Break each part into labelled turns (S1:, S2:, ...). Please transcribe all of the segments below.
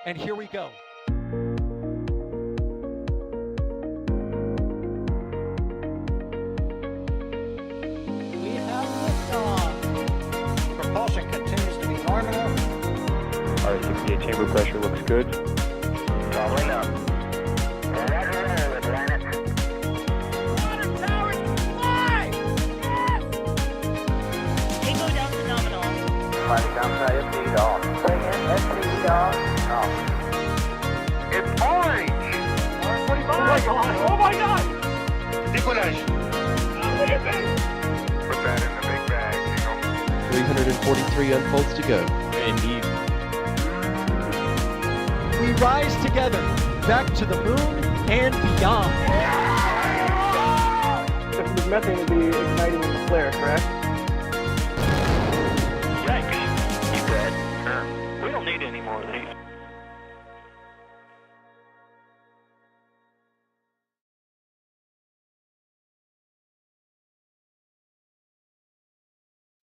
S1: And here we go. We have liftoff. Propulsion continues to be nominal.
S2: RCPA chamber pressure looks good.
S3: Traveling up. Roger, planet.
S1: Water towers, fly! Yes!
S4: Tango down to nominal.
S3: Flight downside FD off. Bring in FD off. It's orange!
S1: Orange 45. Oh my god! Oh my god!
S3: Decollage. Put that in the big bag, Eagle.
S5: 343 unfolds to go.
S2: Indeed.
S1: We rise together, back to the moon and beyond.
S6: If there's methane to be igniting in the flare, correct?
S3: Yikes. You dead? Sure. We don't need any more of these.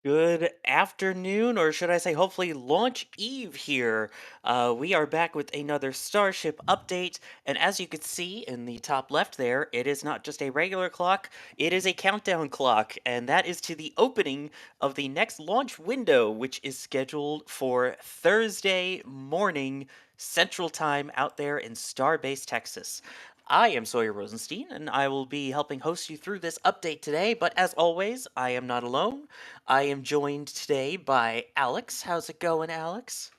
S7: Good afternoon, or should I say, hopefully, launch eve here. We are back with another Starship update, and as you can see in the top left there, it is not just a regular clock, it is a countdown clock, and that is to the opening of the next launch window, which is scheduled for Thursday morning Central Time out there in Starbase, Texas. I am Sawyer Rosenstein, and I will be helping host you through this update today, but as always, I am not alone. I am joined today by Alex. How's it going, Alex?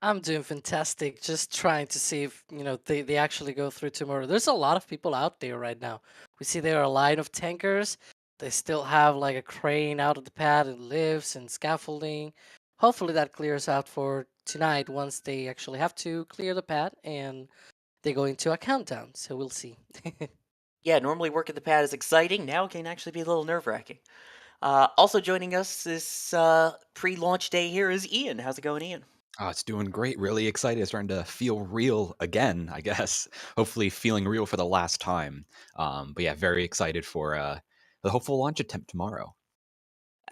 S8: I'm doing fantastic. Just trying to see if they actually go through tomorrow. There's a lot of people out there right now. We see there are a line of tankers. They still have like a crane out of the pad and lifts and scaffolding. Hopefully that clears out for tonight once they actually have to clear the pad and they go into a countdown. So we'll see.
S7: Yeah, normally work at the pad is exciting. Now it can actually be a little nerve-wracking. Also joining us this pre-launch day here is Ian. How's it going, Ian?
S9: Oh, it's doing great. Really excited. It's starting to feel real again, I guess. Hopefully feeling real for the last time. But yeah, very excited for the hopeful launch attempt tomorrow.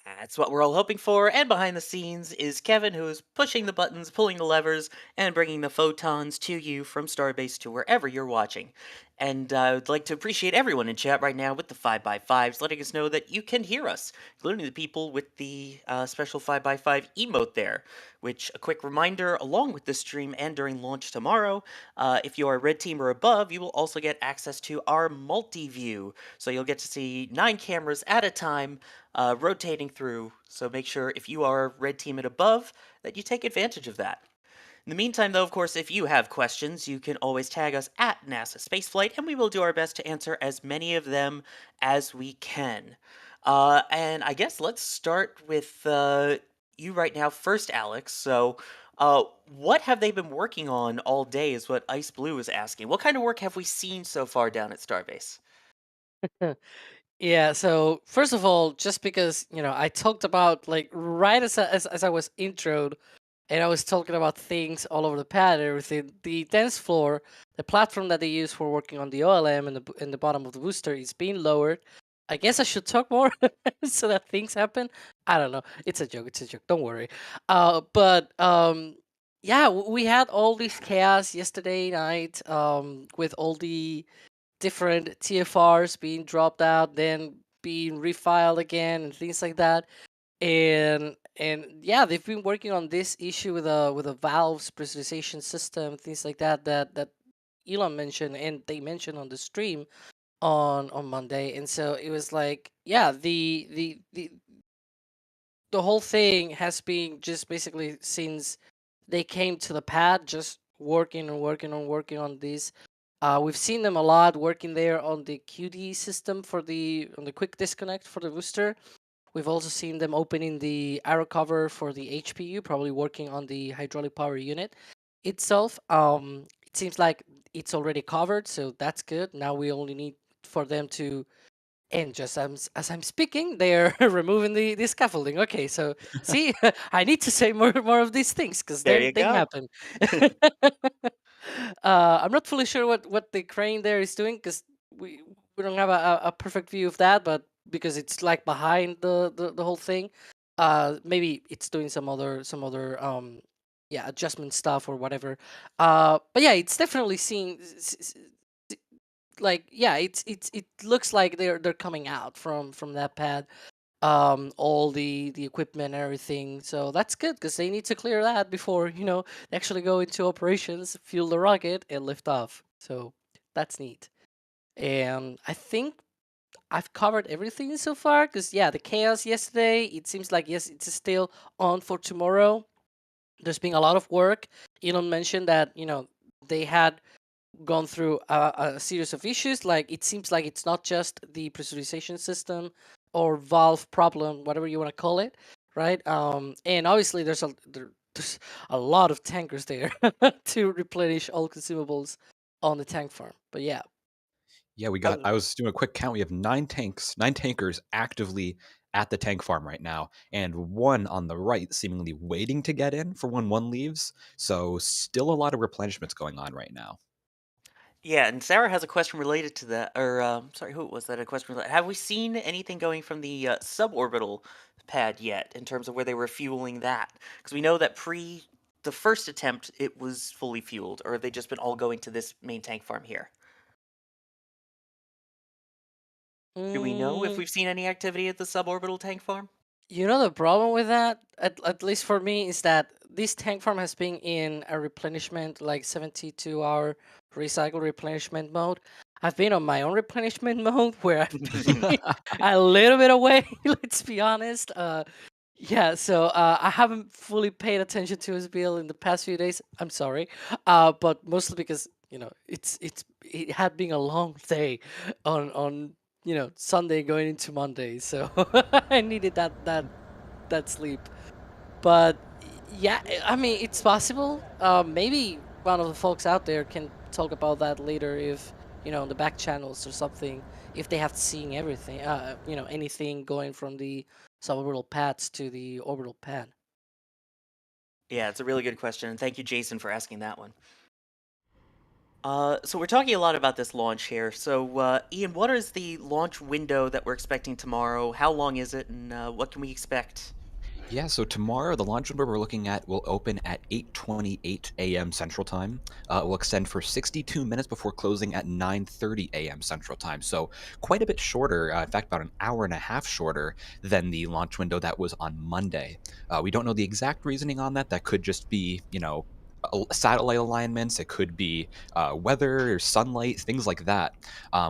S7: That's what we're all hoping for, and behind the scenes is Kevin, who is pushing the buttons, pulling the levers, and bringing the photons to you from Starbase to wherever you're watching. And I would like to appreciate everyone in chat right now with the 5x5s, letting us know that you can hear us, including the people with the special 5x5 emote there. Which, a quick reminder, along with this stream and during launch tomorrow, if you are Red Team or above, you will also get access to our multi-view. So you'll get to see 9 cameras at a time, rotating through, so make sure if you are Red Team and above that you take advantage of that. In the meantime, though, of course, if you have questions, you can always tag us at NASASpaceflight, and we will do our best to answer as many of them as we can. And I guess let's start with you right now first, Alex. So, what have they been working on all day is what Ice Blue is asking. What kind of work have we seen so far down at Starbase?
S8: Yeah, so first of all, just because, I talked about like right as I was introed and I was talking about things all over the pad and everything, the dance floor, the platform that they use for working on the OLM and in the bottom of the booster is being lowered. I guess I should talk more so that things happen. I don't know. It's a joke. It's a joke. Don't worry. But yeah, we had all this chaos yesterday night with all the different TFRs being dropped out, then being refiled again, and things like that. And yeah, they've been working on this issue with a valves pressurization system, things like that Elon mentioned and they mentioned on the stream on Monday. And so it was like, yeah, the whole thing has been just basically since they came to the pad, just working on this. We've seen them a lot working there on the QD system on the quick disconnect for the booster. We've also seen them opening the arrow cover for the HPU, probably working on the hydraulic power unit itself. It seems like it's already covered, so that's good. Now we only need for them to, and just as I'm speaking, they're removing the scaffolding. Okay, so see, I need to say more of these things because
S7: There
S8: they
S7: you go.
S8: happen. I'm not fully sure what the crane there is doing because we don't have a perfect view of that, but because it's like behind the whole thing, maybe it's doing some other adjustment stuff or whatever. But yeah, it's definitely seeing like it looks like they're coming out from that pad. All the equipment and everything. So that's good because they need to clear that before they actually go into operations, fuel the rocket, and lift off. So that's neat. And I think I've covered everything so far because the chaos yesterday. It seems like yes, it's still on for tomorrow. There's been a lot of work. Elon mentioned that they had gone through a series of issues. Like it seems like it's not just the pressurization system or valve problem, whatever you want to call it, right? And obviously there's a lot of tankers there to replenish all consumables on the tank farm. But yeah,
S9: Yeah, I was doing a quick count. We have 9 tankers actively at the tank farm right now, and one on the right seemingly waiting to get in for when one leaves. So still a lot of replenishments going on right now.
S7: Yeah, and Sarah has a question related to that. Or, sorry, who was that? A question related. Have we seen anything going from the suborbital pad yet in terms of where they were fueling that? Because we know that pre the first attempt, it was fully fueled, or have they just been all going to this main tank farm here? Do we know if
S8: mm,
S7: we've seen any activity at the suborbital tank farm?
S8: the problem with that, at least for me, is that this tank farm has been in a replenishment, like 72-hour recycle replenishment mode. I've been on my own replenishment mode where I've been a little bit away, let's be honest. Yeah, so I haven't fully paid attention to his bill in the past few days. I'm sorry, but mostly because it had been a long day on Sunday going into Monday, so I needed that sleep. But yeah, I mean it's possible. Maybe one of the folks out there can talk about that later if on the back channels or something, if they have seen everything, anything going from the suborbital pads to the orbital pad.
S7: Yeah, it's a really good question, and thank you, Jason, for asking that one. So we're talking a lot about this launch here. So, Ian, what is the launch window that we're expecting tomorrow? How long is it, and what can we expect?
S9: Yeah, so tomorrow the launch window we're looking at will open at 8:28 a.m. Central Time. It will extend for 62 minutes before closing at 9:30 a.m. Central Time. So quite a bit shorter, in fact, about an hour and a half shorter than the launch window that was on Monday. We don't know the exact reasoning on that. That could just be, satellite alignments. It could be weather or sunlight, things like that.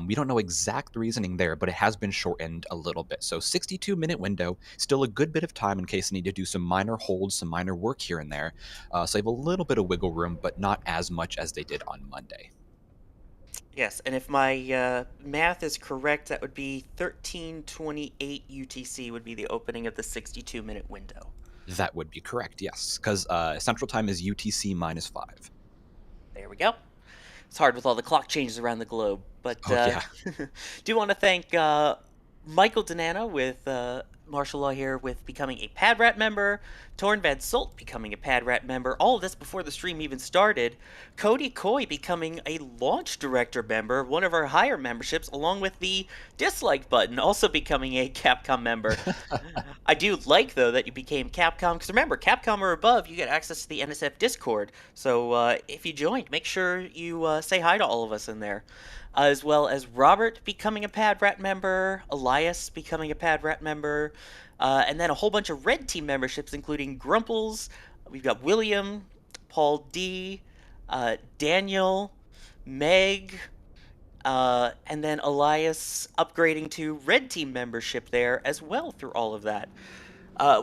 S9: We don't know exact reasoning there, but it has been shortened a little bit. So 62-minute window, still a good bit of time in case they need to do some minor holds, some minor work here and there. So they have a little bit of wiggle room, but not as much as they did on Monday.
S7: Yes, and if my math is correct, that would be 13:28 UTC would be the opening of the 62-minute window.
S9: That would be correct, yes, because Central Time is UTC -5.
S7: There we go. It's hard with all the clock changes around the globe, but
S9: Oh, yeah.
S7: do want to thank Michael Danana with Martial Law here with becoming a Pad Rat member, Torn Van Sult becoming a Pad Rat member, all of this before the stream even started, Cody Coy becoming a Launch Director member, one of our higher memberships, along with the dislike button also becoming a Capcom member. I do like, though, that you became Capcom, because remember, Capcom or above, you get access to the NSF Discord, so if you joined, make sure you say hi to all of us in there. As well as Robert becoming a Pad Rat member, Elias becoming a Pad Rat member, and then a whole bunch of Red Team memberships, including Grumples. We've got William, Paul D, Daniel, Meg, and then Elias upgrading to Red Team membership there as well through all of that.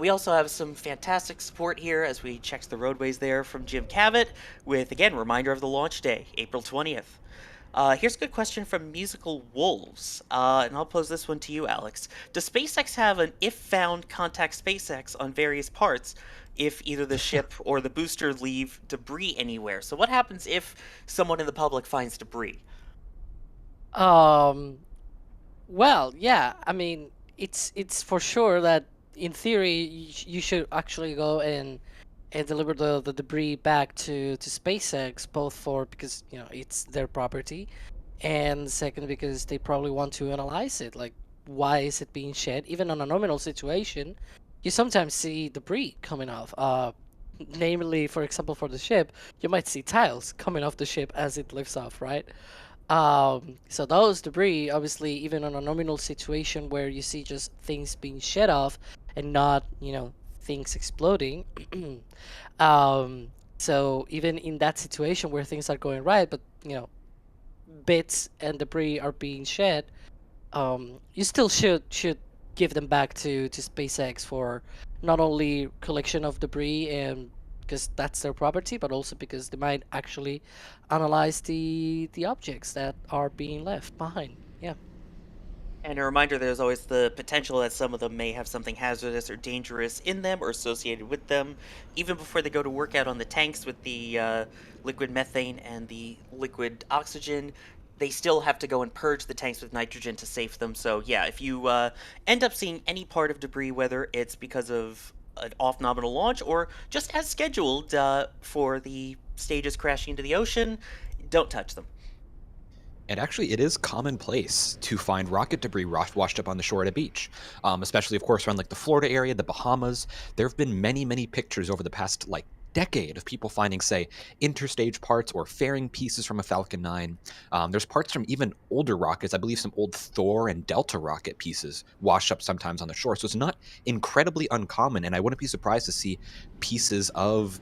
S7: We also have some fantastic support here as we check the roadways there from Jim Cavett with, again, reminder of the launch day, April 20th. Here's a good question from Musical Wolves, and I'll pose this one to you, Alex. Does SpaceX have an if found contact SpaceX on various parts if either the ship or the booster leave debris anywhere? So what happens if someone in the public finds debris?
S8: Well, yeah, I mean, it's for sure that in theory you should actually go and deliver the debris back to SpaceX, both for because it's their property, and second because they probably want to analyze it, like why is it being shed? Even on a nominal situation, you sometimes see debris coming off. namely, for example, for the ship, you might see tiles coming off the ship as it lifts off, right? So those debris, obviously, even on a nominal situation where you see just things being shed off and not, things exploding. So even in that situation where things are going right, but bits and debris are being shed, you still should give them back to SpaceX for not only collection of debris and because that's their property, but also because they might actually analyze the objects that are being left behind. Yeah.
S7: And a reminder, there's always the potential that some of them may have something hazardous or dangerous in them or associated with them. Even before they go to work out on the tanks with the liquid methane and the liquid oxygen, they still have to go and purge the tanks with nitrogen to save them. So yeah, if you end up seeing any part of debris, whether it's because of an off-nominal launch or just as scheduled for the stages crashing into the ocean, don't touch them.
S9: And actually, it is commonplace to find rocket debris washed up on the shore at a beach, especially, of course, around like the Florida area, the Bahamas. There have been many, many pictures over the past decade of people finding, say, interstage parts or fairing pieces from a Falcon 9. There's parts from even older rockets. I believe some old Thor and Delta rocket pieces wash up sometimes on the shore. So it's not incredibly uncommon, and I wouldn't be surprised to see pieces of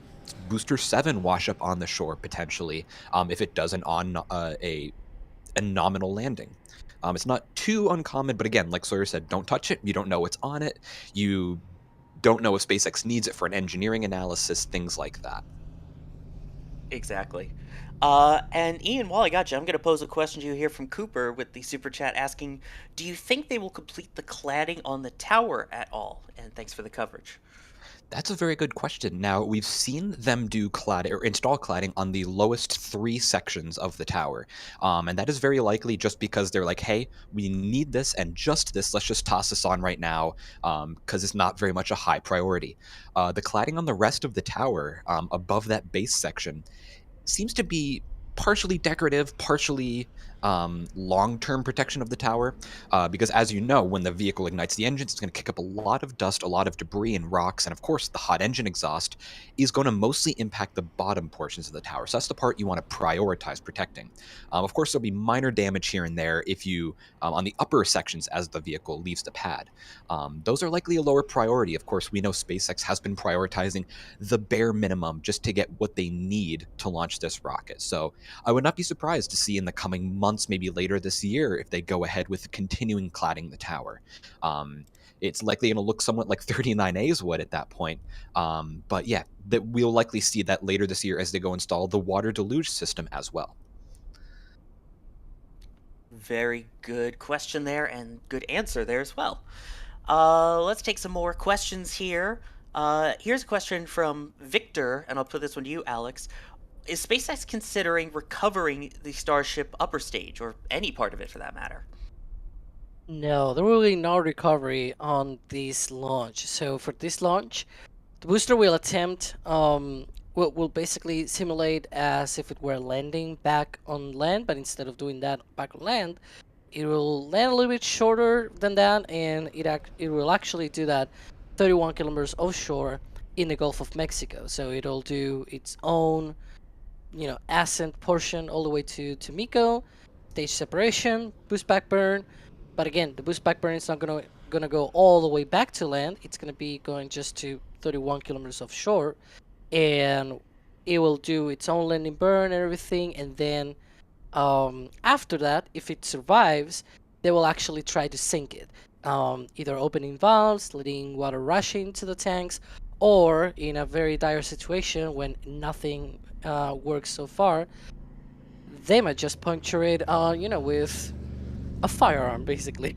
S9: Booster 7 wash up on the shore potentially if it doesn't on a nominal landing. It's not too uncommon, but again, like Sawyer said, don't touch it. You don't know what's on it. You don't know if SpaceX needs it for an engineering analysis, things like that.
S7: Exactly. And Ian, while I got you, I'm going to pose a question to you here from Cooper with the super chat asking, do you think they will complete the cladding on the tower at all? And thanks for the coverage.
S9: That's a very good question. Now, we've seen them do cladding or install cladding on the lowest 3 sections of the tower. And that is very likely just because they're like, hey, we need this and just this. Let's just toss this on right now because it's not very much a high priority. The cladding on the rest of the tower above that base section seems to be partially decorative, partially long-term protection of the tower, because as you know, when the vehicle ignites the engines, it's going to kick up a lot of dust, a lot of debris and rocks, and of course the hot engine exhaust is going to mostly impact the bottom portions of the tower. So that's the part you want to prioritize protecting. Of course, there'll be minor damage here and there if you on the upper sections as the vehicle leaves the pad. Those are likely a lower priority. Of course, we know SpaceX has been prioritizing the bare minimum just to get what they need to launch this rocket. So I would not be surprised to see in the coming months, maybe later this year, if they go ahead with continuing cladding the tower. It's likely going to look somewhat like 39As would at that point. But yeah, that we'll likely see that later this year as they go install the water deluge system as well.
S7: Very good question there and good answer there as well. Let's take some more questions here. Here's a question from Victor, and I'll put this one to you, Alex. Is SpaceX considering recovering the Starship upper stage, or any part of it for that matter?
S8: No, there will be no recovery on this launch. So for this launch, the booster will attempt will basically simulate as if it were landing back on land, but instead of doing that back on land, it will land a little bit shorter than that, and it will actually do that 31 kilometers offshore in the Gulf of Mexico. So it'll do its own, ascent portion all the way to MECO, stage separation, boost back burn. But again, the boost back burn is not gonna go all the way back to land. It's gonna be going just to 31 kilometers offshore, and it will do its own landing burn and everything. And then after that, if it survives, they will actually try to sink it, either opening valves, letting water rush into the tanks, or in a very dire situation when nothing works so far, they might just puncture it, with a firearm, basically.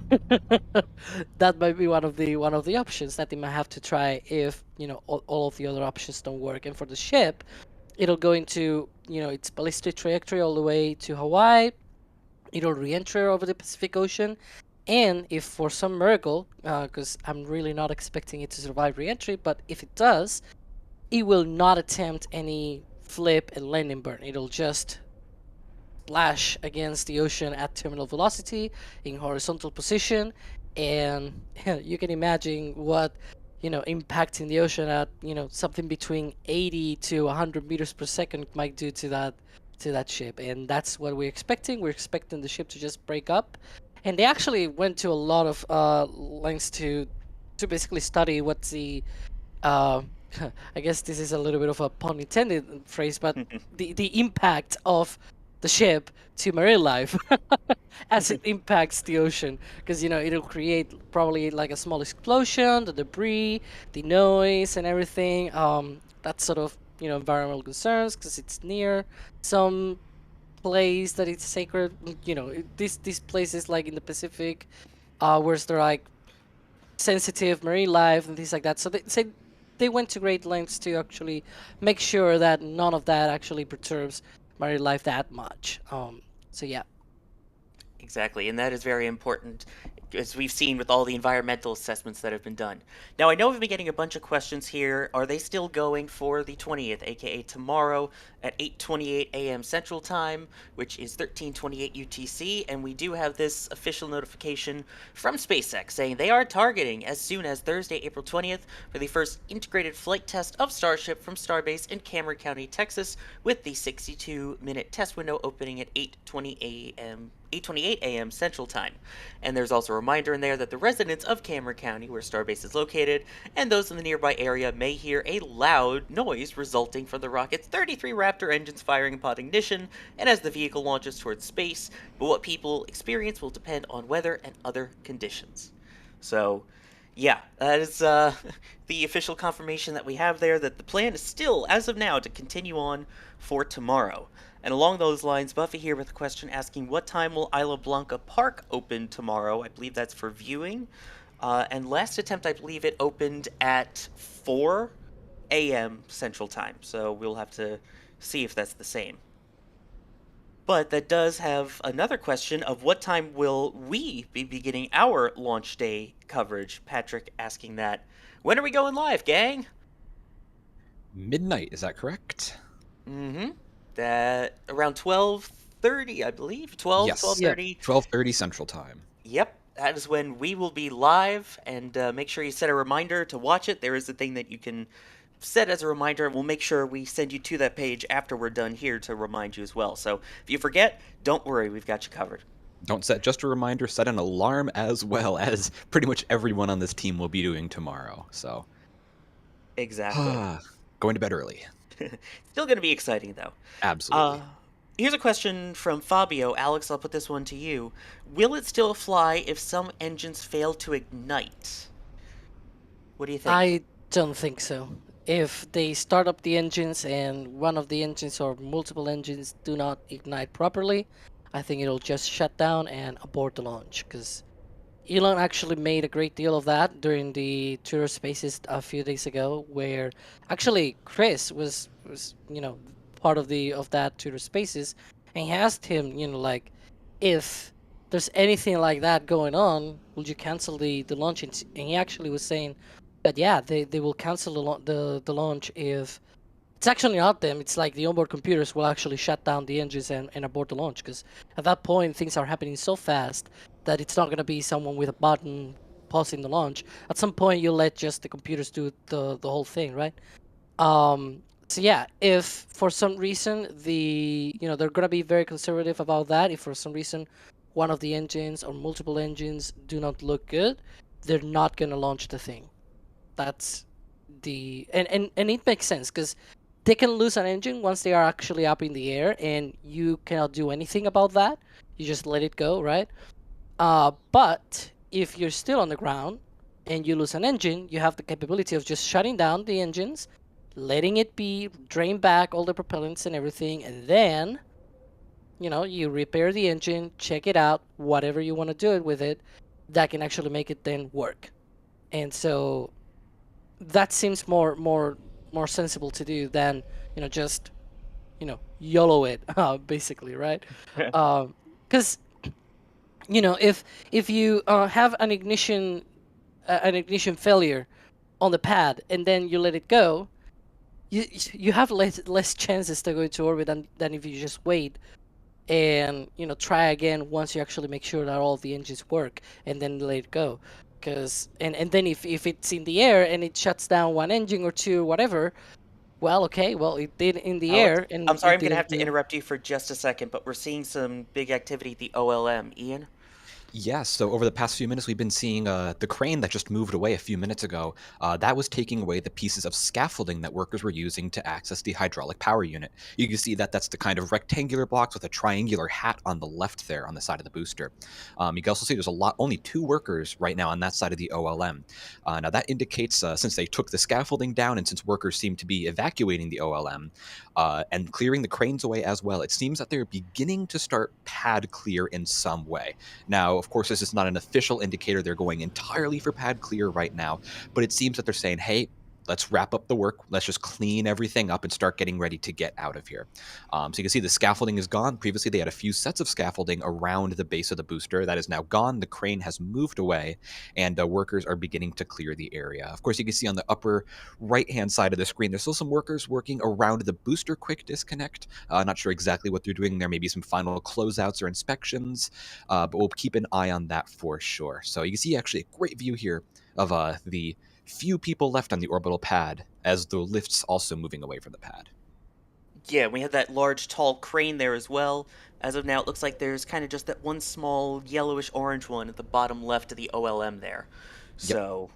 S8: That might be one of the options that they might have to try if all of the other options don't work. And for the ship, it'll go into its ballistic trajectory all the way to Hawaii. It'll re-enter over the Pacific Ocean, and if for some miracle, because I'm really not expecting it to survive re-entry, but if it does, it will not attempt any flip and landing burn. It'll just splash against the ocean at terminal velocity in horizontal position, and you can imagine what impacting the ocean at something between 80 to 100 meters per second might do to that ship, and that's what we're expecting. We're expecting the ship to just break up, and they actually went to a lot of lengths to basically study what's the uh, I guess this is a little bit of a pun intended phrase, but the impact of the ship to marine life as it impacts the ocean, because it'll create probably like a small explosion, the debris, the noise, and everything. That's sort of environmental concerns because it's near some place that it's sacred. These places like in the Pacific, where they're like sensitive marine life and things like that. So they say they went to great lengths to actually make sure that none of that actually perturbs marine life that much. So yeah.
S7: Exactly, and that is very important, as we've seen with all the environmental assessments that have been done. Now, I know we've been getting a bunch of questions here. Are they still going for the 20th, aka tomorrow at 8:28 a.m. Central Time, which is 13:28 UTC? And we do have this official notification from SpaceX saying they are targeting as soon as Thursday, April 20th, for the first integrated flight test of Starship from Starbase in Cameron County, Texas, with the 62-minute test window opening at 8:28 a.m. Central Time. And there's also a reminder in there that the residents of Cameron County, where Starbase is located, and those in the nearby area may hear a loud noise resulting from the rocket's 33 Raptor engines firing upon ignition and as the vehicle launches towards space, but what people experience will depend on weather and other conditions. So, yeah, that is the official confirmation that we have there, that the plan is still, as of now, to continue on for tomorrow. And along those lines, Buffy here with a question asking, what time will Isla Blanca Park open tomorrow? I believe that's for viewing. And last attempt, I believe it opened at 4 a.m. Central Time. So we'll have to see if that's the same. But that does have another question of what time will we be beginning our launch day coverage? Patrick asking that. When are we going live, gang?
S9: Midnight, is that correct?
S7: Mm-hmm. That around 12:30, I believe. 12,
S9: Yes.
S7: 12:30.
S9: 12:30 Central Time.
S7: Yep, that is when we will be live, and make sure you set a reminder to watch it. There is a thing that you can set as a reminder, and we'll make sure we send you to that page after we're done here to remind you as well. So if you forget, don't worry, we've got you covered.
S9: Don't set just a reminder, set an alarm as well, as pretty much everyone on this team will be doing tomorrow. So
S7: Exactly.
S9: going to bed early.
S7: Still going to be exciting, though.
S9: Absolutely.
S7: Here's a question from Fabio. Alex, I'll put this one to you. Will it still fly if some engines fail to ignite? What do you think?
S8: I don't think so. If they start up the engines and one of the engines or multiple engines do not ignite properly, I think it'll just shut down and abort the launch, because Elon actually made a great deal of that during the Twitter Spaces a few days ago, where actually Chris was part of that Twitter Spaces, and he asked him, like, if there's anything like that going on, will you cancel the launch? And he actually was saying that yeah, they will cancel the launch if it's actually not them. It's like the onboard computers will actually shut down the engines and abort the launch, because at that point things are happening so fast that it's not going to be someone with a button pausing the launch. At some point you'll let just the computers do the whole thing, right? So yeah, if for some reason they're going to be very conservative about that. If for some reason one of the engines or multiple engines do not look good, they're not going to launch the thing. That's and it makes sense, because they can lose an engine once they are actually up in the air, and you cannot do anything about that. You just let it go, right? But if you're still on the ground and you lose an engine, you have the capability of just shutting down the engines, letting it be, drain back all the propellants and everything, and then you repair the engine, check it out, whatever you want to do it with it, that can actually make it then work. And so that seems more sensible to do than just YOLO it, basically, right? Because if you have an ignition failure on the pad and then you let it go, you have less chances to go into orbit than if you just wait and try again once you actually make sure that all the engines work and then let it go. And then if it's in the air and it shuts down one engine or two, whatever, well, okay, well, it did in the
S7: Alex,
S8: air and
S7: I'm sorry,
S8: it
S7: I'm going to have
S8: didn't
S7: to
S8: do.
S7: interrupt you for just a second, but we're seeing some big activity at the OLM. Ian?
S9: Yes, so over the past few minutes, we've been seeing the crane that just moved away a few minutes ago. That was taking away the pieces of scaffolding that workers were using to access the hydraulic power unit. You can see that that's the kind of rectangular blocks with a triangular hat on the left there on the side of the booster. You can also see there's only 2 workers right now on that side of the OLM. Now that indicates, since they took the scaffolding down and since workers seem to be evacuating the OLM and clearing the cranes away as well, it seems that they're beginning to start pad clear in some way. Now, of course, this is not an official indicator they're going entirely for pad clear right now, but it seems that they're saying, hey, let's wrap up the work. Let's just clean everything up and start getting ready to get out of here. So you can see the scaffolding is gone. Previously, they had a few sets of scaffolding around the base of the booster. That is now gone. The crane has moved away, and workers are beginning to clear the area. Of course, you can see on the upper right-hand side of the screen, there's still some workers working around the booster quick disconnect. Not sure exactly what they're doing there. Maybe some final closeouts or inspections, but we'll keep an eye on that for sure. So you can see actually a great view here of the few people left on the orbital pad as the lift's also moving away from the pad.
S7: Yeah, we have that large, tall crane there as well. As of now, it looks like there's kind of just that one small yellowish-orange one at the bottom left of the OLM there.
S9: Yep.
S7: So,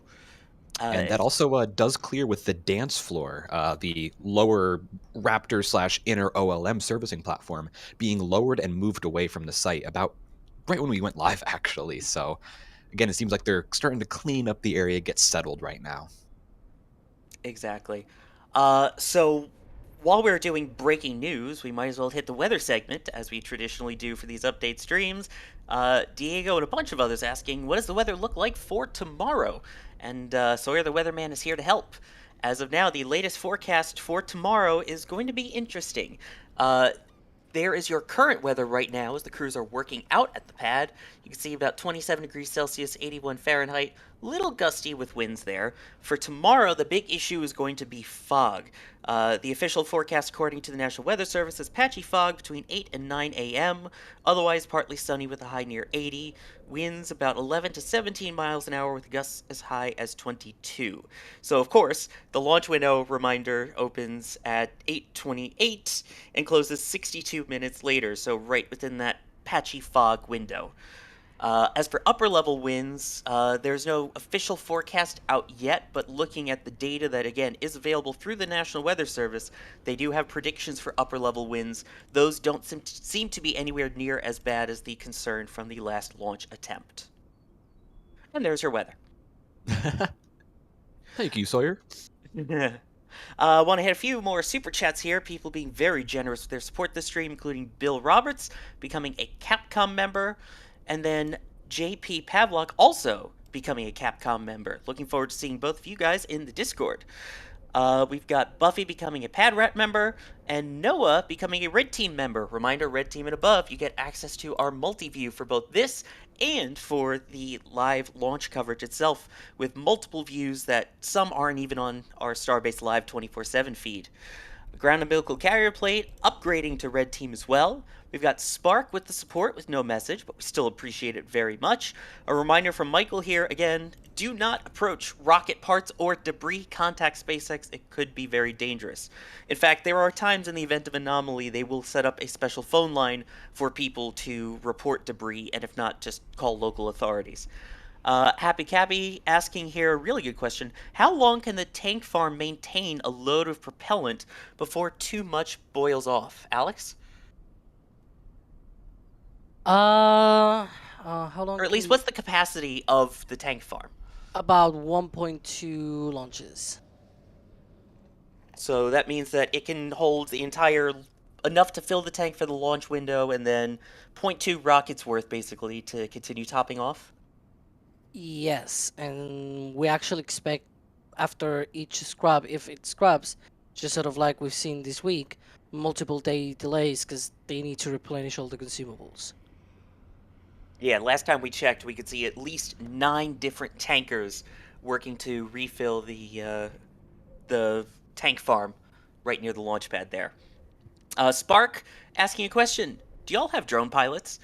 S9: And that also does clear with the dance floor, the lower Raptor / inner OLM servicing platform being lowered and moved away from the site about right when we went live, actually. So, again, it seems like they're starting to clean up the area, get settled right now.
S7: exactly. So while we're doing breaking news, we might as well hit the weather segment, as we traditionally do for these update streams. Diego and a bunch of others asking, what does the weather look like for tomorrow? And Sawyer the weatherman is here to help. As of now, the latest forecast for tomorrow is going to be interesting. There is your current weather right now as the crews are working out at the pad. You can see about 27 degrees Celsius, 81 Fahrenheit, little gusty with winds there. For tomorrow, the big issue is going to be fog. The official forecast, according to the National Weather Service, is patchy fog between 8 and 9 a.m., otherwise partly sunny with a high near 80, winds about 11 to 17 miles an hour with gusts as high as 22. So, of course, the launch window, reminder, opens at 8:28 and closes 62 minutes later, so right within that patchy fog window. As for upper level winds, there's no official forecast out yet, but looking at the data that, again, is available through the National Weather Service, they do have predictions for upper level winds. Those don't seem to be anywhere near as bad as the concern from the last launch attempt. And there's your weather.
S9: Thank you, Sawyer.
S7: Want to hit a few more super chats here. People being very generous with their support this stream, including Bill Roberts becoming a Capcom member, and then JP Pavlok also becoming a Capcom member. Looking forward to seeing both of you guys in the Discord. We've got Buffy becoming a Padrat member, and Noah becoming a Red Team member. Reminder, Red Team and above, you get access to our multi-view for both this and for the live launch coverage itself, with multiple views that some aren't even on our Starbase Live 24/7 feed. Ground umbilical carrier plate upgrading to Red Team as well. We've got Spark with the support with no message, but we still appreciate it very much. A reminder from Michael here again, do not approach rocket parts or debris. Contact SpaceX, it could be very dangerous. In fact, there are times in the event of anomaly they will set up a special phone line for people to report debris, and if not, just call local authorities. Happy Cabby asking here a really good question. How long can the tank farm maintain a load of propellant before too much boils off? Alex?
S8: How long?
S7: Or at least, what's the capacity of the tank farm?
S8: About 1.2 launches.
S7: So that means that it can hold the entire, enough to fill the tank for the launch window, and then 0.2 rockets worth, basically, to continue topping off?
S8: Yes, and we actually expect after each scrub, if it scrubs, just sort of like we've seen this week, multiple day delays because they need to replenish all the consumables.
S7: Yeah, last time we checked, we could see at least 9 different tankers working to refill the tank farm right near the launch pad there. Spark asking a question. Do y'all have drone pilots?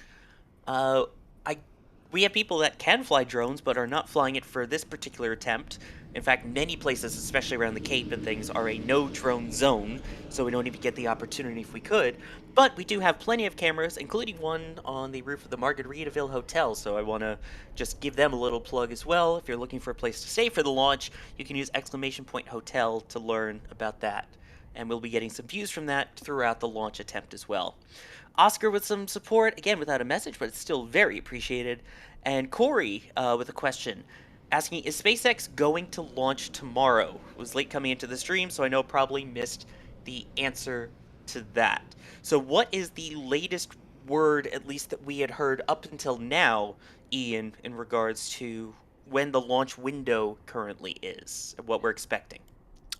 S7: we have people that can fly drones but are not flying it for this particular attempt. In fact, many places, especially around the Cape and things, are a no-drone zone, so we don't even get the opportunity if we could. But we do have plenty of cameras, including one on the roof of the Margaritaville Hotel, so I want to just give them a little plug as well. If you're looking for a place to stay for the launch, you can use !Hotel to learn about that. And we'll be getting some views from that throughout the launch attempt as well. Oscar with some support, again without a message, but it's still very appreciated. And Corey with a question, asking, is SpaceX going to launch tomorrow? It was late coming into the stream, so I know probably missed the answer to that. So what is the latest word, at least that we had heard up until now, Ian, in regards to when the launch window currently is, and what we're expecting?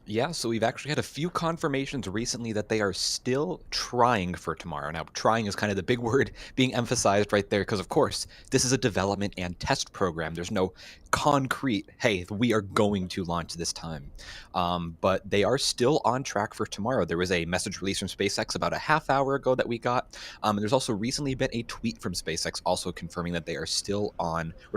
S9: Yeah, so we've actually had a few confirmations recently that they are still trying for tomorrow. Now, trying is kind of the big word being emphasized right there because, of course, this is a development and test program. There's no concrete, hey, we are going to launch this time. But they are still on track for tomorrow. There was a message release from SpaceX about a half hour ago that we got. And there's also recently been a tweet from SpaceX also confirming that they are still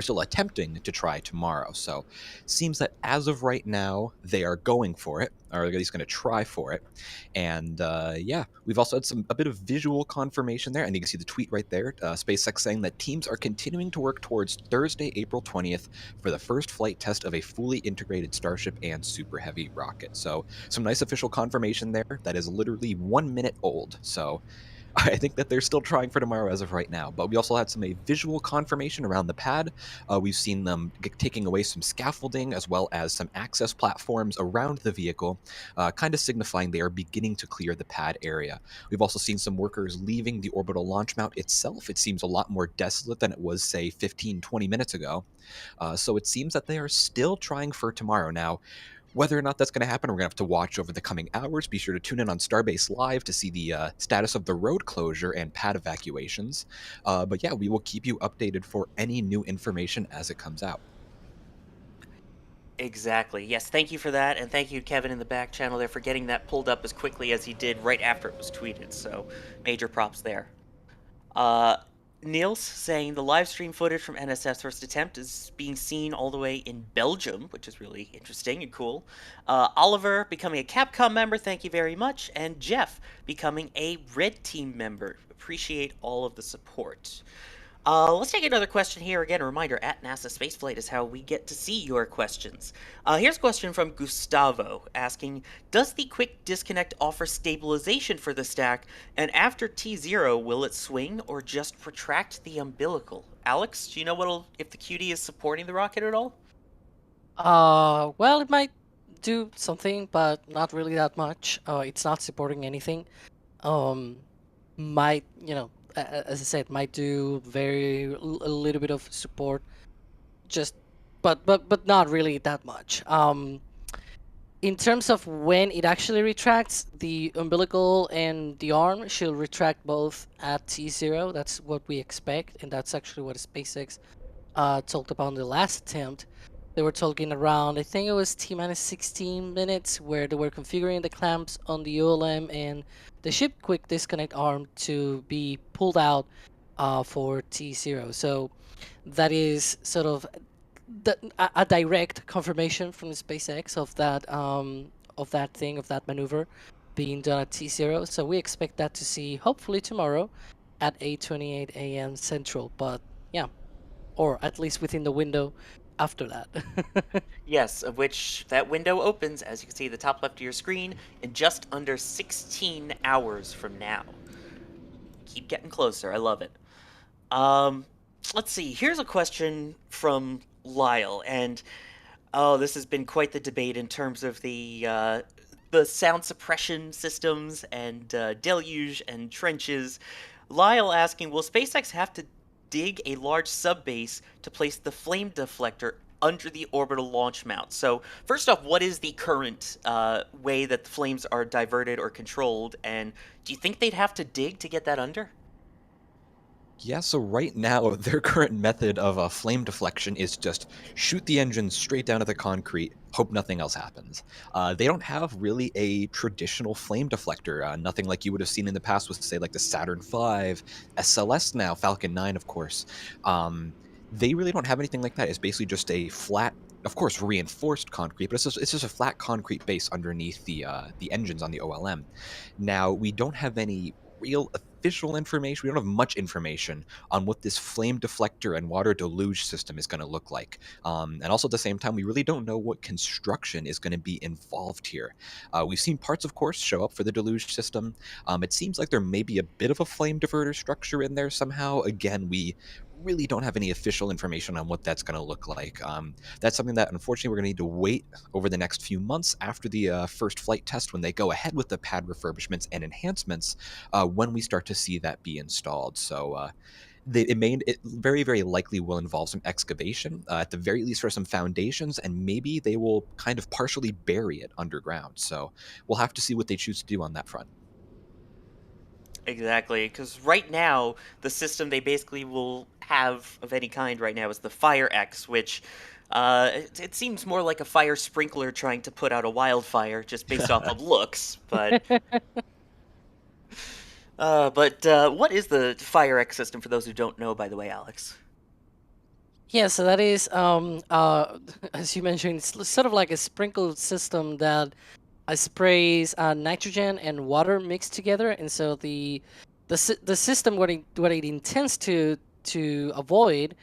S9: still attempting to try tomorrow. So seems that as of right now, they are going for it, or at least going to try for it. And yeah, we've also had a bit of visual confirmation there, and you can see the tweet right there. SpaceX saying that teams are continuing to work towards Thursday, April 20th for the first flight test of a fully integrated Starship and Super Heavy rocket. So some nice official confirmation there that is literally 1 minute old. So I think that they're still trying for tomorrow as of right now, but we also had some visual confirmation around the pad. We've seen them taking away some scaffolding as well as some access platforms around the vehicle, kind of signifying they are beginning to clear the pad area. We've also seen some workers leaving the orbital launch mount itself. It seems a lot more desolate than it was, say, 15-20 minutes ago. So it seems that they are still trying for tomorrow. Now, whether or not that's going to happen, we're going to have to watch over the coming hours. Be sure to tune in on Starbase Live to see the status of the road closure and pad evacuations. But yeah, we will keep you updated for any new information as it comes out.
S7: Exactly. Yes, thank you for that, and thank you, Kevin, in the back channel there for getting that pulled up as quickly as he did right after it was tweeted, so major props there. Niels saying the live stream footage from NSF's first attempt is being seen all the way in Belgium, which is really interesting and cool. Oliver becoming a Capcom member, thank you very much. And Jeff becoming a Red Team member. Appreciate all of the support. Let's take another question here. Again, a reminder, at NASASpaceflight is how we get to see your questions. Here's a question from Gustavo asking, does the quick disconnect offer stabilization for the stack? And after T0, will it swing or just retract the umbilical? Alex, do you know if the QD is supporting the rocket at all?
S8: Well, it might do something, but not really that much. It's not supporting anything. Might, as I said, might do a little bit of support, just, but not really that much. In terms of when it actually retracts, the umbilical and the arm should retract both at T0. That's what we expect, and that's actually what SpaceX talked about in the last attempt. They were talking around, I think it was T-minus 16 minutes, where they were configuring the clamps on the ULM and the ship quick disconnect arm to be pulled out for T0. So that is sort of a direct confirmation from the SpaceX of that maneuver being done at T0. So we expect that to see hopefully tomorrow at 8:28 a.m. Central. But yeah, or at least within the window after that.
S7: Yes, of which that window opens, as you can see at the top left of your screen, in just under 16 hours from now. Keep getting closer. I love it. Let's see. Here's a question from Lyle, and this has been quite the debate in terms of the sound suppression systems and deluge and trenches. Lyle asking, will SpaceX have to dig a large subbase to place the flame deflector under the orbital launch mount? So first off, what is the current way that the flames are diverted or controlled, and do you think they'd have to dig to get that under?
S9: Yeah, so right now, their current method of flame deflection is just shoot the engine straight down to the concrete, hope nothing else happens. They don't have really a traditional flame deflector, nothing like you would have seen in the past with, say, like the Saturn V, SLS now, Falcon 9, of course. They really don't have anything like that. It's basically just a flat, of course, reinforced concrete, but it's just a flat concrete base underneath the engines on the OLM. Now, we don't have any real official information. We don't have much information on what this flame deflector and water deluge system is going to look like. And also at the same time, we really don't know what construction is going to be involved here. We've seen parts, of course, show up for the deluge system. It seems like there may be a bit of a flame diverter structure in there somehow. Again, we really don't have any official information on what that's going to look like. That's something that unfortunately we're going to need to wait over the next few months after the first flight test when they go ahead with the pad refurbishments and enhancements when we start to see that be installed. So it very, very likely will involve some excavation, at the very least for some foundations, and maybe they will kind of partially bury it underground. So we'll have to see what they choose to do on that front.
S7: Exactly, because right now the system they basically will have of any kind right now is the Fire X, which it seems more like a fire sprinkler trying to put out a wildfire just based off of looks. But what is the Fire X system for those who don't know? By the way, Alex.
S8: Yeah, so that is, as you mentioned, it's sort of like a sprinkle system that sprays nitrogen and water mixed together, and so the system what it intends to avoid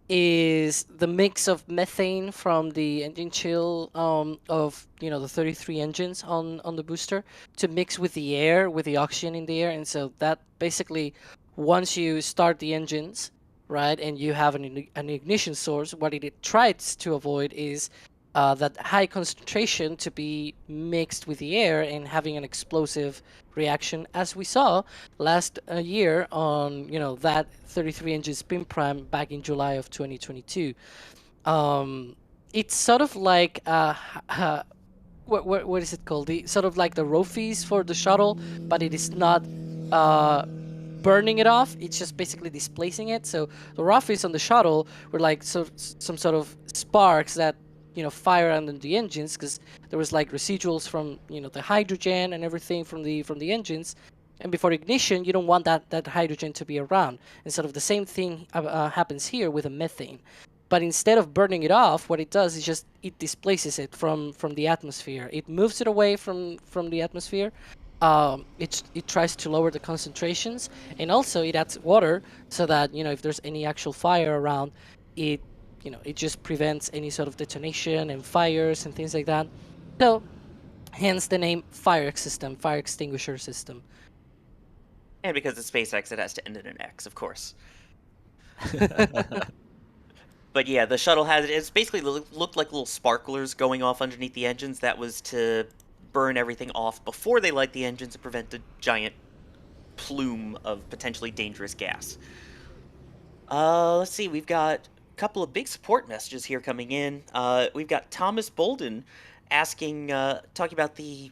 S8: is the mix of methane from the engine chill of the 33 engines on the booster to mix with the air, with the oxygen in the air, and so that basically once you start the engines, right, and you have an ignition source, what it tries to avoid is that high concentration to be mixed with the air and having an explosive reaction, as we saw last year on that 33 engine spin prime back in July of 2022. It's sort of like what is it called? The sort of like the rofies for the shuttle, but it is not burning it off. It's just basically displacing it. So the rofies on the shuttle were like some sort of sparks that fire under the engines, because there was like residuals from the hydrogen and everything from the engines, and before ignition you don't want that hydrogen to be around, and sort of the same thing happens here with a methane. But instead of burning it off, what it does is just it displaces it from the atmosphere. It moves it away from the atmosphere. It tries to lower the concentrations, and also it adds water so that if there's any actual fire around, it just prevents any sort of detonation and fires and things like that. So, hence the name Fire System, Fire Extinguisher System.
S7: And because it's SpaceX, it has to end in an X, of course. But yeah, the shuttle it's basically looked like little sparklers going off underneath the engines. That was to burn everything off before they light the engines and prevent a giant plume of potentially dangerous gas. Let's see, we've got couple of big support messages here coming in. We've got Thomas Bolden asking, talking about the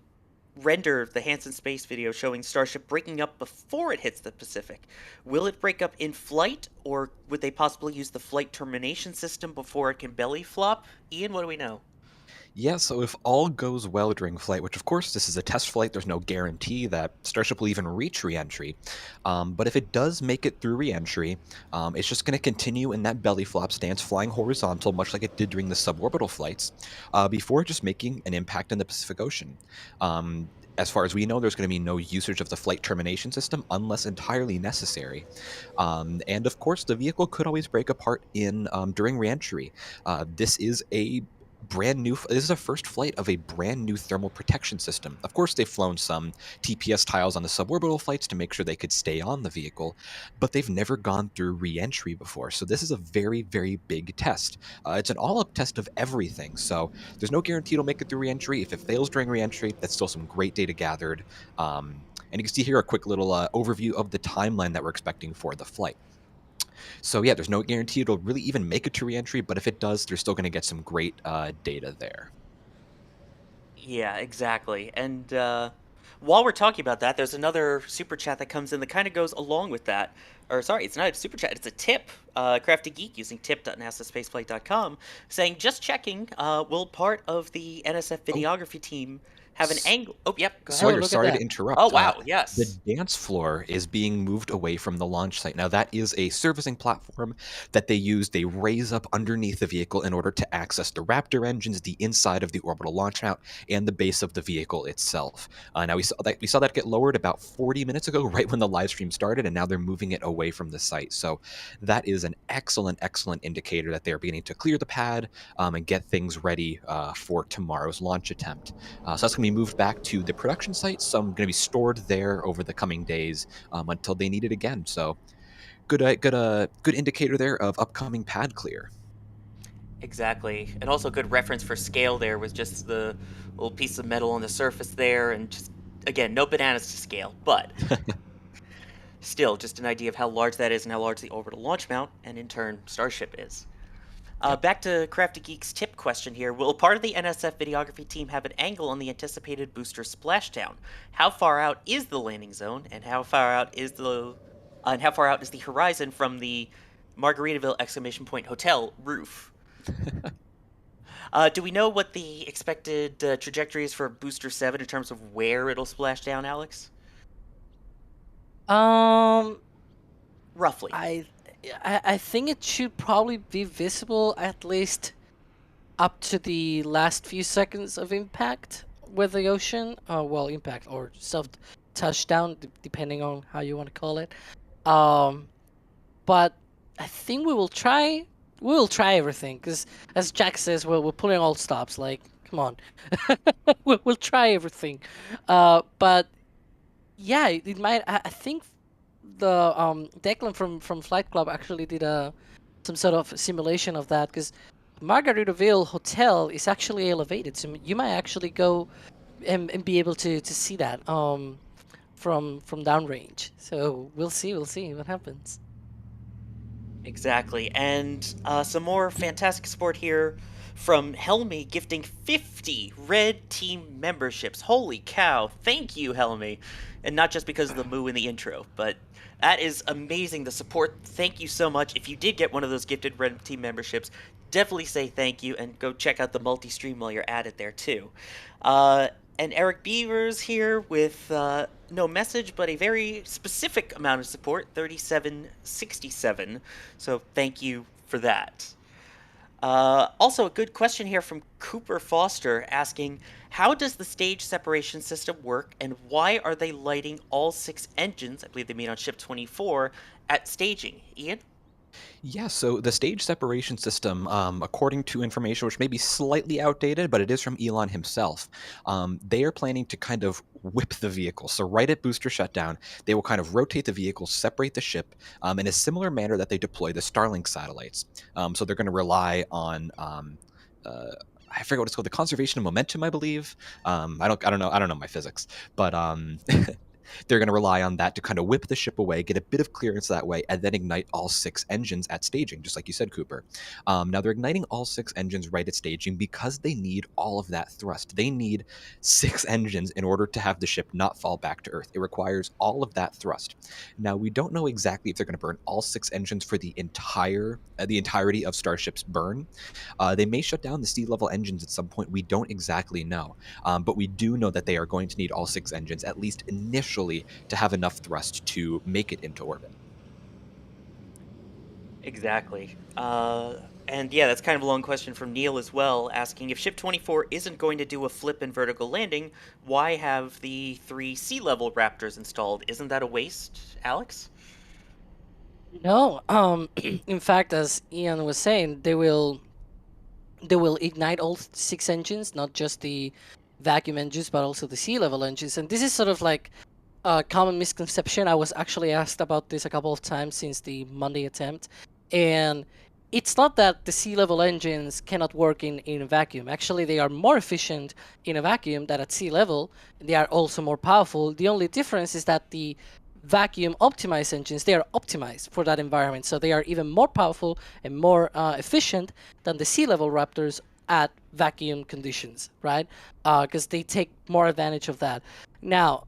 S7: render of the Hansen Space video showing Starship breaking up before it hits the Pacific. Will it break up in flight, or would they possibly use the flight termination system before it can belly flop? Ian, what do we know?
S9: Yeah, so if all goes well during flight, which of course this is a test flight, there's no guarantee that Starship will even reach re-entry. But if it does make it through re-entry, it's just going to continue in that belly flop stance, flying horizontal, much like it did during the suborbital flights, before just making an impact in the Pacific Ocean. As far as we know, there's going to be no usage of the flight termination system unless entirely necessary. And of course, the vehicle could always break apart during re-entry. This is a this is a first flight of a brand new thermal protection system. Of course, they've flown some TPS tiles on the suborbital flights to make sure they could stay on the vehicle, but they've never gone through re-entry before. So this is a very, very big test. It's an all-up test of everything. So there's no guarantee it'll make it through re-entry. If it fails during re-entry, that's still some great data gathered. And you can see here a quick little overview of the timeline that we're expecting for the flight. So yeah, there's no guarantee it'll really even make it to re-entry, but if it does, they're still going to get some great data there.
S7: Yeah, exactly. And while we're talking about that, there's another super chat that comes in that kind of goes along with that. Or sorry, it's not a super chat, it's a tip. Crafty Geek using tip.nasaspaceflight.com saying, just checking, will part of the NSF videography team have an angle. Oh, yep. Go ahead.
S8: Look
S9: Sawyer,
S8: at
S9: sorry to
S8: that.
S9: interrupt.
S7: Oh, wow.
S9: The
S7: Yes.
S9: dance floor is being moved away from the launch site. Now, that is a servicing platform that they use. They raise up underneath the vehicle in order to access the Raptor engines, the inside of the orbital launch mount, and the base of the vehicle itself. Now, we saw that get lowered about 40 minutes ago, right when the live stream started, and now they're moving it away from the site. So that is an excellent, excellent indicator that they're beginning to clear the pad and get things ready for tomorrow's launch attempt. So that's going to be moved back to the production site. Some going to be stored there over the coming days until they need it again. So good indicator there of upcoming pad clear.
S7: Exactly. And also good reference for scale there was just the little piece of metal on the surface there, and just, again, no bananas to scale, but still just an idea of how large that is and how large the orbital launch mount, and in turn, Starship is. Back to Crafty Geek's tip question here. Will part of the NSF videography team have an angle on the anticipated booster splashdown? How far out is the landing zone, and how far out is the horizon from the Margaritaville exclamation point hotel roof? Do we know what the expected trajectory is for Booster 7 in terms of where it'll splash down, Alex? Roughly.
S8: I think it should probably be visible at least up to the last few seconds of impact with the ocean. Well, impact or soft touchdown, depending on how you want to call it. But I think we will try everything, because as Jack says, we're pulling all stops. Like, come on, we'll try everything. But yeah, it might. I think the Declan from Flight Club actually did some sort of simulation of that, because Margaritaville Hotel is actually elevated, so you might actually go and be able to see that from downrange. So we'll see what happens.
S7: Exactly. And some more fantastic support here from Helmy, gifting 50 Red Team memberships. Holy cow. Thank you, Helmy. And not just because of the moo in the intro, but that is amazing, the support. Thank you so much. If you did get one of those gifted Red Team memberships, definitely say thank you, and go check out the multi-stream while you're at it there, too. And Eric Beavers here with no message, but a very specific amount of support, 3767. So thank you for that. Also, a good question here from Cooper Foster asking, how does the stage separation system work, and why are they lighting all 6 engines, I believe they mean on ship 24, at staging? Ian?
S9: Yeah, so the stage separation system, according to information which may be slightly outdated, but it is from Elon himself, they are planning to kind of whip the vehicle. So right at booster shutdown, they will kind of rotate the vehicle, separate the ship in a similar manner that they deploy the Starlink satellites. So they're going to rely on I forget what it's called, the conservation of momentum, I believe. I don't know my physics, but they're going to rely on that to kind of whip the ship away, get a bit of clearance that way, and then ignite all 6 engines at staging, just like you said, Cooper. Now, they're igniting all 6 engines right at staging because they need all of that thrust. They need 6 engines in order to have the ship not fall back to Earth. It requires all of that thrust. Now, we don't know exactly if they're going to burn all 6 engines for the entirety of Starship's burn. They may shut down the sea level engines at some point. We don't exactly know. But we do know that they are going to need all 6 engines, at least initially, to have enough thrust to make it into orbit.
S7: Exactly. And yeah, that's kind of a long question from Neil as well, asking, if ship 24 isn't going to do a flip and vertical landing, why have the 3 sea level Raptors installed? Isn't that a waste, Alex?
S8: No, in fact, as Ian was saying, they will ignite all 6 engines, not just the vacuum engines, but also the sea level engines. And this is sort of like a common misconception. I was actually asked about this a couple of times since the Monday attempt, and it's not that the sea level engines cannot work in a vacuum. Actually, they are more efficient in a vacuum than at sea level. They are also more powerful. The only difference is that the vacuum optimized engines, they are optimized for that environment, so they are even more powerful and more efficient than the sea level Raptors at vacuum conditions, right? Because they take more advantage of that. Now,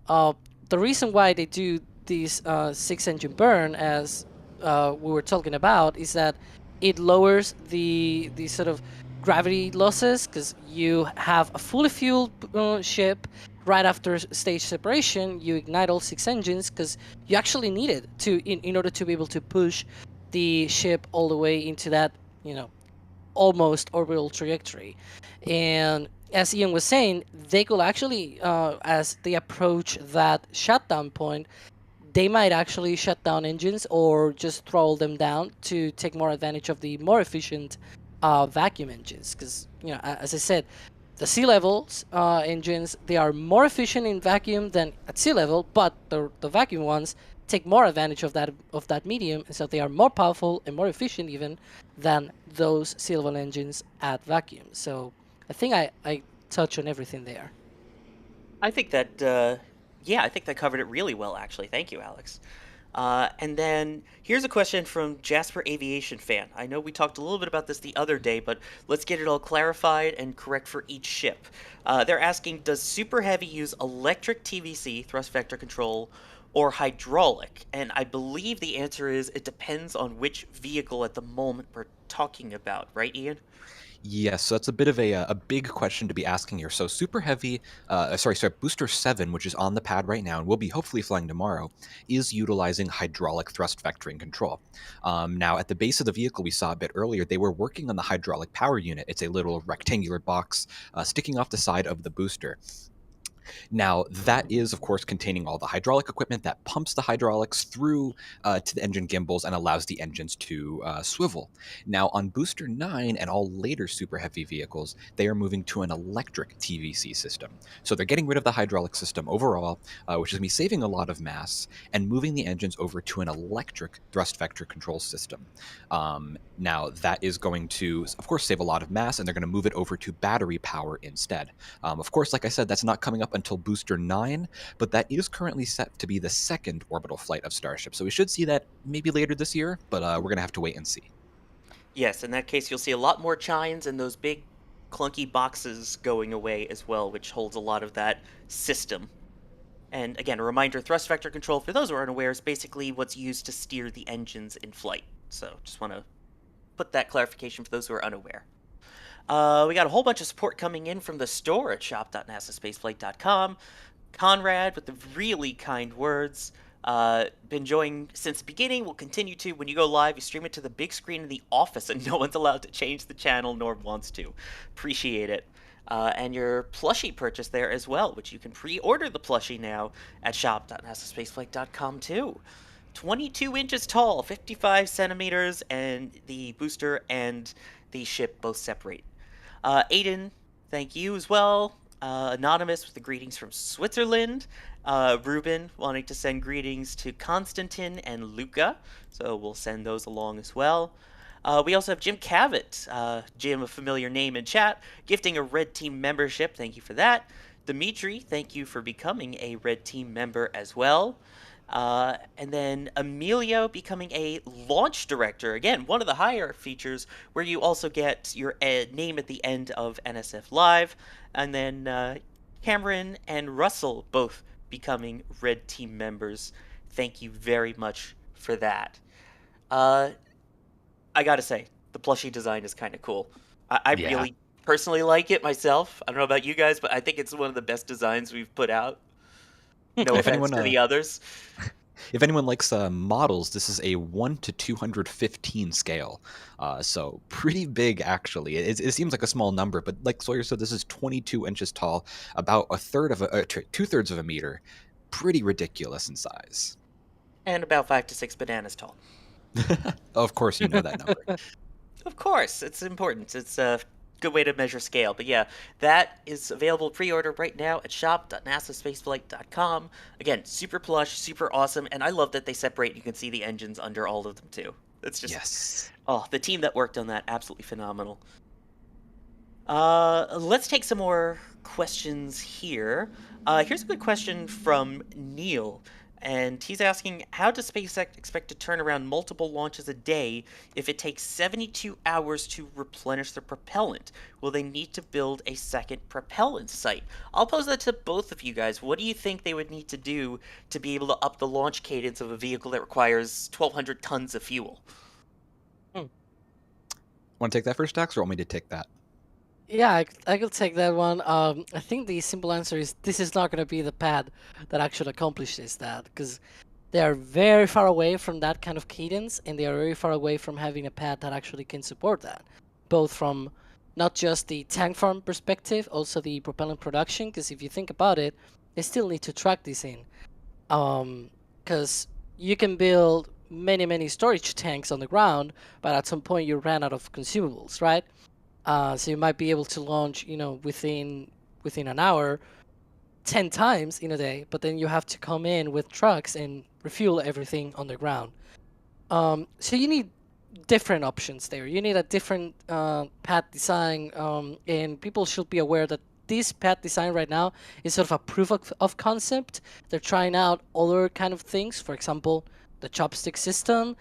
S8: the reason why they do this 6 engine burn, as we were talking about, is that it lowers the sort of gravity losses because you have a fully fueled ship. Right after stage separation, you ignite all 6 engines because you actually need it in order to be able to push the ship all the way into that, almost orbital trajectory. And as Ian was saying, they could actually, as they approach that shutdown point, they might actually shut down engines or just throttle them down to take more advantage of the more efficient vacuum engines. Because, as I said, the sea levels engines, they are more efficient in vacuum than at sea level, but the vacuum ones take more advantage of that medium, and so they are more powerful and more efficient even than those sea level engines at vacuum. So I think I touch on everything there.
S7: I think that, I think that covered it really well, actually. Thank you, Alex. And then here's a question from Jasper Aviation Fan. I know we talked a little bit about this the other day, but let's get it all clarified and correct for each ship. They're asking, does Super Heavy use electric TVC, thrust vector control, or hydraulic? And I believe the answer is it depends on which vehicle at the moment we're talking about, right, Ian?
S9: Yes, so that's a bit of a big question to be asking here. So Super Heavy, sorry, Booster 7, which is on the pad right now and will be hopefully flying tomorrow, is utilizing hydraulic thrust vectoring control. Now, at the base of the vehicle we saw a bit earlier, they were working on the hydraulic power unit. It's a little rectangular box sticking off the side of the booster. Now, that is, of course, containing all the hydraulic equipment that pumps the hydraulics through to the engine gimbals and allows the engines to swivel. Now, on Booster 9 and all later Super Heavy vehicles, they are moving to an electric TVC system. So they're getting rid of the hydraulic system overall, which is going to be saving a lot of mass, and moving the engines over to an electric thrust vector control system. Now, that is going to, of course, save a lot of mass, and they're going to move it over to battery power instead. Of course, like I said, that's not coming up until Booster 9, but that is currently set to be the second orbital flight of Starship. So we should see that maybe later this year, but we're going to have to wait and see.
S7: Yes, in that case, you'll see a lot more chines and those big clunky boxes going away as well, which holds a lot of that system. And again, a reminder, thrust vector control, for those who are unaware, is basically what's used to steer the engines in flight. So just want to put that clarification for those who are unaware. We got a whole bunch of support coming in from the store at shop.nasaspaceflight.com. Conrad with the really kind words. Been enjoying since the beginning. Will continue to. When you go live, you stream it to the big screen in the office, and no one's allowed to change the channel nor wants to. Appreciate it. And your plushie purchase there as well, which you can pre-order the plushie now at shop.nasaspaceflight.com too. 22 inches tall, 55 centimeters, and the booster and the ship both separate. Aiden, thank you as well. Anonymous with the greetings from Switzerland. Ruben wanting to send greetings to Konstantin and Luca, so we'll send those along as well. We also have Jim Cavett, Jim, a familiar name in chat, gifting a Red Team membership. Thank you for that. Dimitri, thank you for becoming a Red Team member as well. And then Emilio becoming a launch director. Again, one of the higher features where you also get your name at the end of NSF Live. And then Cameron and Russell both becoming Red Team members. Thank you very much for that. I gotta say, the plushie design is kind of cool. I really personally like it myself. I don't know about you guys, but I think it's one of the best designs we've put out. No offense to the others.
S9: If anyone likes models, this is a 1 to 215 scale. So pretty big, actually. It seems like a small number, but like Sawyer said, this is 22 inches tall, about 2/3 of a meter. Pretty ridiculous in size.
S7: And about 5 to 6 bananas tall.
S9: Of course, you know that number.
S7: Of course, it's important. It's a good way to measure scale. But yeah, that is available pre-order right now at shop.nasaspaceflight.com. Again, super plush, super awesome, and I love that they separate. You can see the engines under all of them too. It's just,
S9: yes.
S7: Oh, the team that worked on that, absolutely phenomenal. Let's take some more questions here. Here's a good question from Neil. And he's asking, how does SpaceX expect to turn around multiple launches a day if it takes 72 hours to replenish the propellant? Will they need to build a second propellant site? I'll pose that to both of you guys. What do you think they would need to do to be able to up the launch cadence of a vehicle that requires 1,200 tons of fuel?
S9: Want to take that first, Dax, or want me to take that?
S8: Yeah, I could take that one. I think the simple answer is this is not going to be the pad that actually accomplishes that, because they are very far away from that kind of cadence, and they are very far away from having a pad that actually can support that, both from not just the tank farm perspective, also the propellant production. Because if you think about it, they still need to track this in, because you can build many storage tanks on the ground, but at some point you ran out of consumables, right? So you might be able to launch, within an hour, 10 times in a day, but then you have to come in with trucks and refuel everything on the ground. So you need different options there. You need a different pad design, and people should be aware that this pad design right now is sort of a proof of concept. They're trying out other kind of things. For example, the chopstick system,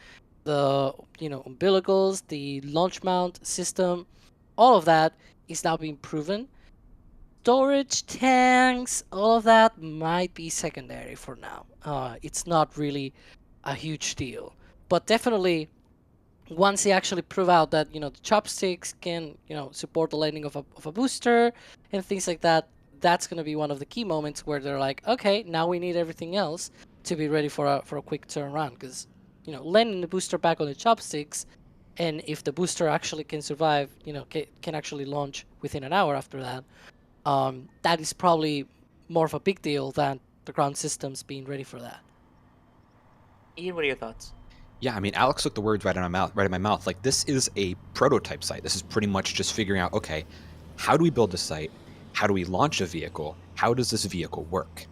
S8: the umbilicals, the launch mount system. All of that is now being proven. Storage tanks, all of that might be secondary for now. It's not really a huge deal, but definitely once they actually prove out that the chopsticks can support the landing of a booster and things like that, that's going to be one of the key moments where they're like, okay, now we need everything else to be ready for a quick turnaround, because landing the booster back on the chopsticks, and if the booster actually can survive, can actually launch within an hour after that, that is probably more of a big deal than the ground systems being ready for that.
S7: Ian, what are your thoughts?
S9: Yeah, I mean, Alex took the words right in my mouth. Like, this is a prototype site. This is pretty much just figuring out, okay, how do we build a site? How do we launch a vehicle? How does this vehicle work?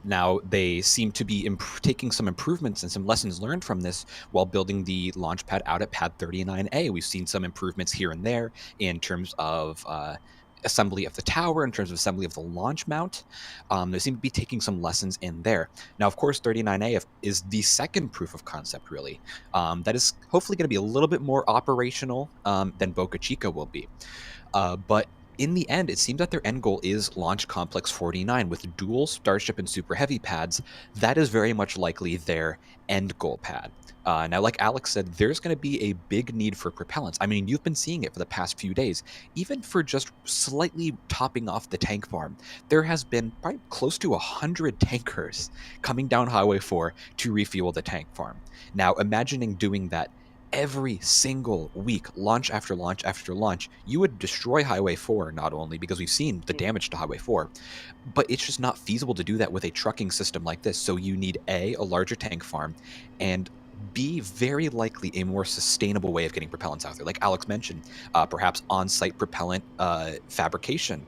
S9: Now, they seem to be taking some improvements and some lessons learned from this while building the launch pad out at Pad 39A. We've seen some improvements here and there in terms of assembly of the tower, in terms of assembly of the launch mount. They seem to be taking some lessons in there. Now, of course, 39A is the second proof of concept, really. That is hopefully going to be a little bit more operational than Boca Chica will be. But in the end, it seems that their end goal is Launch Complex 49 with dual Starship and Super Heavy pads. That is very much likely their end goal pad. Now, like Alex said, there's going to be a big need for propellants. I mean, you've been seeing it for the past few days. Even for just slightly topping off the tank farm, there has been probably close to 100 tankers coming down Highway 4 to refuel the tank farm. Now, imagining doing that every single week, launch after launch after launch, you would destroy Highway 4, not only because we've seen the damage to Highway 4, but it's just not feasible to do that with a trucking system like this. So you need a larger tank farm, and B, very likely a more sustainable way of getting propellants out there. Like Alex mentioned, perhaps on-site propellant fabrication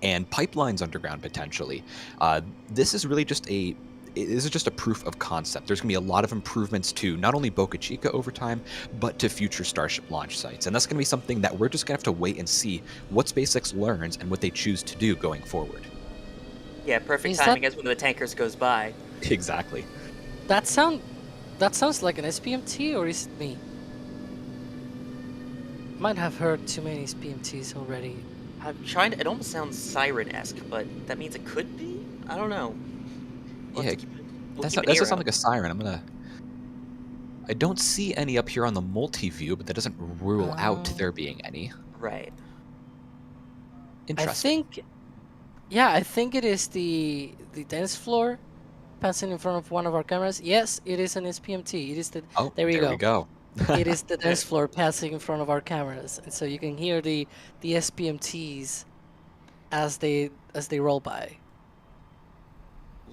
S9: and pipelines underground potentially. This is really just a proof of concept. There's going to be a lot of improvements to not only Boca Chica over time, but to future Starship launch sites. And that's going to be something that we're just going to have to wait and see what SpaceX learns and what they choose to do going forward.
S7: Yeah, perfect timing as one of the tankers goes by.
S9: Exactly.
S8: That sounds like an SPMT, or is it me? Might have heard too many SPMTs already.
S7: I'm trying to... It almost sounds siren-esque, but that means it could be? I don't know.
S9: That does sound like a siren. I don't see any up here on the multi-view, but that doesn't rule out there being any.
S7: Right.
S9: Interesting.
S8: I think it is the dance floor passing in front of one of our cameras. Yes, it is an SPMT. It is the...
S9: Oh,
S8: there we
S9: go.
S8: It is the dance floor passing in front of our cameras, and so you can hear the SPMTs as they roll by.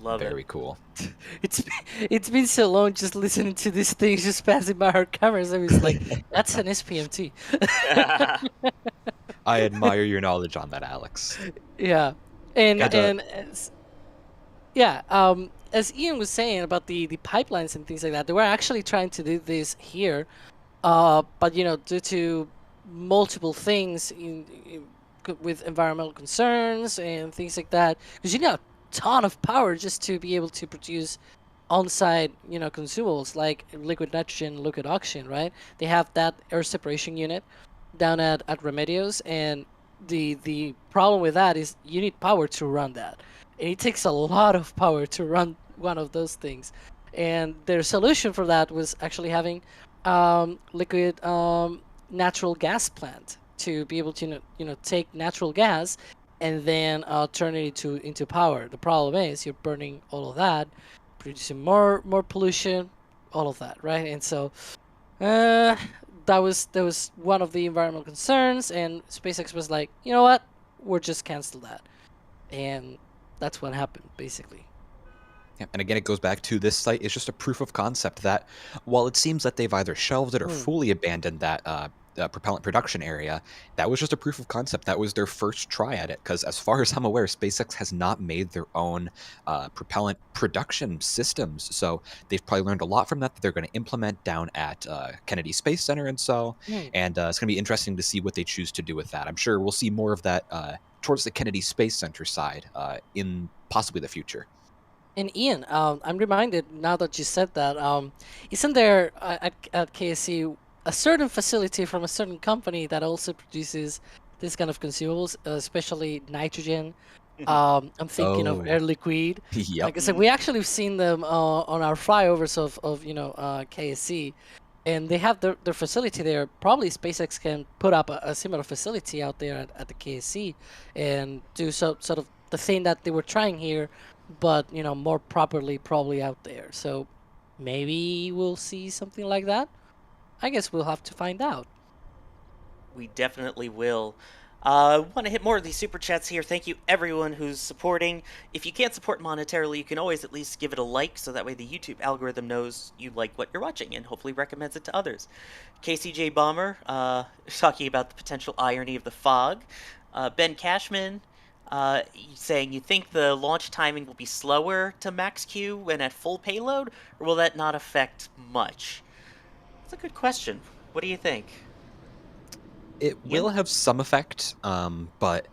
S7: Love it.
S9: Very cool.
S8: It's been so long just listening to these things just passing by our cameras. I was like, that's an SPMT.
S9: I admire your knowledge on that, Alex.
S8: Yeah, as Ian was saying about the pipelines and things like that, they were actually trying to do this here, but due to multiple things with environmental concerns and things like that, because a ton of power just to be able to produce on-site consumables like liquid nitrogen, liquid oxygen, right? They have that air separation unit down at Remedios, and the problem with that is you need power to run that, and it takes a lot of power to run one of those things. And their solution for that was actually having liquid natural gas plant to be able to take natural gas and then turn it into power. The problem is you're burning all of that, producing more pollution, all of that, right? And so that was one of the environmental concerns, and SpaceX was like, you know what, we'll just cancel that, and that's what happened basically.
S9: Yeah, and again, it goes back to this site is just a proof of concept that while it seems that they've either shelved it or fully abandoned that propellant production area, that was just a proof of concept. That was their first try at it. Because as far as I'm aware, SpaceX has not made their own propellant production systems. So they've probably learned a lot from that they're going to implement down at Kennedy Space Center and so. And it's going to be interesting to see what they choose to do with that. I'm sure we'll see more of that towards the Kennedy Space Center side in possibly the future.
S8: And Ian, I'm reminded now that you said that, isn't there at KSC a certain facility from a certain company that also produces this kind of consumables, especially nitrogen? I'm thinking of Air Liquide.
S9: Yep.
S8: Like I said, we actually have seen them on our flyovers of KSC, and they have their facility there. Probably SpaceX can put up a similar facility out there at the KSC and do sort of the thing that they were trying here, but more properly probably out there. So maybe we'll see something like that. I guess we'll have to find out.
S7: We definitely will. Want to hit more of these super chats here. Thank you everyone who's supporting. If you can't support monetarily, you can always at least give it a like, so that way the YouTube algorithm knows you like what you're watching and hopefully recommends it to others. KCJ Bomber talking about the potential irony of the fog. Ben Cashman saying, you think the launch timing will be slower to max Q when at full payload, or will that not affect much? That's a good question. What do you think?
S9: It will have some effect, but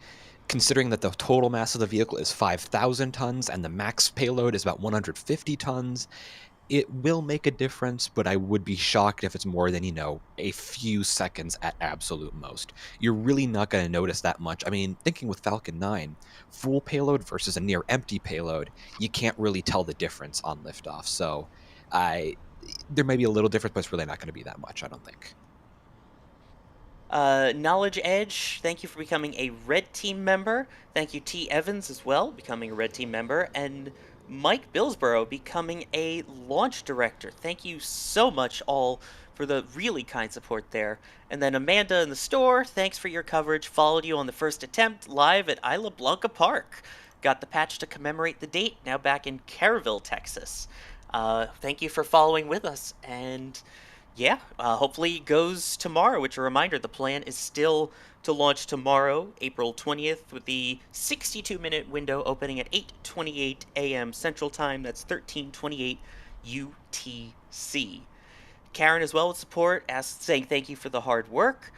S9: considering that the total mass of the vehicle is 5,000 tons and the max payload is about 150 tons, it will make a difference, but I would be shocked if it's more than, a few seconds at absolute most. You're really not going to notice that much. I mean, thinking with Falcon 9, full payload versus a near empty payload, you can't really tell the difference on liftoff. So there may be a little difference, but it's really not going to be that much, I don't think.
S7: Knowledge Edge, thank you for becoming a Red Team member. Thank you, T. Evans, as well, becoming a Red Team member. And Mike Billsborough becoming a launch director. Thank you so much all for the really kind support there. And then Amanda in the store, thanks for your coverage. Followed you on the first attempt live at Isla Blanca Park. Got the patch to commemorate the date, now back in Canaveral, Texas. Thank you for following with us. And yeah, hopefully it goes tomorrow, which a reminder, the plan is still to launch tomorrow, April 20th, with the 62-minute window opening at 8:28 a.m. Central Time. That's 13:28 UTC. Karen as well with support, saying thank you for the hard work.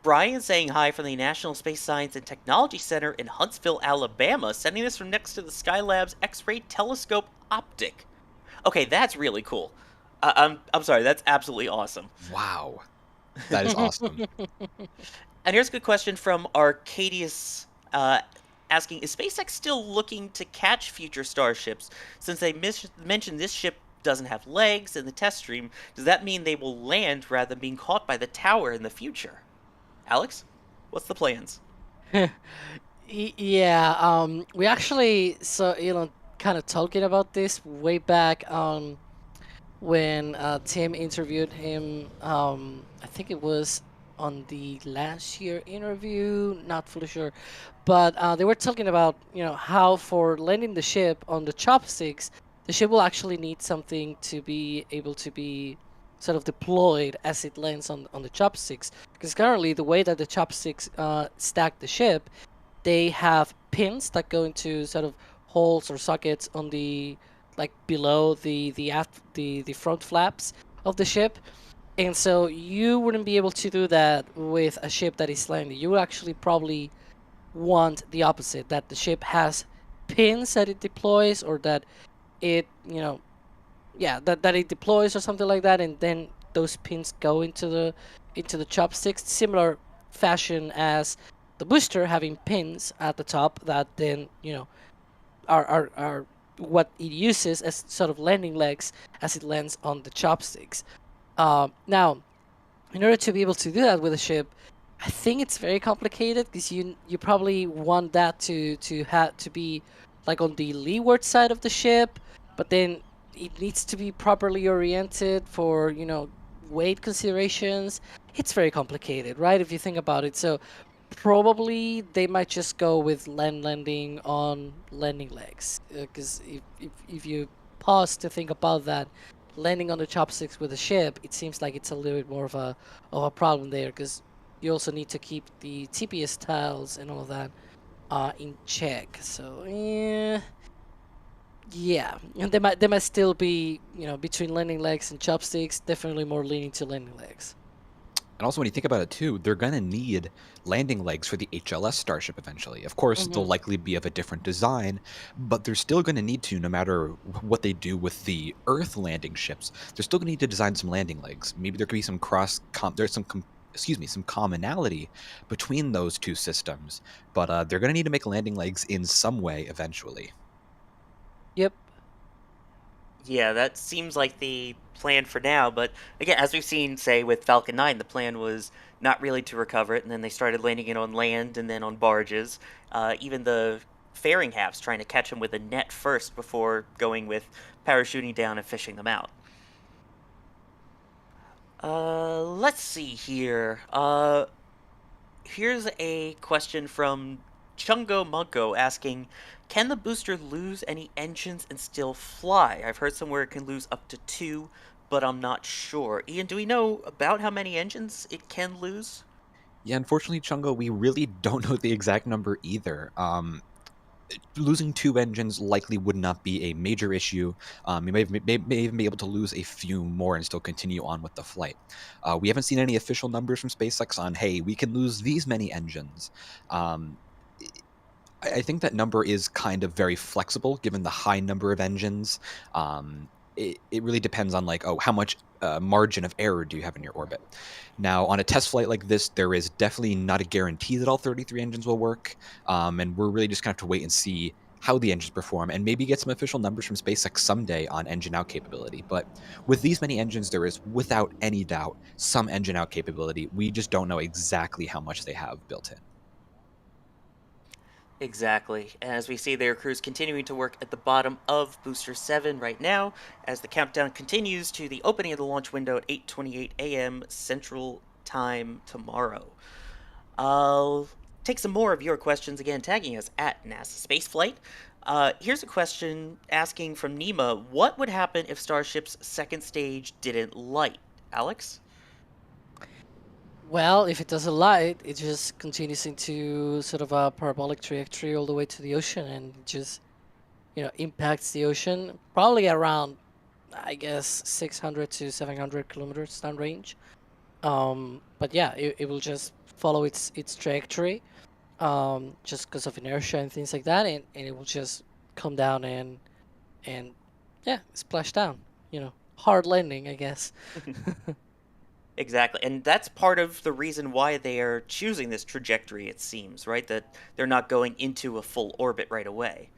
S7: Brian saying hi from the National Space Science and Technology Center in Huntsville, Alabama, sending this from next to the Skylab's X-ray telescope optic. Okay, that's really cool. I'm sorry, that's absolutely awesome.
S9: Wow. That is awesome.
S7: And here's a good question from Arcadius asking, is SpaceX still looking to catch future Starships? Since they mentioned this ship doesn't have legs in the test stream, does that mean they will land rather than being caught by the tower in the future? Alex, what's the plans?
S8: Yeah, we actually kind of talking about this way back when Tim interviewed him. I think it was on the last year interview, not fully sure, but they were talking about how for landing the ship on the chopsticks, the ship will actually need something to be able to be sort of deployed as it lands on the chopsticks, because currently the way that the chopsticks stack the ship, they have pins that go into sort of holes or sockets on the below the front flaps of the ship. And so you wouldn't be able to do that with a ship that is landing. You would actually probably want the opposite, that the ship has pins that it deploys, or that it that it deploys or something like that, and then those pins go into the chopsticks, similar fashion as the booster having pins at the top that then are what it uses as sort of landing legs as it lands on the chopsticks. Now, in order to be able to do that with a ship, I think it's very complicated because you probably want that to be like on the leeward side of the ship, but then it needs to be properly oriented for weight considerations. It's very complicated, right? If you think about it. So probably they might just go with landing on landing legs, because if you pause to think about that, landing on the chopsticks with a ship, it seems like it's a little bit more of a problem there, because you also need to keep the TPS tiles and all of that in check. So yeah, and they might still be between landing legs and chopsticks. Definitely more leaning to landing legs.
S9: And also, when you think about it too, they're going to need landing legs for the HLS Starship eventually. Of course, they'll likely be of a different design, but they're still going to need to, no matter what they do with the Earth landing ships, they're still going to need to design some landing legs. Maybe there could be some some commonality between those two systems, but they're going to need to make landing legs in some way eventually.
S8: Yep.
S7: Yeah, that seems like the plan for now, but again, as we've seen, say, with Falcon 9, the plan was not really to recover it, and then they started landing it on land and then on barges. Even the fairing halves trying to catch them with a net first before going with parachuting down and fishing them out. Let's see here. Here's a question from Chungo Munko asking, can the booster lose any engines and still fly? I've heard somewhere it can lose up to 2, but I'm not sure. Ian, do we know about how many engines it can lose?
S9: Yeah, unfortunately, Chungo, we really don't know the exact number either. Losing 2 engines likely would not be a major issue. You may even be able to lose a few more and still continue on with the flight. We haven't seen any official numbers from SpaceX on, hey, we can lose these many engines. I think that number is kind of very flexible given the high number of engines. It really depends on how much margin of error do you have in your orbit. Now, on a test flight like this, there is definitely not a guarantee that all 33 engines will work, and we're really just going to have to wait and see how the engines perform and maybe get some official numbers from SpaceX someday on engine out capability. But with these many engines, there is, without any doubt, some engine out capability. We just don't know exactly how much they have built in.
S7: Exactly. As we see their crews continuing to work at the bottom of Booster 7 right now, as the countdown continues to the opening of the launch window at 8:28 a.m. Central Time tomorrow. I'll take some more of your questions again, tagging us at NASASpaceflight. Here's a question asking from Nima, what would happen if Starship's second stage didn't light? Alex?
S8: Well, if it doesn't light, it just continues into sort of a parabolic trajectory all the way to the ocean and just, impacts the ocean probably around, I guess, 600 to 700 kilometers downrange. But yeah, it will just follow its trajectory, just because of inertia and things like that, and it will just come down and yeah, splash down. Hard landing, I guess.
S7: Exactly. And that's part of the reason why they are choosing this trajectory, it seems, right? That they're not going into a full orbit right away.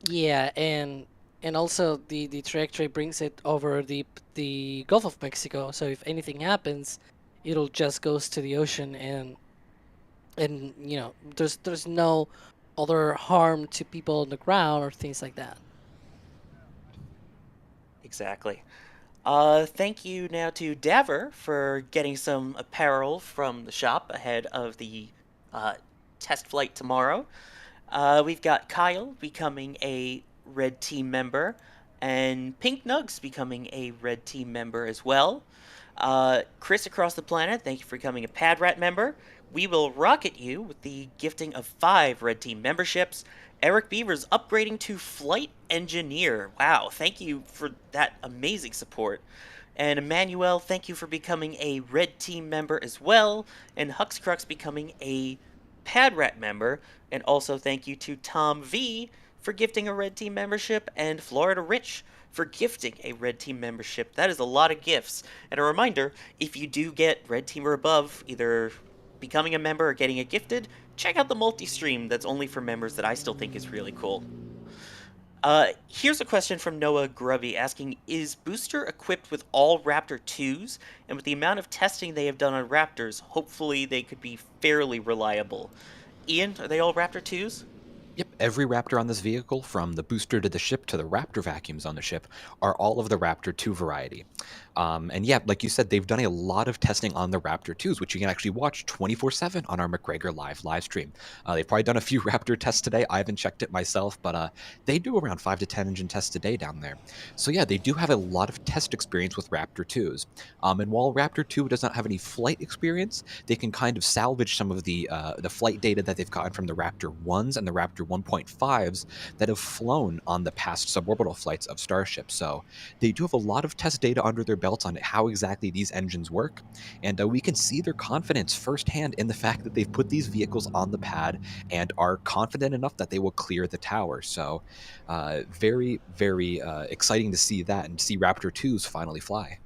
S8: Yeah, and also the trajectory brings it over the Gulf of Mexico. So if anything happens, it'll just goes to the ocean, and there's no other harm to people on the ground or things like that.
S7: Exactly. Thank you now to Daver for getting some apparel from the shop ahead of the test flight tomorrow. We've got Kyle becoming a Red Team member, and Pink Nugs becoming a Red Team member as well. Chris across the planet, thank you for becoming a Pad Rat member. We will rocket you with the gifting of 5 Red Team memberships. Eric Beavers upgrading to Flight Engineer. Wow, thank you for that amazing support. And Emmanuel, thank you for becoming a Red Team member as well. And Huxcrux becoming a Pad Rat member. And also thank you to Tom V for gifting a Red Team membership, and Florida Rich for gifting a Red Team membership. That is a lot of gifts. And a reminder, if you do get Red Team or above, either becoming a member or getting it gifted, check out the multi-stream that's only for members that I still think is really cool. Here's a question from Noah Grubby asking, is Booster equipped with all Raptor 2s? And with the amount of testing they have done on Raptors, hopefully they could be fairly reliable. Ian, are they all Raptor 2s?
S9: Yep, every Raptor on this vehicle, from the booster to the ship to the Raptor vacuums on the ship, are all of the Raptor 2 variety. And yeah, like you said, they've done a lot of testing on the Raptor 2s, which you can actually watch 24/7 on our McGregor live stream. They've probably done a few Raptor tests today. I haven't checked it myself, but they do around 5 to 10 engine tests a day down there. So yeah, they do have a lot of test experience with Raptor 2s. And while Raptor 2 does not have any flight experience, they can kind of salvage some of the flight data that they've gotten from the Raptor 1s and the Raptor 1.5s that have flown on the past suborbital flights of Starship. So they do have a lot of test data under their belts on how exactly these engines work, and we can see their confidence firsthand in the fact that they've put these vehicles on the pad and are confident enough that they will clear the tower. So very, very exciting to see that and see Raptor 2s finally fly.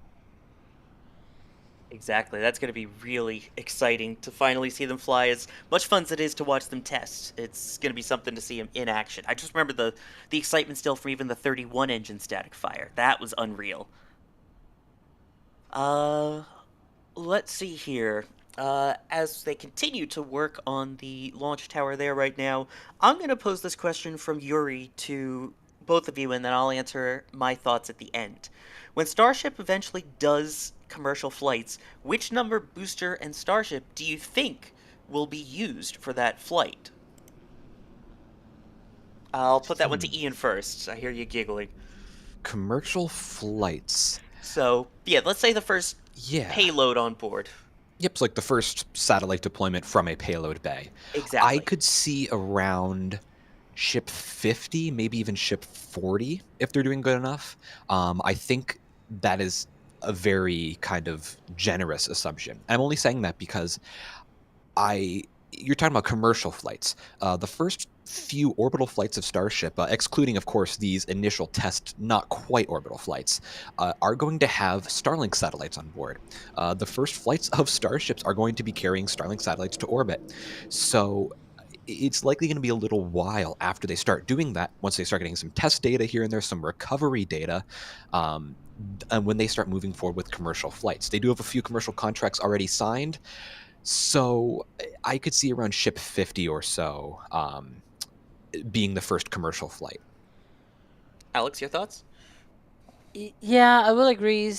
S7: Exactly. That's going to be really exciting to finally see them fly. As much fun as it is to watch them test, it's going to be something to see them in action. I just remember the excitement still from even the 31 engine static fire. That was unreal. Let's see here. As they continue to work on the launch tower there right now, I'm going to pose this question from Yuri to both of you, and then I'll answer my thoughts at the end. When Starship eventually does commercial flights, which number booster and Starship do you think will be used for that flight? I'll put that one to Ian first. I hear you giggling.
S9: Commercial flights.
S7: So, yeah, let's say the first payload on board.
S9: Yep, it's like the first satellite deployment from a payload bay.
S7: Exactly.
S9: I could see around ship 50, maybe even ship 40 if they're doing good enough. I think that is a very kind of generous assumption. I'm only saying that because you're talking about commercial flights. The first few orbital flights of Starship, excluding, of course, these initial test, not quite orbital flights, are going to have Starlink satellites on board. The first flights of Starships are going to be carrying Starlink satellites to orbit. So it's likely going to be a little while after they start doing that, once they start getting some test data here and there, some recovery data, and when they start moving forward with commercial flights. They do have a few commercial contracts already signed, so I could see around ship 50 or so being the first commercial flight.
S7: Alex, your thoughts?
S8: Yeah, I will agree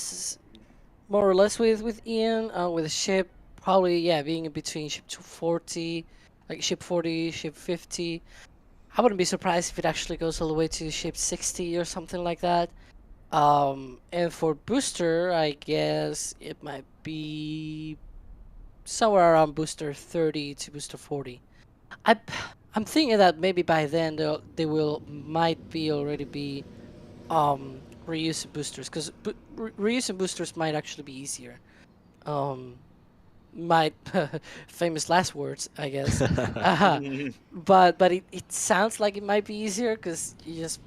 S8: more or less with Ian. With the ship, probably being in between ship 240, like ship 40, ship 50. I wouldn't be surprised if it actually goes all the way to ship 60 or something like that. And for booster, I guess it might be somewhere around booster 30 to booster 40. I'm thinking that maybe by then they might be already be reusing boosters, because reusing boosters might actually be easier. Might famous last words, I guess. But it sounds like it might be easier because you just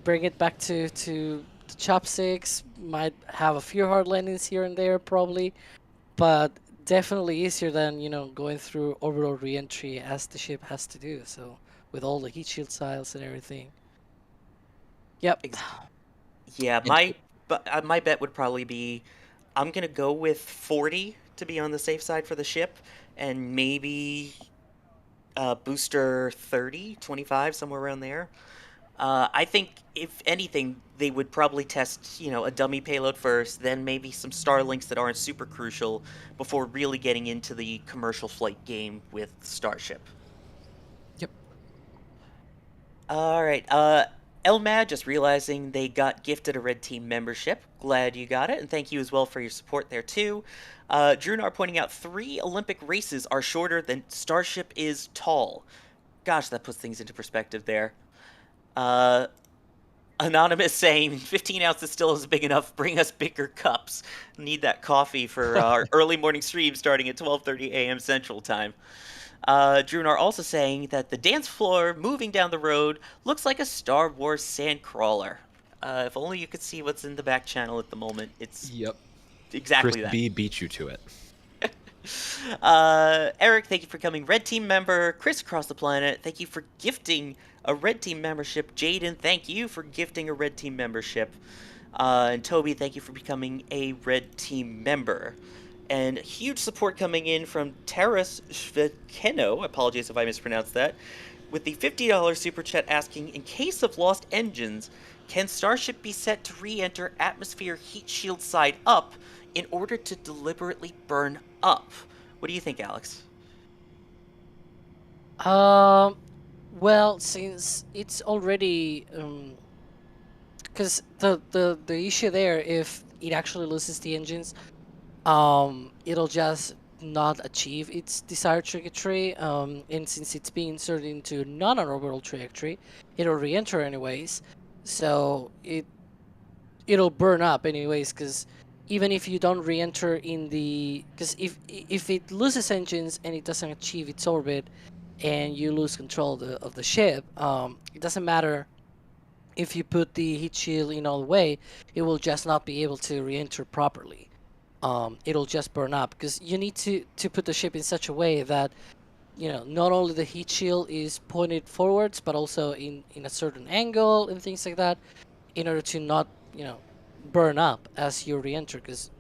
S8: bring it back to the chopsticks. Might have a few hard landings here and there probably, but definitely easier than going through orbital re-entry as the ship has to do. So with all the heat shield styles and everything. Yep.
S7: Yeah, my bet would probably be, I'm gonna go with 40 to be on the safe side for the ship, and maybe booster 30, 25, somewhere around there. I think, if anything, they would probably test, a dummy payload first, then maybe some Starlinks that aren't super crucial before really getting into the commercial flight game with Starship.
S9: Yep.
S7: All right. Elmad, just realizing they got gifted a Red Team membership. Glad you got it, and thank you as well for your support there, too. Drunar pointing out 3 Olympic races are shorter than Starship is tall. Gosh, that puts things into perspective there. Anonymous saying 15 ounces still is big enough. Bring us bigger cups. Need that coffee for our early morning stream starting at 12:30 a.m. Central Time. Drunar also saying that the dance floor moving down the road looks like a Star Wars sandcrawler. If only you could see what's in the back channel at the moment. It's exactly
S9: Chris
S7: that.
S9: B beat you to it.
S7: Eric, thank you for coming. Red Team member, Chris across the planet, thank you for gifting a Red Team membership. Jaden, thank you for gifting a Red Team membership. And Toby, thank you for becoming a Red Team member. And huge support coming in from Taras Shvekeno, apologies if I mispronounced that, with the $50 super chat asking, in case of lost engines, can Starship be set to re-enter atmosphere heat shield side up in order to deliberately burn up? What do you think, Alex?
S8: Well, since it's already because the issue there, if it actually loses the engines, it'll just not achieve its desired trajectory. And since it's being inserted into non-orbital trajectory, it'll re-enter anyways. So it'll burn up anyways, because even if you don't re-enter in the, because if it loses engines and it doesn't achieve its orbit, and you lose control of the ship, it doesn't matter if you put the heat shield in all the way, it will just not be able to re-enter properly. It'll just burn up, because you need to put the ship in such a way that, not only the heat shield is pointed forwards, but also in a certain angle and things like that, in order to not, burn up as you re-enter, because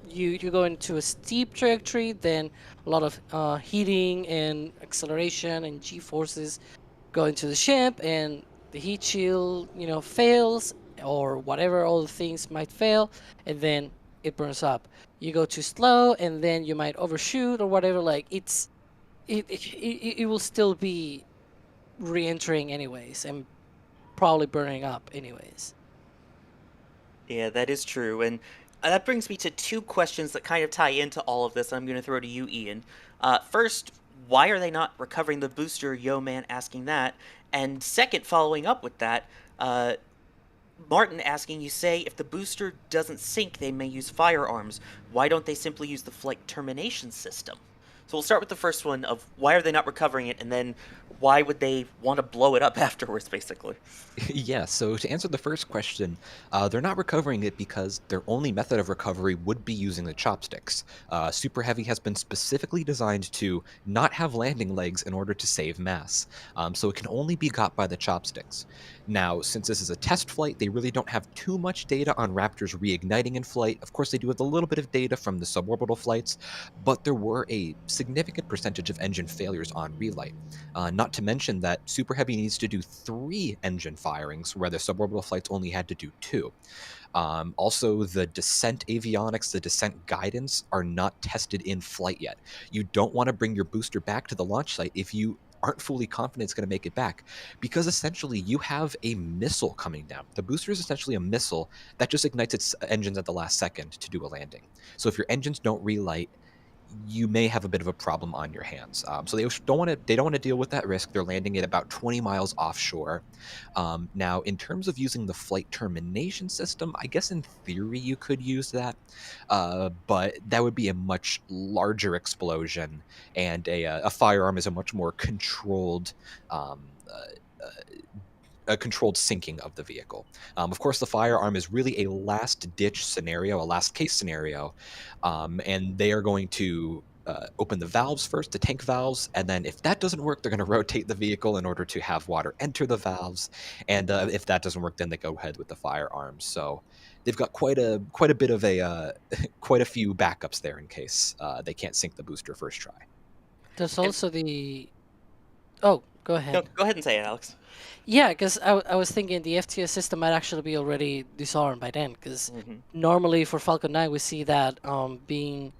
S8: you go into a steep trajectory, then a lot of heating and acceleration and g-forces go into the ship, and the heat shield fails, or whatever, all the things might fail, and then it burns up. You go too slow, and then you might overshoot or whatever. Like it will still be re-entering anyways, and probably burning up anyways.
S7: Yeah, that is true, and that brings me to two questions that kind of tie into all of this. I'm going to throw to you, Ian. First, why are they not recovering the booster? Yo Man asking that. And second, following up with that, Martin asking, you say if the booster doesn't sink, they may use firearms. Why don't they simply use the flight termination system? So we'll start with the first one of why are they not recovering it, and then why would they want to blow it up afterwards, basically?
S9: Yeah, so to answer the first question, they're not recovering it because their only method of recovery would be using the chopsticks. Super Heavy has been specifically designed to not have landing legs in order to save mass, so it can only be got by the chopsticks. Now, since this is a test flight, they really don't have too much data on Raptors reigniting in flight. Of course, they do have a little bit of data from the suborbital flights, but there were a significant percentage of engine failures on relight. Not to mention that Super Heavy needs to do 3 engine firings, where the suborbital flights only had to do 2. Also, the descent avionics, the descent guidance are not tested in flight yet. You don't want to bring your booster back to the launch site if you aren't fully confident it's going to make it back, because essentially you have a missile coming down. The booster is essentially a missile that just ignites its engines at the last second to do a landing. So if your engines don't relight, you may have a bit of a problem on your hands. So they don't want to deal with that risk. They're landing it about 20 miles offshore. Now, in terms of using the flight termination system, I guess in theory you could use that, but that would be a much larger explosion, and a firearm is a much more controlled. A controlled sinking of the vehicle. Of course, the firearm is really a last-ditch scenario, a last-case scenario, and they are going to open the valves first, the tank valves, and then if that doesn't work, they're going to rotate the vehicle in order to have water enter the valves, and if that doesn't work, then they go ahead with the firearms. So they've got quite a bit of a quite a few backups there in case they can't sink the booster first try.
S8: There's also the. Oh, go ahead.
S7: No, go ahead and say it, Alex.
S8: Yeah, because I was thinking the FTS system might actually be already disarmed by then, because normally for Falcon 9 we see that being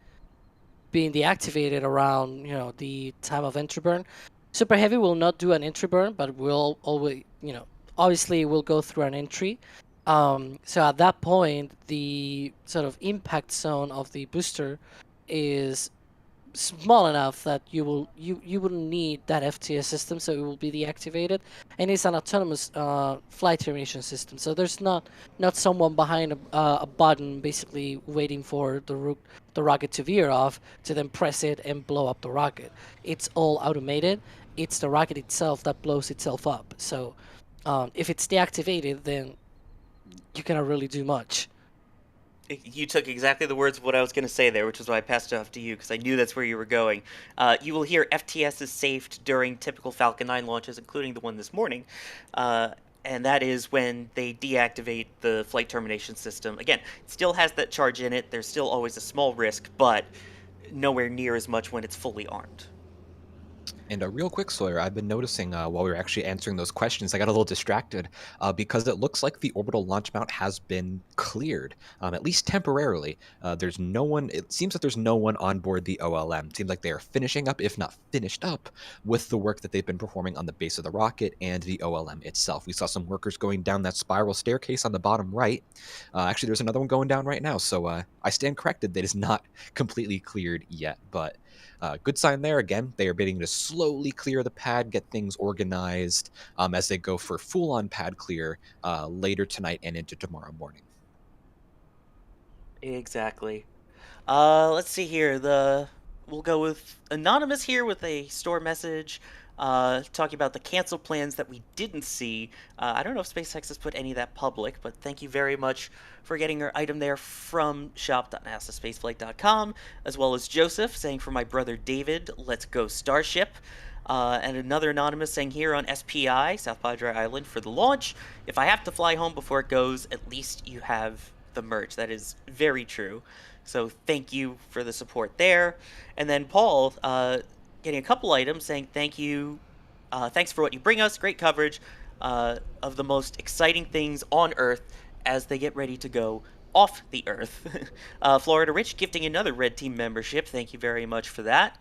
S8: deactivated around the time of entry burn. Super Heavy will not do an entry burn, but will always obviously will go through an entry. So at that point, the sort of impact zone of the booster is small enough that you wouldn't need that FTS system, so it will be deactivated, and it's an autonomous flight termination system. So there's not someone behind a button basically waiting for the rocket to veer off to then press it and blow up the rocket. It's all automated. It's the rocket itself that blows itself up. So if it's deactivated, then you cannot really do much.
S7: You took exactly the words of what I was going to say there, which is why I passed it off to you, because I knew that's where you were going. You will hear FTS is saved during typical Falcon 9 launches, including the one this morning. And that is when they deactivate the flight termination system. Again, it still has that charge in it. There's still always a small risk, but nowhere near as much when it's fully armed.
S9: And a real quick, Sawyer, I've been noticing while we were actually answering those questions, I got a little distracted because it looks like the orbital launch mount has been cleared, at least temporarily. There's no one, it seems that there's no one on board the OLM. It seems like they are finishing up, if not finished up, with the work that they've been performing on the base of the rocket and the OLM itself. We saw some workers going down that spiral staircase on the bottom right. Actually, there's another one going down right now, so I stand corrected. That is not completely cleared yet, but good sign there. Again, they are beginning to slowly clear the pad, get things organized as they go for full-on pad clear later tonight and into tomorrow morning.
S7: Exactly. Let's see here. We'll go with Anonymous here with a store message talking about the canceled plans that we didn't see. I don't know if SpaceX has put any of that public, but thank you very much for getting your item there from shop.nasaspaceflight.com, as well as Joseph saying, for my brother David, let's go Starship. And another Anonymous saying here on SPI, South Padre Island, for the launch, if I have to fly home before it goes, at least you have the merch. That is very true. So thank you for the support there. And then Paul getting a couple items saying thank you. Thanks for what you bring us. Great coverage of the most exciting things on Earth as they get ready to go off the Earth. Florida Rich gifting another Red Team membership. Thank you very much for that.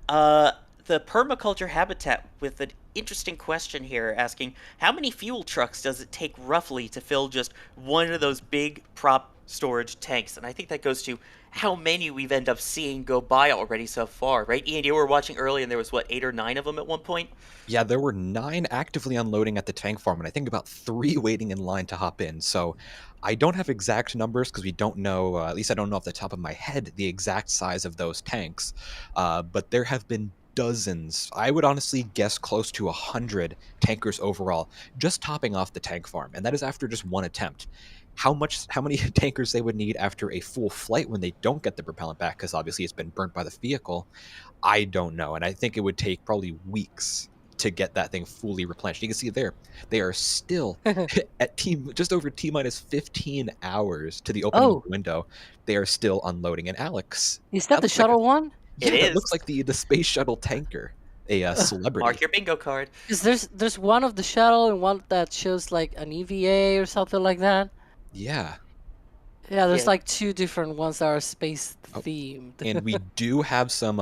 S7: The permaculture habitat with an interesting question here asking, how many fuel trucks does it take roughly to fill just one of those big prop storage tanks? And I think that goes to how many we've ended up seeing go by already so far, right? Ian, you were watching early and there was, what, 8 or 9 of them at one point?
S9: Yeah, there were 9 actively unloading at the tank farm, and I think about 3 waiting in line to hop in. So I don't have exact numbers because we don't know, at least I don't know off the top of my head, the exact size of those tanks. But there have been dozens, I would honestly guess close to 100 tankers overall, just topping off the tank farm. And that is after just one attempt. How many tankers they would need after a full flight when they don't get the propellant back, because obviously it's been burnt by the vehicle, I don't know. And I think it would take probably weeks to get that thing fully replenished. You can see there, they are still at just over T-minus 15 hours to the opening window. They are still unloading. And Alex,
S8: Is that the shuttle one?
S7: It
S9: yeah,
S7: is.
S9: It looks like the space shuttle tanker, a celebrity.
S7: Mark your bingo card.
S8: Because there's one of the shuttle and one that shows like an EVA or something like that.
S9: Yeah.
S8: Yeah, there's
S7: Yeah.
S8: like 2 different ones that are space themed.
S9: And we do have some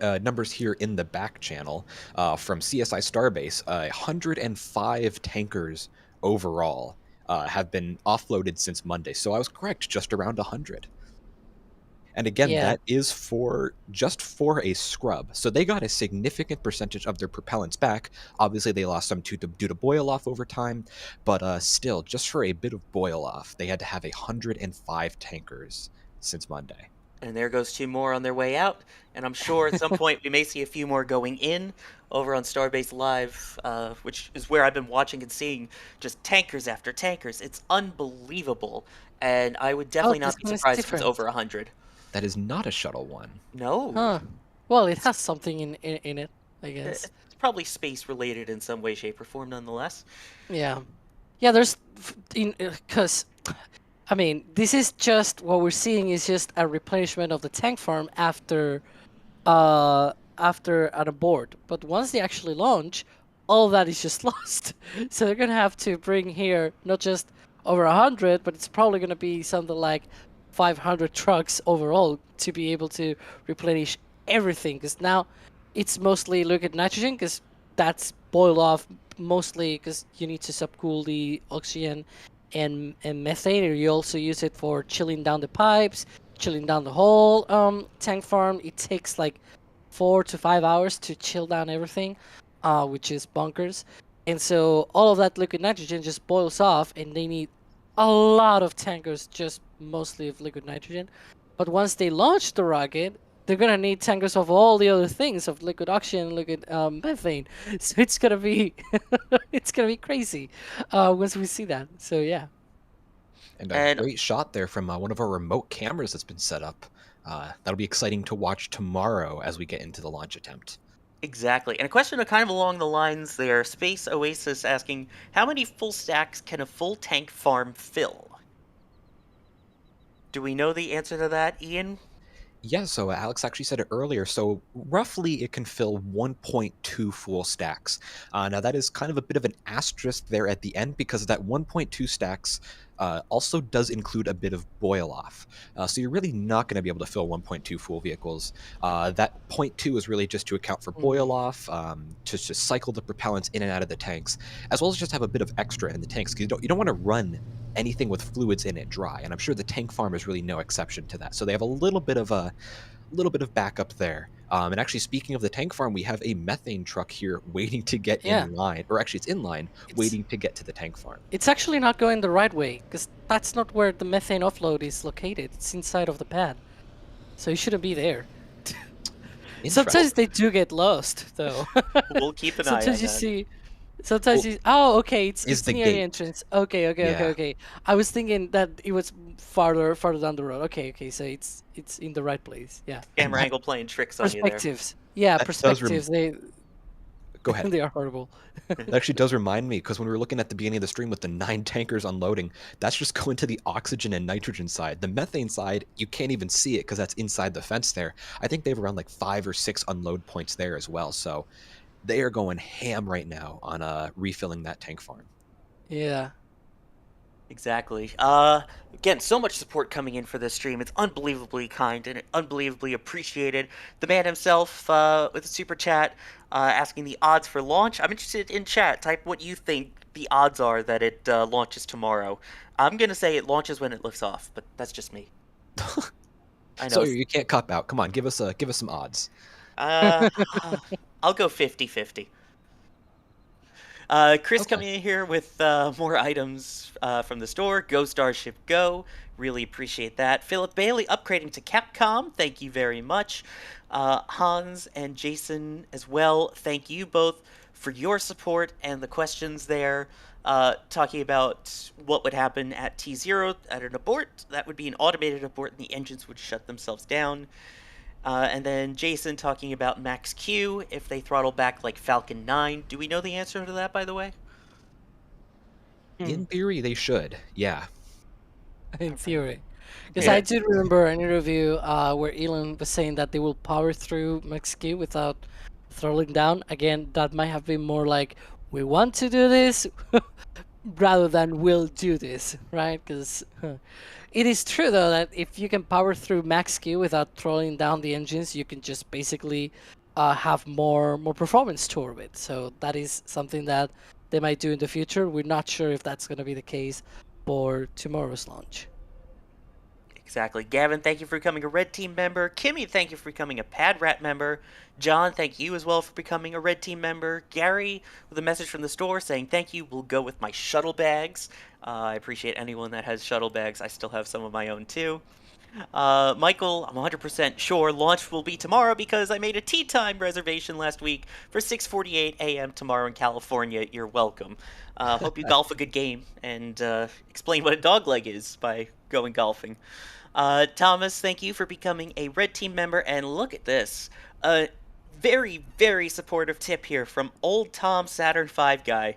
S9: numbers here in the back channel from CSI Starbase. 105 tankers overall have been offloaded since Monday. So I was correct, just around 100. And again,
S8: Yeah.
S9: that is just for a scrub. So they got a significant percentage of their propellants back. Obviously, they lost some due to boil off over time, but still, just for a bit of boil off, they had to have 105 tankers since Monday.
S7: And there goes 2 more on their way out. And I'm sure at some point we may see a few more going in over on Starbase Live, which is where I've been watching and seeing just tankers after tankers. It's unbelievable. And I would definitely not
S8: this
S7: be
S8: one is
S7: surprised if it's
S8: different.
S7: over 100.
S9: That is not a shuttle one.
S7: No.
S8: Huh. Well, it has something in it, I guess.
S7: It's probably space related in some way, shape, or form nonetheless.
S8: Yeah. Yeah, there's because I mean, this is just what we're seeing is just a replenishment of the tank farm after an abort. But once they actually launch, all of that is just lost. So they're gonna have to bring here not just over 100, but it's probably gonna be something like 500 trucks overall to be able to replenish everything. Because now it's mostly liquid nitrogen, because that's boiled off mostly because you need to subcool the oxygen and methane, or you also use it for chilling down the pipes, chilling down the whole tank farm. It takes like 4 to 5 hours to chill down everything, which is bonkers. And so all of that liquid nitrogen just boils off, and they need a lot of tankers, just mostly of liquid nitrogen. But once they launch the rocket, they're gonna need tankers of all the other things, of liquid oxygen, liquid methane. So it's gonna be it's gonna be crazy once we see that. So yeah.
S9: And a
S7: And
S9: great shot there from one of our remote cameras that's been set up. That'll be exciting to watch tomorrow as we get into the launch attempt.
S7: exactly. And a question kind of along the lines there, Space Oasis asking, how many full stacks can a full tank farm fill? Do we know the answer to that, Ian?
S9: Yeah, so Alex actually said it earlier. So roughly it can fill 1.2 full stacks. Now that is kind of a bit of an asterisk there at the end because that 1.2 stacks also does include a bit of boil off. So you're really not going to be able to fill 1.2 full vehicles. That 0.2 is really just to account for boil off, to just cycle the propellants in and out of the tanks, as well as just have a bit of extra in the tanks because you don't want to run anything with fluids in it dry, and I'm sure the tank farm is really no exception to that. So they have a little bit of backup there. And actually, speaking of the tank farm, we have a methane truck here waiting to get in line, or actually, it's in line, waiting to get to the tank farm.
S8: It's actually not going the right way because that's not where the methane offload is located. It's inside of the pad, so you shouldn't be there. Sometimes they do get lost, though.
S7: We'll keep an eye on
S8: Sometimes you
S7: that.
S8: see. Sometimes you. Oh, okay. It's
S9: the
S8: near the
S9: gate.
S8: entrance. Okay. I was thinking that it was farther down the road. Okay. So it's in the right place. Yeah.
S7: Camera angle playing tricks on you there.
S8: Perspectives. Yeah,
S9: That
S8: perspectives. They
S9: Go ahead.
S8: they are horrible.
S9: That actually does remind me, because when we were looking at the beginning of the stream with the 9 tankers unloading, that's just going to the oxygen and nitrogen side. The methane side, you can't even see it because that's inside the fence there. I think they have around like 5 or 6 unload points there as well. So they are going ham right now on refilling that tank farm.
S8: Yeah.
S7: Exactly. Again, so much support coming in for this stream. It's unbelievably kind and unbelievably appreciated. The man himself with a super chat asking the odds for launch. I'm interested in chat. Type what you think the odds are that it launches tomorrow. I'm gonna say it launches when it lifts off, but that's just me. I know.
S9: So you can't cop out. Come on, give us some odds.
S7: I'll go 50-50. Chris coming in here with more items from the store. Go Starship, go. Really appreciate that. Philip Bailey upgrading to Capcom. Thank you very much. Hans and Jason as well. Thank you both for your support and the questions there. Talking about what would happen at T0 at an abort. That would be an automated abort and the engines would shut themselves down. And then Jason talking about Max Q, if they throttle back like Falcon 9. Do we know the answer to that, by the way?
S9: In theory, they should. Yeah.
S8: In theory. Because I do remember an interview where Elon was saying that they will power through Max Q without throttling down. Again, that might have been more like, we want to do this rather than we'll do this, right? Because it is true, though, that if you can power through Max Q without throttling down the engines, you can just basically have more performance to orbit. So that is something that they might do in the future. We're not sure if that's going to be the case for tomorrow's launch.
S7: Exactly. Gavin, thank you for becoming a Red Team member. Kimmy, thank you for becoming a Pad Rat member. John, thank you as well for becoming a Red Team member. Gary, with a message from the store saying thank you, will go with my shuttle bags. I appreciate anyone that has shuttle bags. I still have some of my own too. Michael, I'm 100% sure launch will be tomorrow because I made a tea time reservation last week for 6:48 a.m. tomorrow in California. You're welcome. Hope you golf a good game and explain what a dogleg is by going golfing. Thomas, thank you for becoming a Red Team member. And look at this. Very, very supportive tip here from Old Tom Saturn V guy.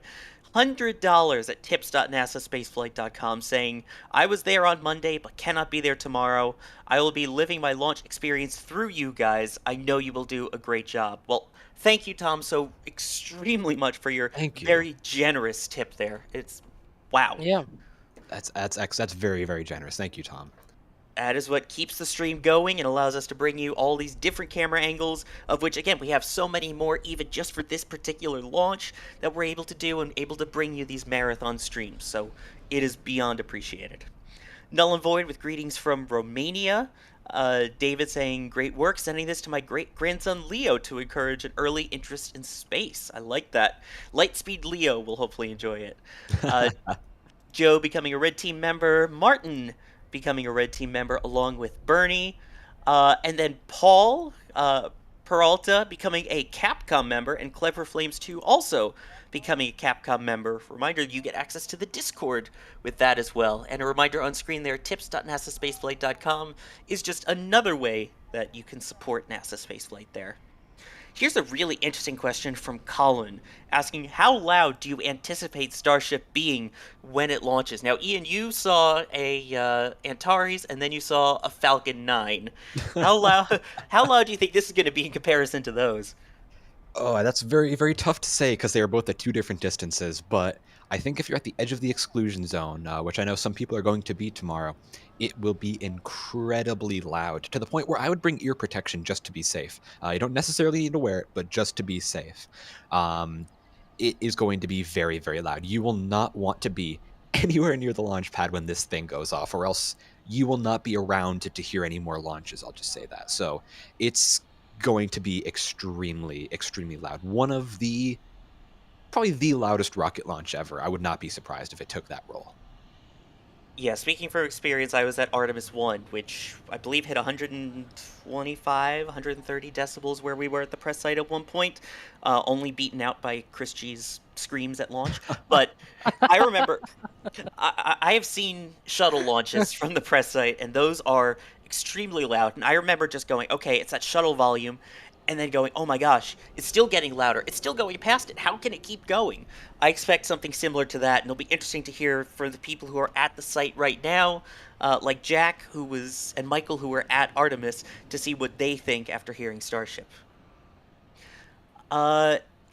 S7: $100 at tips.nasaspaceflight.com saying, I was there on Monday but cannot be there tomorrow. I will be living my launch experience through you guys. I know you will do a great job. Well, thank you, Tom, so extremely much for your very generous tip there. It's wow.
S8: Yeah.
S9: That's very, very generous. Thank you, Tom.
S7: That is what keeps the stream going and allows us to bring you all these different camera angles, of which, again, we have so many more even just for this particular launch that we're able to do and able to bring you these marathon streams. So it is beyond appreciated. Null and Void with greetings from Romania. David saying, great work, sending this to my great-grandson Leo to encourage an early interest in space. I like that. Lightspeed Leo will hopefully enjoy it. Joe becoming a Red Team member. Martin becoming a Red Team member along with Bernie. And then Paul Peralta becoming a Capcom member, and Clever Flames 2 also becoming a Capcom member. Reminder, you get access to the Discord with that as well. And a reminder on screen there, tips.nasaspaceflight.com is just another way that you can support NASA Spaceflight there. Here's a really interesting question from Colin, asking how loud do you anticipate Starship being when it launches? Now, Ian, you saw a Antares, and then you saw a Falcon 9. How loud? How loud do you think this is going to be in comparison to those?
S9: Oh, that's very, very tough to say because they are both at two different distances. But I think if you're at the edge of the exclusion zone, which I know some people are going to be tomorrow, it will be incredibly loud to the point where I would bring ear protection just to be safe. You don't necessarily need to wear it, but just to be safe. It is going to be very, very loud. You will not want to be anywhere near the launch pad when this thing goes off, or else you will not be around to hear any more launches. I'll just say that. So it's going to be extremely, extremely loud. Probably the loudest rocket launch ever. I would not be surprised if it took that role.
S7: Yeah, speaking from experience, I was at Artemis 1, which I believe hit 125, 130 decibels where we were at the press site at one point, only beaten out by Chris G's screams at launch. But I remember, I have seen shuttle launches from the press site, and those are extremely loud. And I remember just going, okay, it's at shuttle volume, and then going, oh my gosh, it's still getting louder. It's still going past it. How can it keep going? I expect something similar to that, and it'll be interesting to hear for the people who are at the site right now, like Jack, and Michael, who were at Artemis, to see what they think after hearing Starship.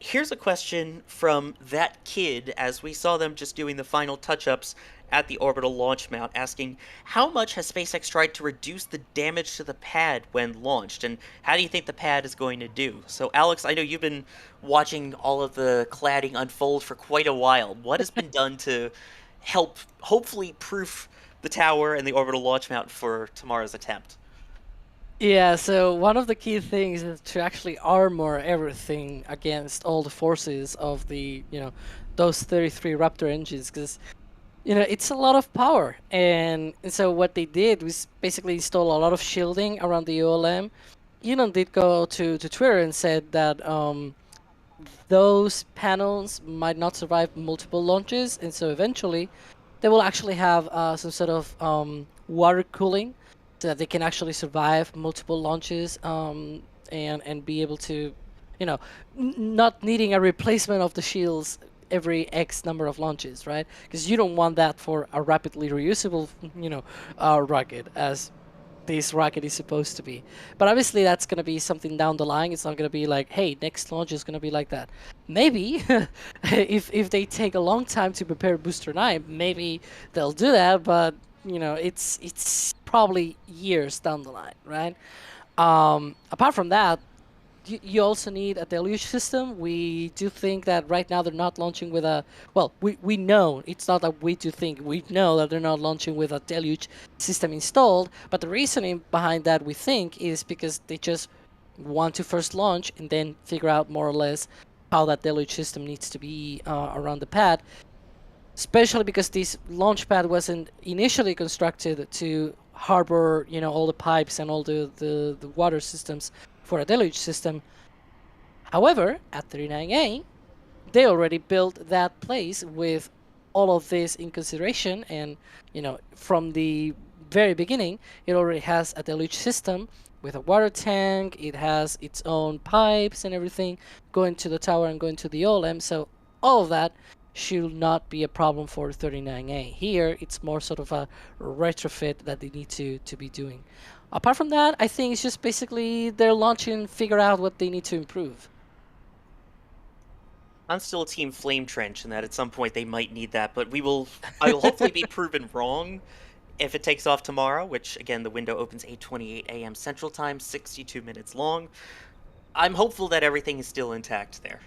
S7: Here's a question from that kid as we saw them just doing the final touch-ups at the orbital launch mount, asking how much has SpaceX tried to reduce the damage to the pad when launched, and how do you think the pad is going to do? So Alex, I know you've been watching all of the cladding unfold for quite a while. What has been done to help hopefully proof the tower and the orbital launch mount for tomorrow's attempt?
S8: Yeah, so one of the key things is to actually armor everything against all the forces of those 33 Raptor engines, because it's a lot of power. And so what they did was basically install a lot of shielding around the ULM. Elon did go to Twitter and said that those panels might not survive multiple launches, and so eventually they will actually have some sort of water cooling so that they can actually survive multiple launches and be able to, not needing a replacement of the shields every X number of launches, right? Because you don't want that for a rapidly reusable, rocket, as this rocket is supposed to be. But obviously that's going to be something down the line. It's not going to be like, hey, next launch is going to be like that. Maybe if they take a long time to prepare Booster 9, maybe they'll do that, but it's probably years down the line, right? Apart from that, you also need a deluge system. We do think that right now they're not launching with we know, it's not that we do think, we know that they're not launching with a deluge system installed, but the reasoning behind that, we think, is because they just want to first launch and then figure out more or less how that deluge system needs to be around the pad, especially because this launch pad wasn't initially constructed to harbor, all the pipes and all the water systems for a deluge system. However, at 39A, they already built that place with all of this in consideration, and from the very beginning, it already has a deluge system with a water tank. It has its own pipes and everything going to the tower and going to the OLM. So all of that should not be a problem for 39A. Here, it's more sort of a retrofit that they need to be doing. Apart from that, I think it's just basically they're launching, figure out what they need to improve.
S7: I'm still a team Flame Trench, and that at some point they might need that, but I will hopefully be proven wrong if it takes off tomorrow, which, again, the window opens 8:28 a.m. Central Time, 62 minutes long. I'm hopeful that everything is still intact there.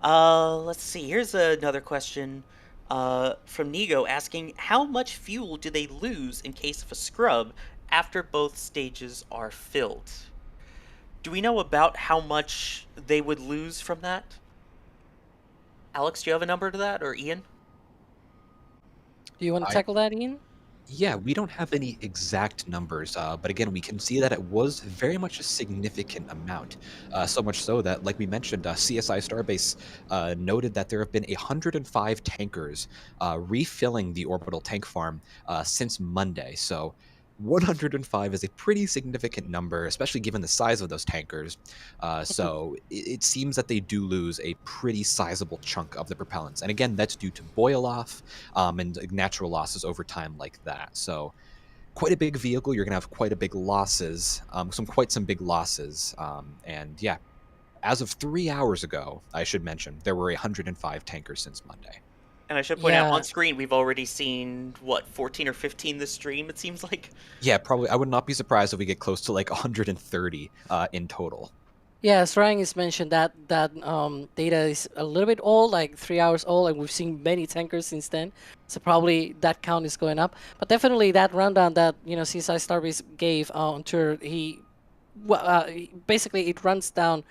S7: Let's see. Here's another question from Nigo asking, how much fuel do they lose in case of a scrub after both stages are filled? Do we know about how much they would lose from that? Alex, do you have a number to that, or Ian?
S8: Do you want to tackle that, Ian?
S9: Yeah, we don't have any exact numbers, but again, we can see that it was very much a significant amount. So much so that, like we mentioned, CSI Starbase noted that there have been 105 tankers refilling the orbital tank farm since Monday. So 105 is a pretty significant number, especially given the size of those tankers. So it seems that they do lose a pretty sizable chunk of the propellants. And again, that's due to boil off and natural losses over time like that. So quite a big vehicle. You're going to have quite a big losses, some big losses. And yeah, as of 3 hours ago, I should mention, there were 105 tankers since Monday.
S7: And I should point out,
S8: Yeah.
S7: on screen, we've already seen, what, 14 or 15 this stream, it seems like?
S9: Yeah, probably. I would not be surprised if we get close to like 130 in total.
S8: Yeah, as Ryan has mentioned, that data is a little bit old, like 3 hours old, and we've seen many tankers since then. So probably that count is going up. But definitely that rundown that CSI Starbase gave on tour, basically it runs down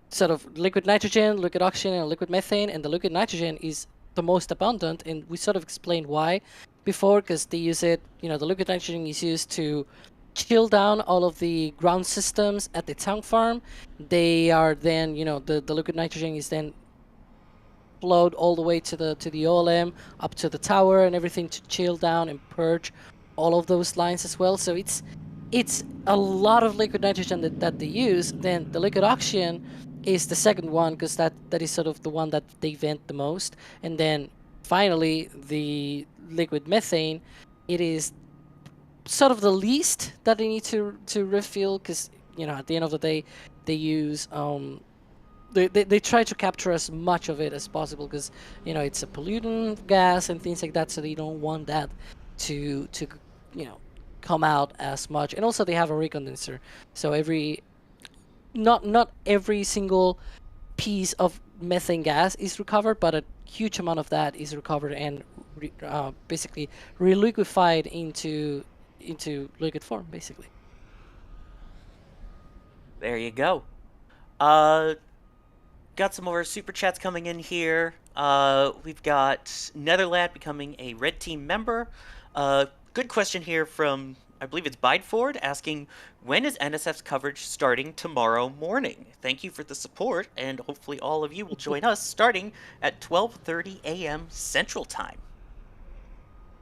S8: sort of liquid nitrogen, liquid oxygen, and liquid methane, and the liquid nitrogen is the most abundant, and we sort of explained why before, because they use it. The liquid nitrogen is used to chill down all of the ground systems at the tank farm. They are then, the liquid nitrogen is then flowed all the way to the OLM, up to the tower and everything to chill down and purge all of those lines as well. So it's a lot of liquid nitrogen that they use. Then the liquid oxygen is the second one, because that is sort of the one that they vent the most. And then finally the liquid methane, it is sort of the least that they need to refill, because at the end of the day they use they try to capture as much of it as possible, because it's a pollutant gas and things like that, so they don't want that to come out as much. And also they have a recondenser, so not every single piece of methane gas is recovered, but a huge amount of that is recovered and basically reliquefied into liquid form, basically.
S7: There you go. Got some more super chats coming in here. We've got Netherland becoming a Red Team member. Good question here from, I believe it's Bideford, asking, when is NSF's coverage starting tomorrow morning? Thank you for the support, and hopefully all of you will join us starting at 12:30 a.m. Central Time.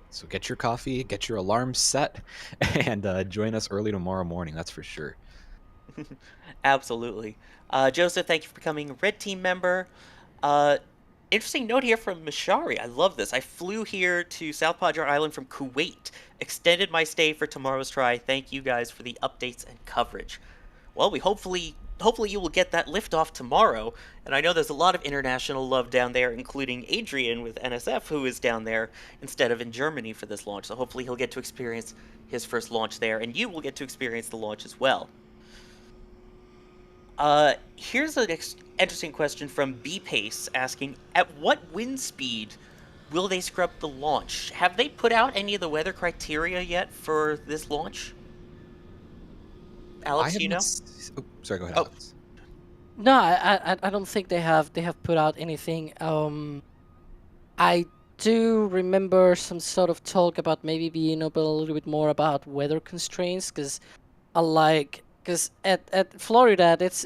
S9: So get your coffee, get your alarm set, and join us early tomorrow morning. That's for sure.
S7: Absolutely. Joseph, thank you for becoming a Red Team member. Interesting note here from Mashari. I love this. I flew here to South Padre Island from Kuwait. Extended my stay for tomorrow's try. Thank you guys for the updates and coverage. Well, we hopefully you will get that liftoff tomorrow. And I know there's a lot of international love down there, including Adrian with NSF, who is down there instead of in Germany for this launch. So hopefully he'll get to experience his first launch there, and you will get to experience the launch as well. Here's an interesting question from B-Pace asking, at what wind speed will they scrub the launch? Have they put out any of the weather criteria yet for this launch? Alex, do you know?
S9: Sorry, go ahead,
S7: Oh.
S9: Alex.
S8: No, I don't think they have put out anything. I do remember some sort of talk about maybe being open a little bit more about weather constraints, because at Florida, that's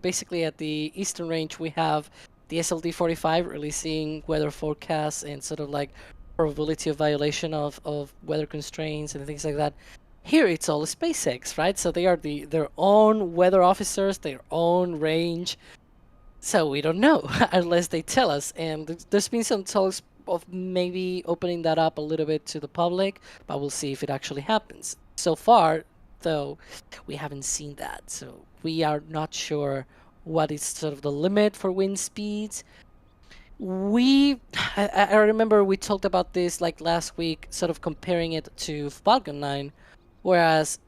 S8: basically at the eastern range, we have the SLD-45 releasing weather forecasts and sort of like probability of violation of weather constraints and things like that. Here it's all SpaceX, right? So they are their own weather officers, their own range. So we don't know unless they tell us. And there's been some talks of maybe opening that up a little bit to the public, but we'll see if it actually happens. So far, though, we haven't seen that. So we are not sure what is sort of the limit for wind speeds. I remember we talked about this like last week, sort of comparing it to Falcon 9, whereas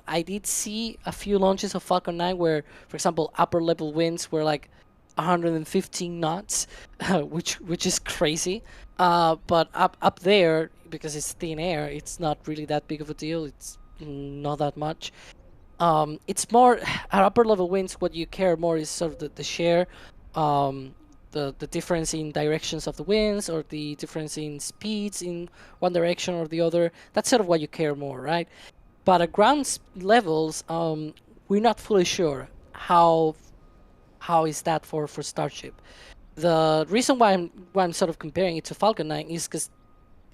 S8: I did see a few launches of Falcon 9 where, for example, upper level winds were like 115 knots, which is crazy. But up there, because it's thin air, it's not really that big of a deal. It's not that much. It's more at upper level winds. What you care more is sort of the sheer the difference in directions of the winds or the difference in speeds in one direction or the other. That's sort of what you care more, right? But at ground levels, we're not fully sure how is that for Starship. The reason why I'm sort of comparing it to Falcon 9 is because,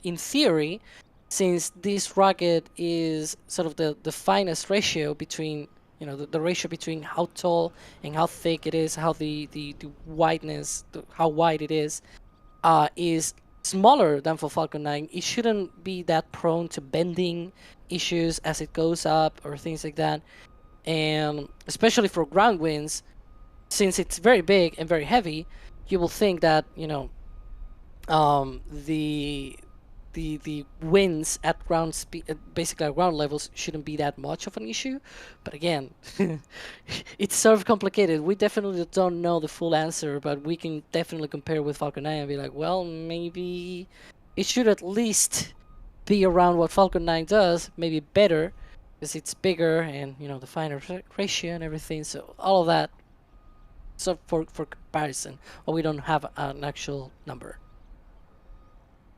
S8: in theory, since this rocket is sort of the finest ratio between, the ratio between how tall and how thick it is, how the wideness, how wide it is smaller than for Falcon 9, it shouldn't be that prone to bending issues as it goes up or things like that. And especially for ground winds, since it's very big and very heavy, you will think that, the winds at ground speed, basically at ground levels, shouldn't be that much of an issue. But again, it's sort of complicated. We definitely don't know the full answer, but we can definitely compare with Falcon 9 and be like, well, maybe it should at least be around what Falcon 9 does, maybe better, because it's bigger and, the finer ratio and everything. So all of that, so for comparison, but we don't have an actual number.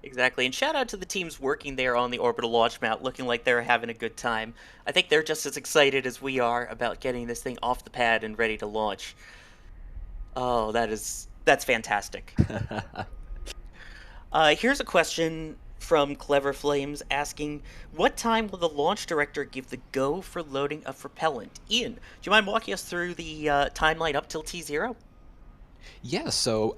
S7: Exactly, and shout out to the teams working there on the orbital launch mount, looking like they're having a good time. I think they're just as excited as we are about getting this thing off the pad and ready to launch. Oh, that's fantastic. Here's a question from Clever Flames asking, what time will the launch director give the go for loading of propellant? Ian, do you mind walking us through the timeline up till T0?
S9: Yeah, so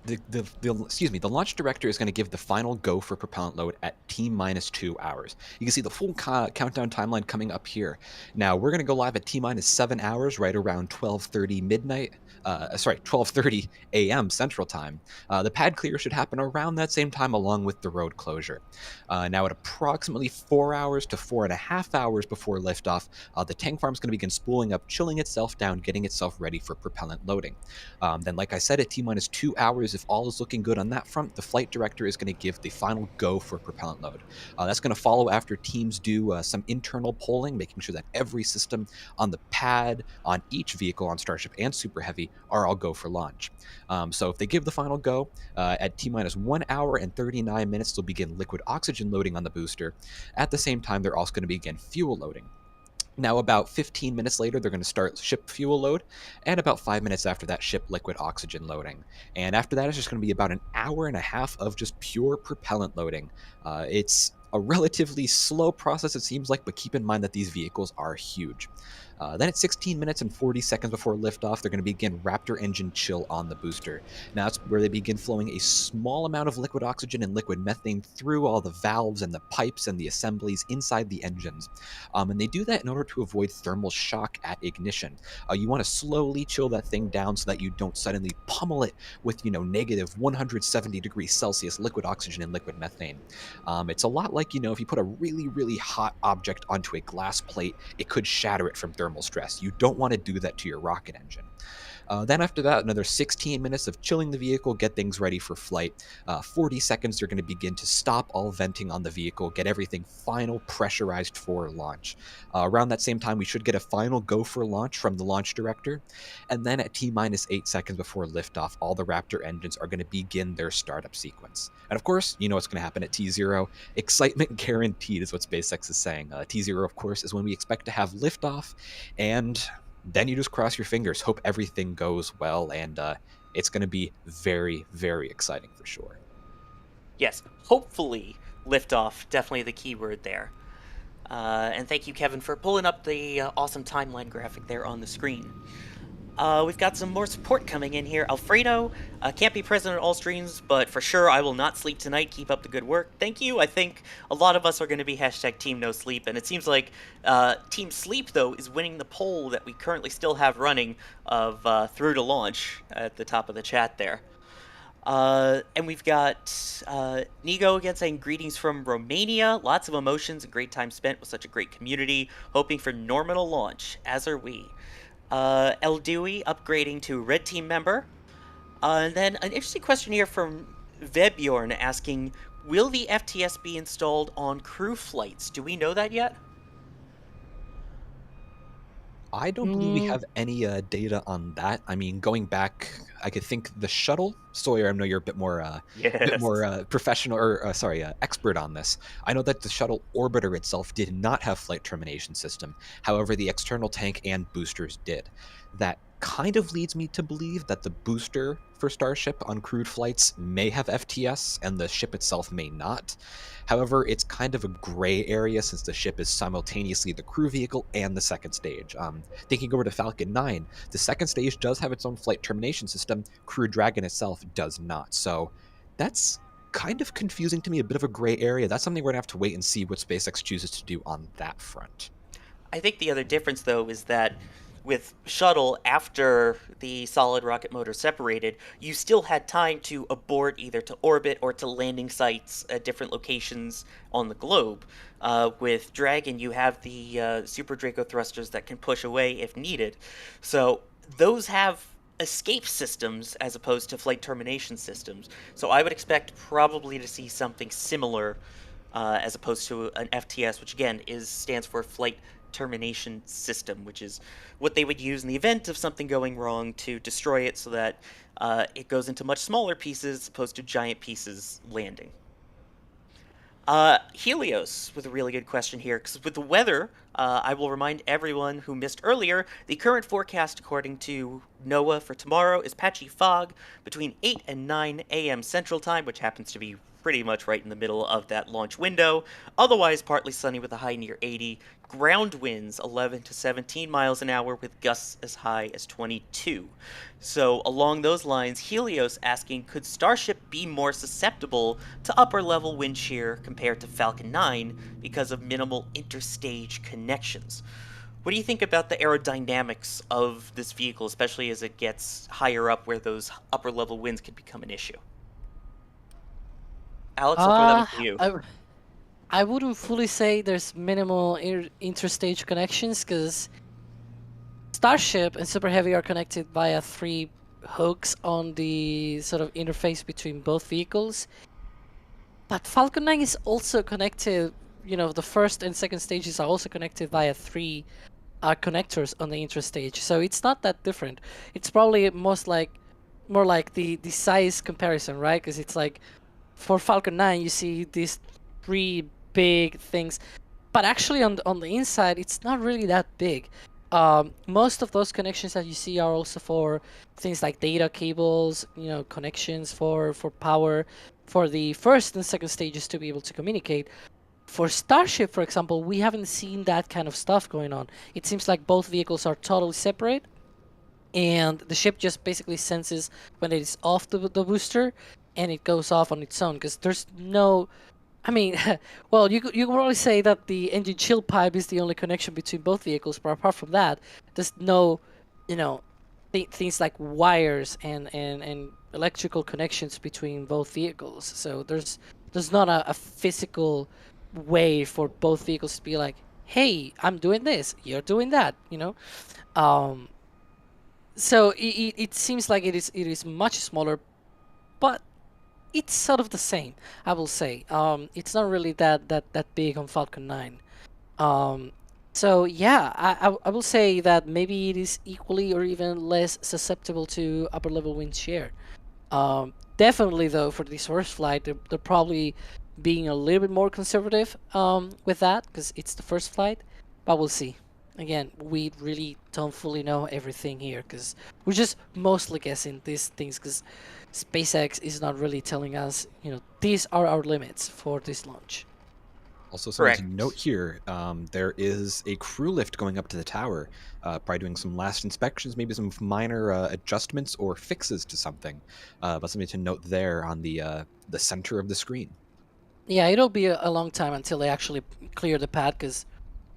S9: the launch director is going to give the final go for propellant load at T-2 hours. You can see the full countdown timeline coming up here. Now, we're going to go live at T-7 hours, right around 12:30 a.m. Central Time. The pad clear should happen around that same time, along with the road closure. Now, at approximately 4 hours to 4.5 hours before liftoff, the tank farm is going to begin spooling up, chilling itself down, getting itself ready for propellant loading. Then, like I said, at T-2 hours, if all is looking good on that front, the flight director is going to give the final go for propellant load. That's going to follow after teams do some internal polling, making sure that every system on the pad, on each vehicle on Starship and Super Heavy are all go for launch. So if they give the final go, at T-1 hour and 39 minutes, they'll begin liquid oxygen loading on the booster. At the same time, they're also going to begin fuel loading. Now, about 15 minutes later, they're going to start ship fuel load, and about 5 minutes after that, ship liquid oxygen loading. And after that, it's just going to be about an hour and a half of just pure propellant loading. It's a relatively slow process, it seems like, but keep in mind that these vehicles are huge. Then at 16 minutes and 40 seconds before liftoff, they're going to begin Raptor engine chill on the booster. Now that's where they begin flowing a small amount of liquid oxygen and liquid methane through all the valves and the pipes and the assemblies inside the engines. And they do that in order to avoid thermal shock at ignition. You want to slowly chill that thing down so that you don't suddenly pummel it with, negative 170 degrees Celsius liquid oxygen and liquid methane. It's a lot like, if you put a really, really hot object onto a glass plate, it could shatter it from thermal stress. You don't want to do that to your rocket engine. Then after that, another 16 minutes of chilling the vehicle, get things ready for flight. 40 seconds, they're going to begin to stop all venting on the vehicle, get everything final pressurized for launch. Around that same time, we should get a final go for launch from the launch director. And then at T-8 seconds before liftoff, all the Raptor engines are going to begin their startup sequence. And of course, you know what's going to happen at T0. Excitement guaranteed is what SpaceX is saying. T0, of course, is when we expect to have liftoff, and then you just cross your fingers, hope everything goes well, and it's going to be very, very exciting for sure.
S7: Yes, hopefully liftoff, definitely the key word there. And thank you, Kevin, for pulling up the awesome timeline graphic there on the screen. We've got some more support coming in here. Alfredo, can't be present at all streams, but for sure I will not sleep tonight. Keep up the good work. Thank you. I think a lot of us are going to be hashtag Team No Sleep, and it seems like Team Sleep, though, is winning the poll that we currently still have running of through to launch at the top of the chat there. And we've got Nigo again saying greetings from Romania. Lots of emotions and great time spent with such a great community. Hoping for nominal launch, as are we. El Dewey upgrading to Red Team member. And then an interesting question here from Vebjorn asking, will the FTS be installed on crew flights? Do we know that yet?
S9: I don't believe we have any data on that. I mean, going back I could think the shuttle. Sawyer, I know you're a bit more
S7: Yes.
S9: professional or expert on this. I know that the shuttle orbiter itself did not have flight termination system. However, the external tank and boosters did. That kind of leads me to believe that the booster for Starship on crewed flights may have FTS and the ship itself may not. However, it's kind of a gray area since the ship is simultaneously the crew vehicle and the second stage. Thinking over to Falcon 9, the second stage does have its own flight termination system. Crew Dragon itself does not. So that's kind of confusing to me, a bit of a gray area. That's something we're going to have to wait and see what SpaceX chooses to do on that front.
S7: I think the other difference, though, is that with shuttle, after the solid rocket motor separated, you still had time to abort either to orbit or to landing sites at different locations on the globe. With Dragon, you have the Super Draco thrusters that can push away if needed. So those have escape systems as opposed to flight termination systems. So I would expect probably to see something similar as opposed to an FTS, which again stands for flight termination system, which is what they would use in the event of something going wrong to destroy it so that it goes into much smaller pieces as opposed to giant pieces landing. Helios with a really good question here, because with the weather, I will remind everyone who missed earlier, the current forecast according to NOAA for tomorrow is patchy fog between 8 and 9 a.m. Central Time, which happens to be pretty much right in the middle of that launch window. Otherwise, partly sunny with a high near 80. Ground winds 11 to 17 miles an hour with gusts as high as 22. So along those lines, Helios asking, could Starship be more susceptible to upper level wind shear compared to Falcon 9 because of minimal interstage connections? What do you think about the aerodynamics of this vehicle, especially as it gets higher up where those upper level winds could become an issue? Alex, I'll throw that one to you.
S8: I wouldn't fully say there's minimal interstage connections because Starship and Super Heavy are connected via 3 hooks on the sort of interface between both vehicles. But Falcon 9 is also connected, the first and second stages are also connected via 3 connectors on the interstage. So it's not that different. It's probably more like the size comparison, right? Because it's like for Falcon 9, you see these 3 big things, but actually on the inside, it's not really that big. Most of those connections that you see are also for things like data cables, connections for power, for the first and second stages to be able to communicate. For Starship, for example, we haven't seen that kind of stuff going on. It seems like both vehicles are totally separate, and the ship just basically senses when it is off the booster, and it goes off on its own, because there's no... I mean, well, you could probably say that the engine chill pipe is the only connection between both vehicles, but apart from that, there's no, things like wires and electrical connections between both vehicles. So there's not a physical way for both vehicles to be like, hey, I'm doing this, you're doing that, So it seems like it is much smaller, but it's sort of the same, I will say. It's not really that big on Falcon 9. So yeah, I will say that maybe it is equally or even less susceptible to upper level wind shear. Definitely though, for this first flight, they're probably being a little bit more conservative with that, because it's the first flight, but we'll see. Again, we really don't fully know everything here, because we're just mostly guessing these things, because SpaceX is not really telling us, these are our limits for this launch.
S9: Also, something to note here, there is a crew lift going up to the tower, probably doing some last inspections, maybe some minor adjustments or fixes to something. But something to note there on the center of the screen.
S8: Yeah, it'll be a long time until they actually clear the pad, because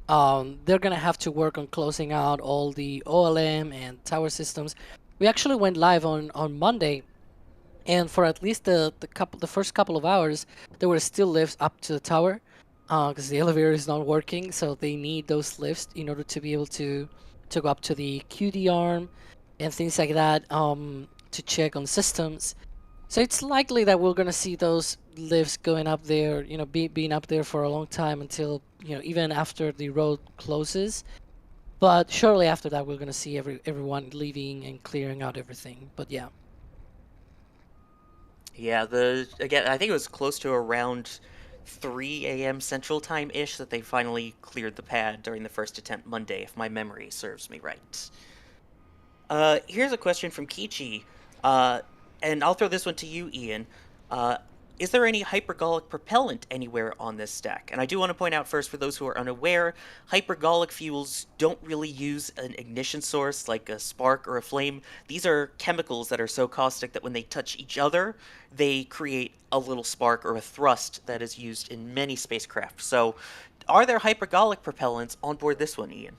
S8: they're going to have to work on closing out all the OLM and tower systems. We actually went live on Monday, and for at least the first couple of hours, there were still lifts up to the tower, because the elevator is not working, so they need those lifts in order to be able to go up to the QD arm and things like that, to check on systems. So it's likely that we're going to see those lifts going up there, being up there for a long time until, even after the road closes. But shortly after that, we're going to see everyone leaving and clearing out everything. But yeah.
S7: Yeah, again, I think it was close to around 3 a.m. Central Time-ish that they finally cleared the pad during the first attempt Monday, if my memory serves me right. Here's a question from Kichi, uh, and I'll throw this one to you, Ian. Uh, is there any hypergolic propellant anywhere on this stack? And I do want to point out first, for those who are unaware, hypergolic fuels don't really use an ignition source like a spark or a flame. These are chemicals that are so caustic that when they touch each other, they create a little spark or a thrust that is used in many spacecraft. So, are there hypergolic propellants on board this one, Ian?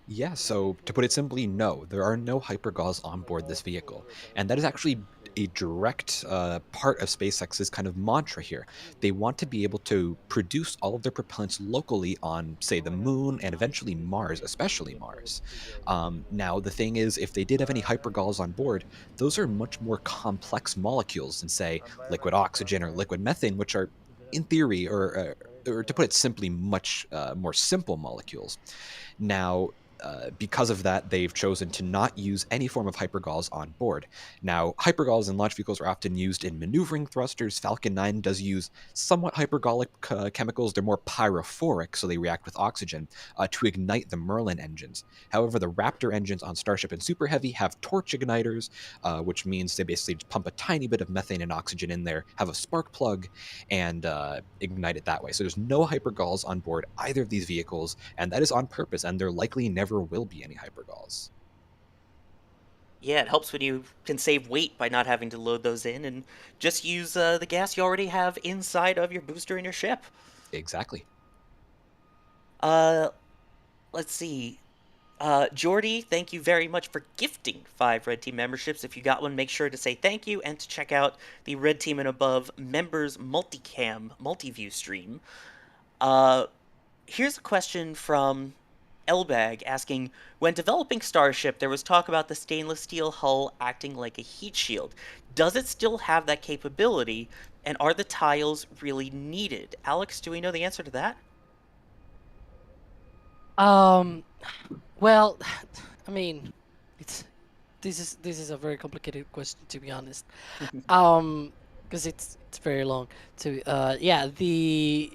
S9: Yeah, so to put it simply, no, there are no hypergauze on board this vehicle. And that is actually a direct part of SpaceX's kind of mantra here. They want to be able to produce all of their propellants locally on, say, the moon and eventually Mars, especially Mars. Now, the thing is, if they did have any hypergauze on board, those are much more complex molecules than, say, liquid oxygen or liquid methane, which are, in theory, or to put it simply, much more simple molecules. Now, because of that, they've chosen to not use any form of hypergauze on board. Now, hypergauze in launch vehicles are often used in maneuvering thrusters. Falcon 9 does use somewhat hypergolic chemicals. They're more pyrophoric, so they react with oxygen to ignite the Merlin engines. However, the Raptor engines on Starship and Super Heavy have torch igniters, which means they basically just pump a tiny bit of methane and oxygen in there, have a spark plug, and ignite it that way. So there's no hypergauze on board either of these vehicles, and that is on purpose, and there likely never will be any hypergauze.
S7: Yeah, it helps when you can save weight by not having to load those in and just use the gas you already have inside of your booster in your ship.
S9: Exactly.
S7: Uh, let's see. Jordy, thank you very much for gifting 5 Red Team memberships. If you got one, make sure to say thank you and to check out the Red Team and Above members multicam multi-view stream. Here's a question from Elbag asking, when developing Starship, there was talk about the stainless steel hull acting like a heat shield. Does it still have that capability, and are the tiles really needed? Alex, do we know the answer to that?
S8: Well, I mean, this is a very complicated question, to be honest. Because it's very long. Yeah, the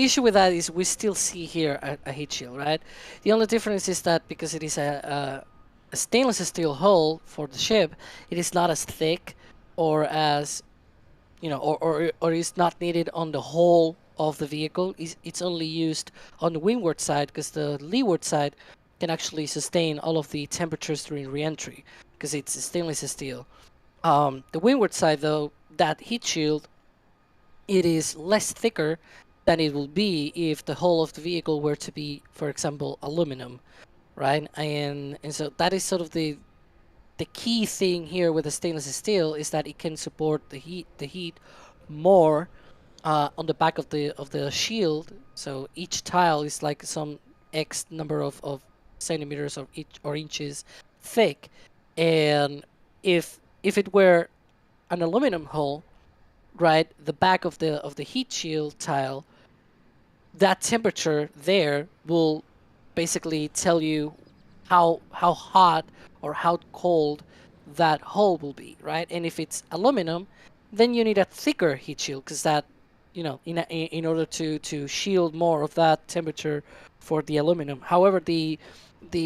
S8: issue with that is we still see here a heat shield, right? The only difference is that because it is a stainless steel hull for the ship, it is not as thick or as, or is not needed on the whole of the vehicle. It's only used on the windward side because the leeward side can actually sustain all of the temperatures during re-entry because it's stainless steel. The windward side, though, that heat shield, it is less thicker than it will be if the whole of the vehicle were to be, for example, aluminum, right? And so that is sort of the key thing here with the stainless steel, is that it can support the heat more on the back of the shield. So each tile is like some X number of centimeters or inches thick, and if it were an aluminum hull, right, the back of the heat shield tile, that temperature there will basically tell you how hot or how cold that hull will be, right? And if it's aluminum, then you need a thicker heat shield because that, in order to shield more of that temperature for the aluminum. However, the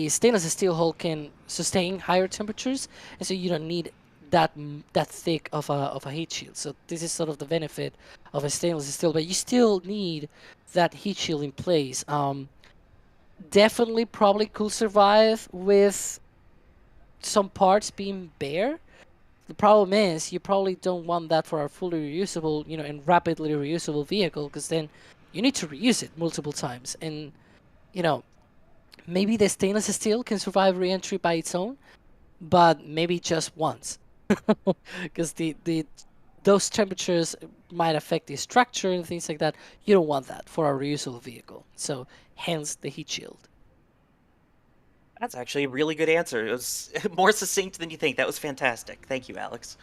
S8: stainless steel hull can sustain higher temperatures, and so you don't need that thick of a heat shield. So this is sort of the benefit of a stainless steel, but you still need that heat shield in place. Definitely probably could survive with some parts being bare. The problem is you probably don't want that for a fully reusable, and rapidly reusable vehicle, because then you need to reuse it multiple times. And, maybe the stainless steel can survive re-entry by its own, but maybe just once. Because those temperatures might affect the structure and things like that. You don't want that for a reusable vehicle. So hence the heat shield.
S7: That's actually a really good answer. It was more succinct than you think. That was fantastic. Thank you, Alex.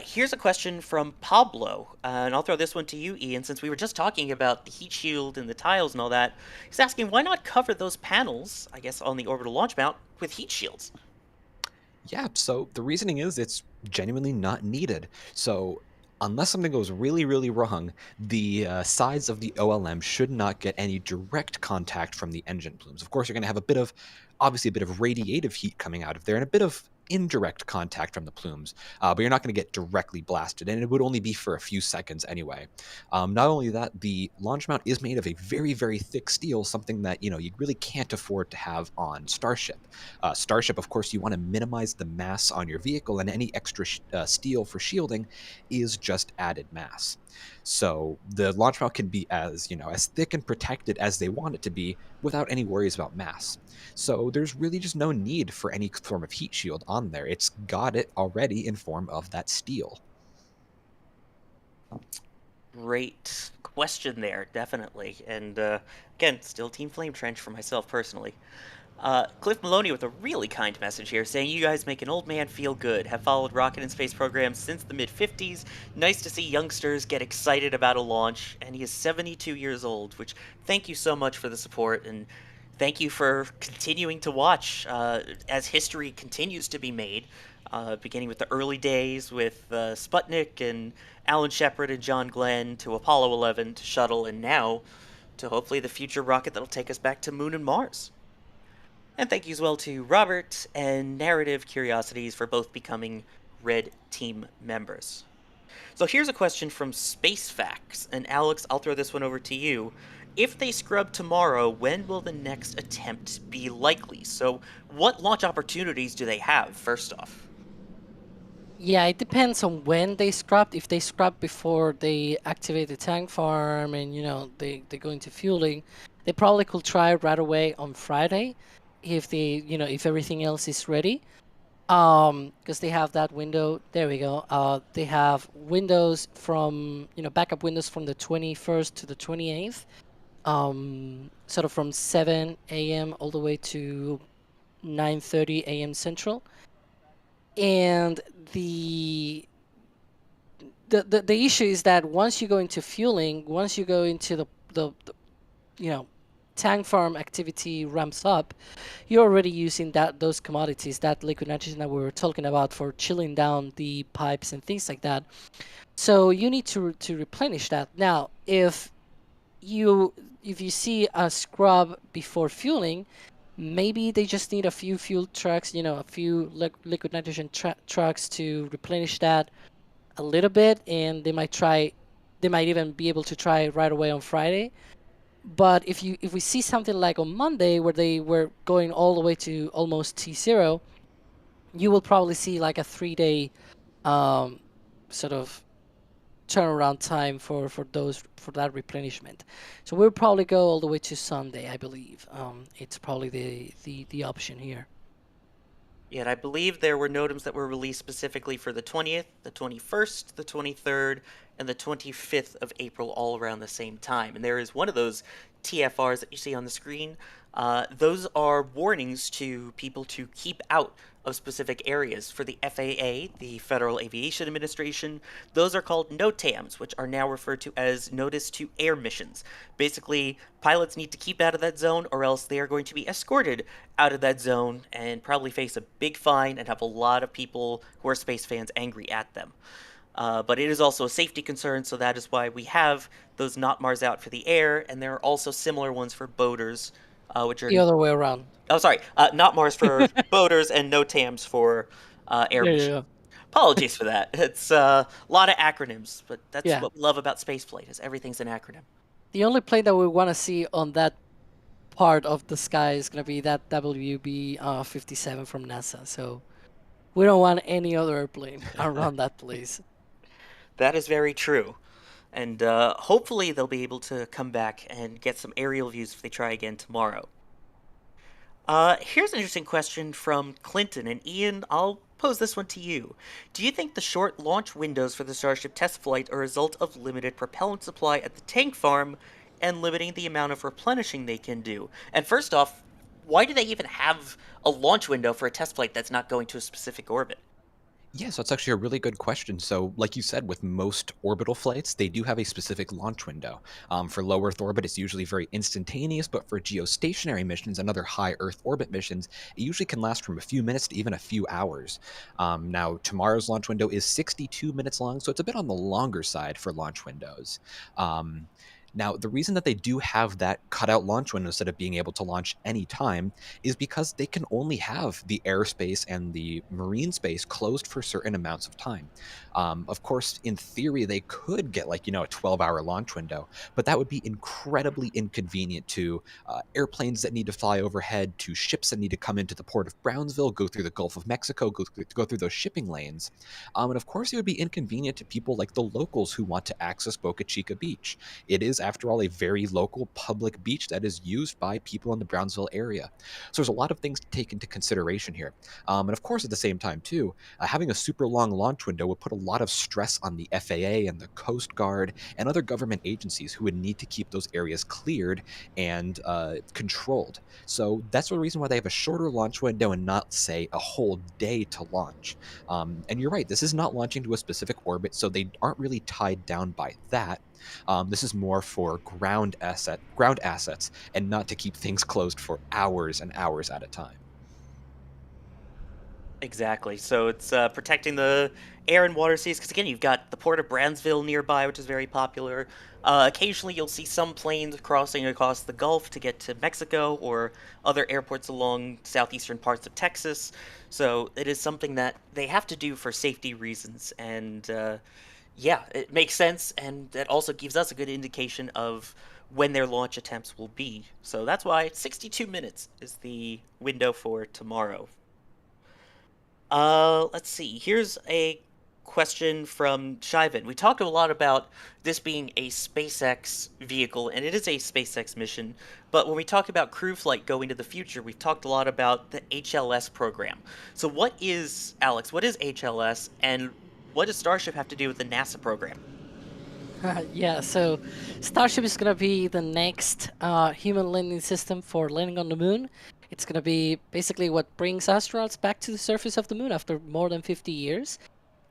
S7: Here's a question from Pablo, and I'll throw this one to you, Ian, since we were just talking about the heat shield and the tiles and all that. He's asking, why not cover those panels, I guess, on the orbital launch mount with heat shields?
S9: Yeah, so the reasoning is it's genuinely not needed. So unless something goes really, really wrong, the sides of the OLM should not get any direct contact from the engine plumes. Of course, you're going to have obviously a bit of radiative heat coming out of there and a bit of indirect contact from the plumes, but you're not going to get directly blasted, and it would only be for a few seconds anyway. Not only that, the launch mount is made of a very, very thick steel, something that you really can't afford to have on Starship. Starship, of course, you want to minimize the mass on your vehicle, and any extra steel for shielding is just added mass. So the launch mount can be as thick and protected as they want it to be without any worries about mass. So there's really just no need for any form of heat shield on there. It's got it already in form of that steel.
S7: Great question there, definitely. And again, still Team Flame Trench for myself personally. Cliff Maloney with a really kind message here saying, "You guys make an old man feel good. Have followed rocket and space programs since the mid-50s. Nice to see youngsters get excited about a launch." And he is 72 years old, which thank you so much for the support. And thank you for continuing to watch as history continues to be made, beginning with the early days with Sputnik and Alan Shepard and John Glenn to Apollo 11 to Shuttle, and now to hopefully the future rocket that'll take us back to Moon and Mars. And thank you as well to Robert and Narrative Curiosities for both becoming Red Team members. So here's a question from Space Facts, and Alex, I'll throw this one over to you. If they scrub tomorrow, when will the next attempt be likely? So what launch opportunities do they have, first off?
S8: Yeah, it depends on when they scrubbed. If they scrub before they activate the tank farm and they go into fueling, they probably could try right away on Friday if if everything else is ready. Because they have that window. There we go. They have windows from backup windows from the 21st to the 28th. Sort of from 7 a.m. all the way to 9:30 a.m. Central. And the issue is that once you go into fueling, once you go into the tank farm activity ramps up, you're already using those commodities, that liquid nitrogen that we were talking about for chilling down the pipes and things like that. So you need to replenish that. Now, if you see a scrub before fueling, maybe they just need a few fuel trucks, a few liquid nitrogen trucks to replenish that a little bit, and they might even be able to try right away on Friday. But if we see something like on Monday where they were going all the way to almost T0, you will probably see like a 3-day sort of turnaround time for that replenishment. So we'll probably go all the way to Sunday, I believe. It's probably the option here.
S7: Yeah, and I believe there were NOTAMs that were released specifically for the 20th, the 21st, the 23rd, and the 25th of April all around the same time. And there is one of those TFRs that you see on the screen. Those are warnings to people to keep out of specific areas. For the FAA, the Federal Aviation Administration, those are called NOTAMs, which are now referred to as Notice to Air Missions. Basically, pilots need to keep out of that zone, or else they are going to be escorted out of that zone and probably face a big fine and have a lot of people who are space fans angry at them. But it is also a safety concern, so that is why we have those not Mars out for the air, and there are also similar ones for boaters, which are
S8: the other way around.
S7: Oh, sorry, not Mars for boaters and NOTAMs for air missions.
S8: Yeah.
S7: Apologies for that. It's a lot of acronyms, but that's
S8: Yeah.
S7: what we love about spaceflight, is everything's an acronym.
S8: The only plane that we want to see on that part of the sky is going to be that WB-57 from NASA. So we don't want any other airplane around that place.
S7: That is very true. And hopefully they'll be able to come back and get some aerial views if they try again tomorrow. Here's an interesting question from Clinton, and Ian, I'll pose this one to you. Do you think the short launch windows for the Starship test flight are a result of limited propellant supply at the tank farm and limiting the amount of replenishing they can do? And first off, why do they even have a launch window for a test flight that's not going to a specific orbit?
S9: Yes, that's actually a really good question. So, like you said, with most orbital flights, they do have a specific launch window. For low Earth orbit, it's usually very instantaneous, but for geostationary missions and other high Earth orbit missions, it usually can last from a few minutes to even a few hours. Now, tomorrow's launch window is 62 minutes long, so it's a bit on the longer side for launch windows. Um, Now, the reason that they do have that cutout launch window instead of being able to launch any time is because they can only have the airspace and the marine space closed for certain amounts of time. Of course, in theory, they could get like, a 12-hour launch window, but that would be incredibly inconvenient to airplanes that need to fly overhead, to ships that need to come into the port of Brownsville, go through the Gulf of Mexico, go through those shipping lanes. And of course, it would be inconvenient to people like the locals who want to access Boca Chica Beach. It is, after all, a very local public beach that is used by people in the Brownsville area. So there's a lot of things to take into consideration here. And of course, at the same time, too, having a super long launch window would put a lot of stress on the FAA and the Coast Guard and other government agencies who would need to keep those areas cleared and controlled. So that's the reason why they have a shorter launch window and not, say, a whole day to launch. And you're right, this is not launching to a specific orbit, so they aren't really tied down by that. This is more for ground assets, and not to keep things closed for hours and hours at a time.
S7: Exactly. So it's protecting the air and water seas because again, you've got the port of Brownsville nearby, which is very popular. Occasionally, you'll see some planes crossing across the Gulf to get to Mexico or other airports along southeastern parts of Texas. So it is something that they have to do for safety reasons, and yeah, it makes sense, and that also gives us a good indication of when their launch attempts will be. So that's why 62 minutes is the window for tomorrow. Let's see. Here's a question from Shivan. We talked a lot about this being a SpaceX vehicle, and it is a SpaceX mission. But when we talk about crew flight going to the future, we've talked a lot about the HLS program. So what is, Alex, what is HLS, and what does Starship have to do with the NASA program?
S8: Yeah, so Starship is going to be the next human landing system for landing on the moon. It's going to be basically what brings astronauts back to the surface of the moon after more than 50 years.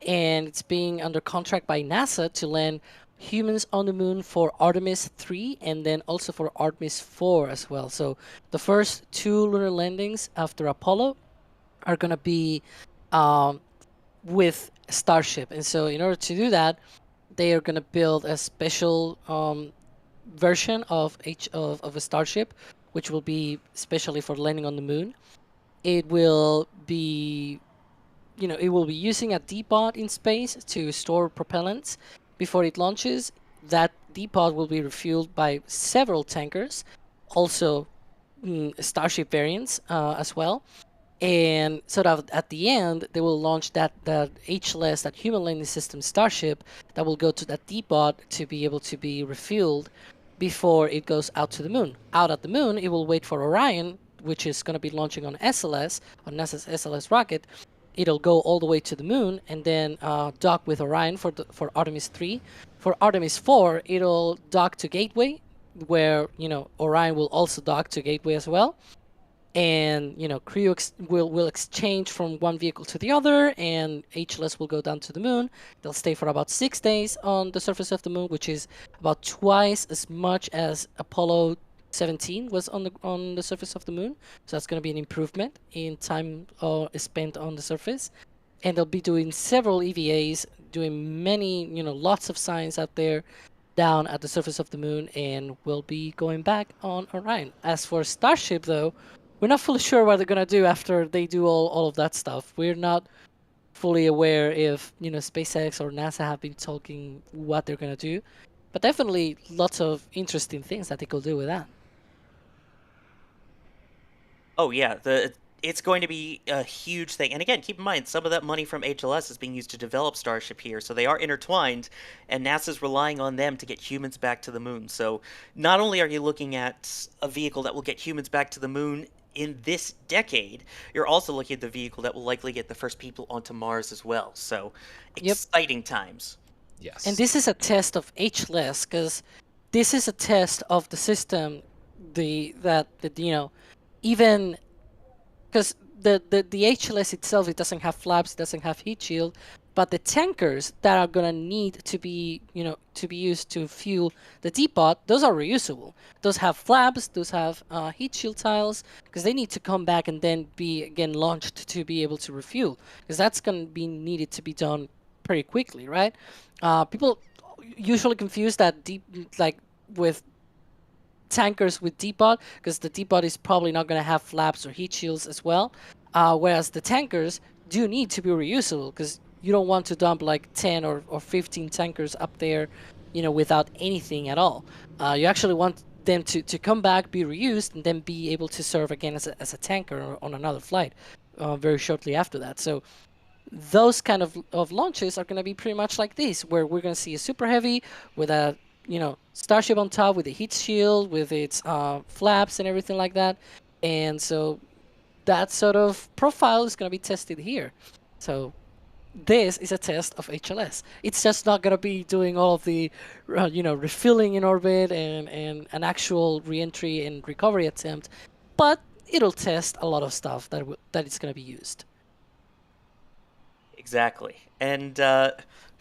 S8: And it's being under contract by NASA to land humans on the moon for Artemis 3 and then also for Artemis 4 as well. So the first two lunar landings after Apollo are going to be with Starship. And so in order to do that, they are going to build a special version of a Starship, which will be specially for landing on the moon. It will be, it will be using a depot in space to store propellants before it launches. That depot will be refueled by several tankers, also Starship variants as well. And sort of at the end, they will launch that HLS, that human landing system Starship, that will go to that depot to be able to be refueled before it goes out to the moon. Out at the moon, it will wait for Orion, which is going to be launching on SLS, on NASA's SLS rocket. It'll go all the way to the moon and then dock with Orion for Artemis 3. For Artemis 4, it'll dock to Gateway, where Orion will also dock to Gateway as well. And crew will exchange from one vehicle to the other, and HLS will go down to the moon. They'll stay for about 6 days on the surface of the moon, which is about twice as much as Apollo 17 was on the surface of the moon. So that's going to be an improvement in time spent on the surface. And they'll be doing several EVAs, doing many, lots of science out there down at the surface of the moon, and we'll be going back on Orion. As for Starship, though, we're not fully sure what they're going to do after they do all of that stuff. We're not fully aware if, SpaceX or NASA have been talking what they're going to do. But definitely lots of interesting things that they could do with that.
S7: Oh yeah, it's going to be a huge thing. And again, keep in mind, some of that money from HLS is being used to develop Starship here, so they are intertwined, and NASA's relying on them to get humans back to the moon. So not only are you looking at a vehicle that will get humans back to the moon in this decade, you're also looking at the vehicle that will likely get the first people onto Mars as well. So exciting times.
S9: Yes.
S8: And this is a test of HLS, because this is a test of the system, even because the HLS itself, it doesn't have flaps, it doesn't have heat shield, but the tankers that are gonna need to be used to fuel the depot, those are reusable. Those have flaps, those have heat shield tiles, because they need to come back and then be again launched to be able to refuel, because that's gonna be needed to be done pretty quickly, right? People usually confuse that with tankers with depot, because the depot is probably not going to have flaps or heat shields as well, whereas the tankers do need to be reusable, because you don't want to dump like 10 or 15 tankers up there without anything at all. You actually want them to come back, be reused, and then be able to serve again as a tanker on another flight very shortly after that. So those kind of launches are going to be pretty much like this, where we're going to see a super heavy with a Starship on top with a heat shield, with its flaps and everything like that. And so that sort of profile is going to be tested here. So this is a test of HLS. It's just not going to be doing all of the refilling in orbit and an actual reentry and recovery attempt, but it'll test a lot of stuff that it's going to be used.
S7: Exactly. And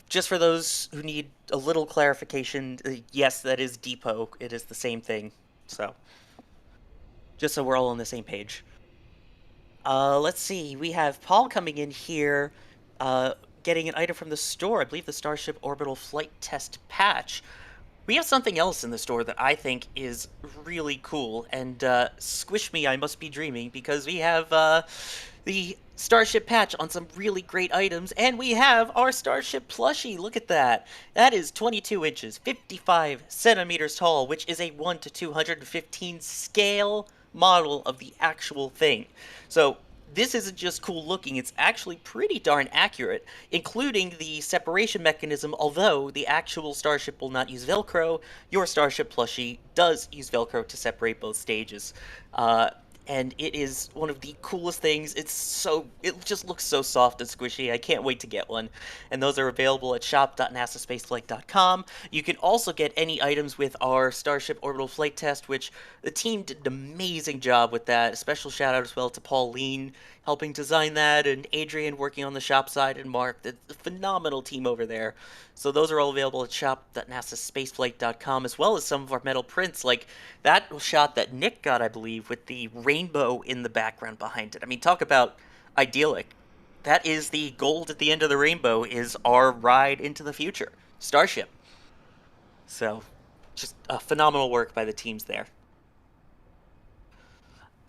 S7: just for those who need a little clarification, yes, that is depot. It is the same thing. So, just so we're all on the same page. Let's see. We have Paul coming in here, getting an item from the store. I believe the Starship Orbital Flight Test patch. We have something else in the store that I think is really cool, and squish me, I must be dreaming, because we have the Starship patch on some really great items, and we have our Starship plushie. Look at that. That is 22 inches, 55 centimeters tall, which is a 1 to 215 scale model of the actual thing. So this isn't just cool looking, it's actually pretty darn accurate, including the separation mechanism. Although the actual Starship will not use Velcro, your Starship plushie does use Velcro to separate both stages. And it is one of the coolest things. It just looks so soft and squishy. I can't wait to get one. And those are available at shop.nasaspaceflight.com. You can also get any items with our Starship Orbital Flight Test, which the team did an amazing job with that. A special shout out as well to Pauline helping design that, and Adrian working on the shop side, and Mark. The phenomenal team over there. So those are all available at shop.nasaspaceflight.com, as well as some of our metal prints, like that shot that Nick got, I believe, with the rainbow in the background behind it. I mean, talk about idyllic. That is the gold at the end of the rainbow, is our ride into the future, Starship. So, just phenomenal work by the teams there.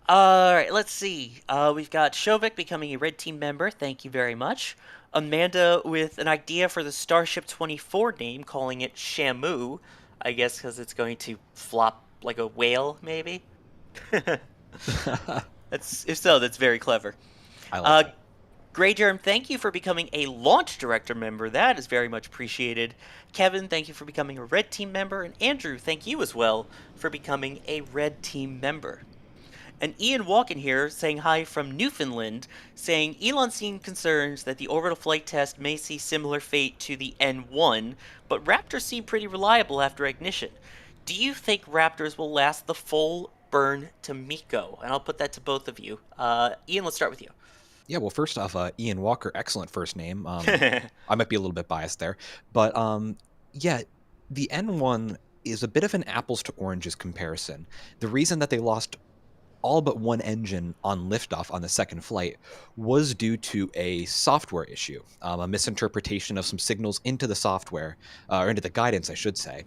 S7: Alright, let's see. We've got Shovik becoming a Red Team member. Thank you very much. Amanda with an idea for the Starship 24 name, calling it Shamu. I guess because it's going to flop like a whale, maybe? If so, that's very clever.
S9: I like that.
S7: Grey Germ, thank you for becoming a Launch Director member. That is very much appreciated. Kevin, thank you for becoming a Red Team member. And Andrew, thank you as well for becoming a Red Team member. And Ian Walken here saying hi from Newfoundland, saying Elon seemed concerned that the orbital flight test may see similar fate to the N1, but Raptors seem pretty reliable after ignition. Do you think Raptors will last the full burn to MECO? And I'll put that to both of you. Ian, let's start with you.
S9: Yeah, well, first off, Ian Walker, excellent first name. I might be a little bit biased there. But yeah, the N1 is a bit of an apples to oranges comparison. The reason that they lost all but one engine on liftoff on the second flight was due to a software issue, a misinterpretation of some signals into the software, or into the guidance, I should say.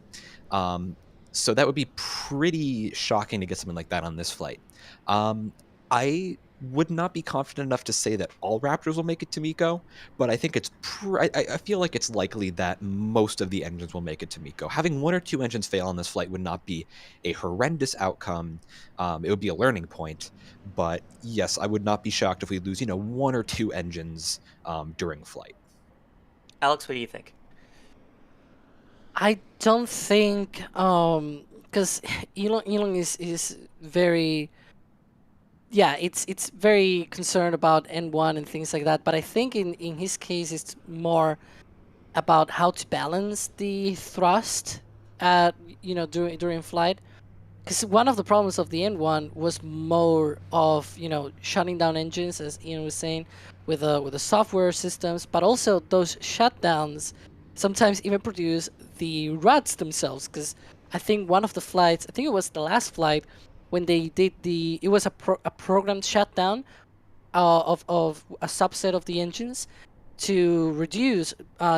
S9: So that would be pretty shocking to get something like that on this flight. I would not be confident enough to say that all Raptors will make it to MECO, but I think it's I feel like it's likely that most of the engines will make it to MECO. Having one or two engines fail on this flight would not be a horrendous outcome. It would be a learning point, but yes, I would not be shocked if we lose, one or two engines during flight.
S7: Alex, what do you think?
S8: I don't think, because Elon is very, yeah, it's very concerned about N1 and things like that. But I think in his case, it's more about how to balance the thrust during flight. because one of the problems of the N1 was more of shutting down engines, as Ian was saying, with the software systems, but also those shutdowns sometimes even produce the rods themselves. Because I think one of the flights, I think it was the last flight, when they did it was a programmed shutdown of a subset of the engines to reduce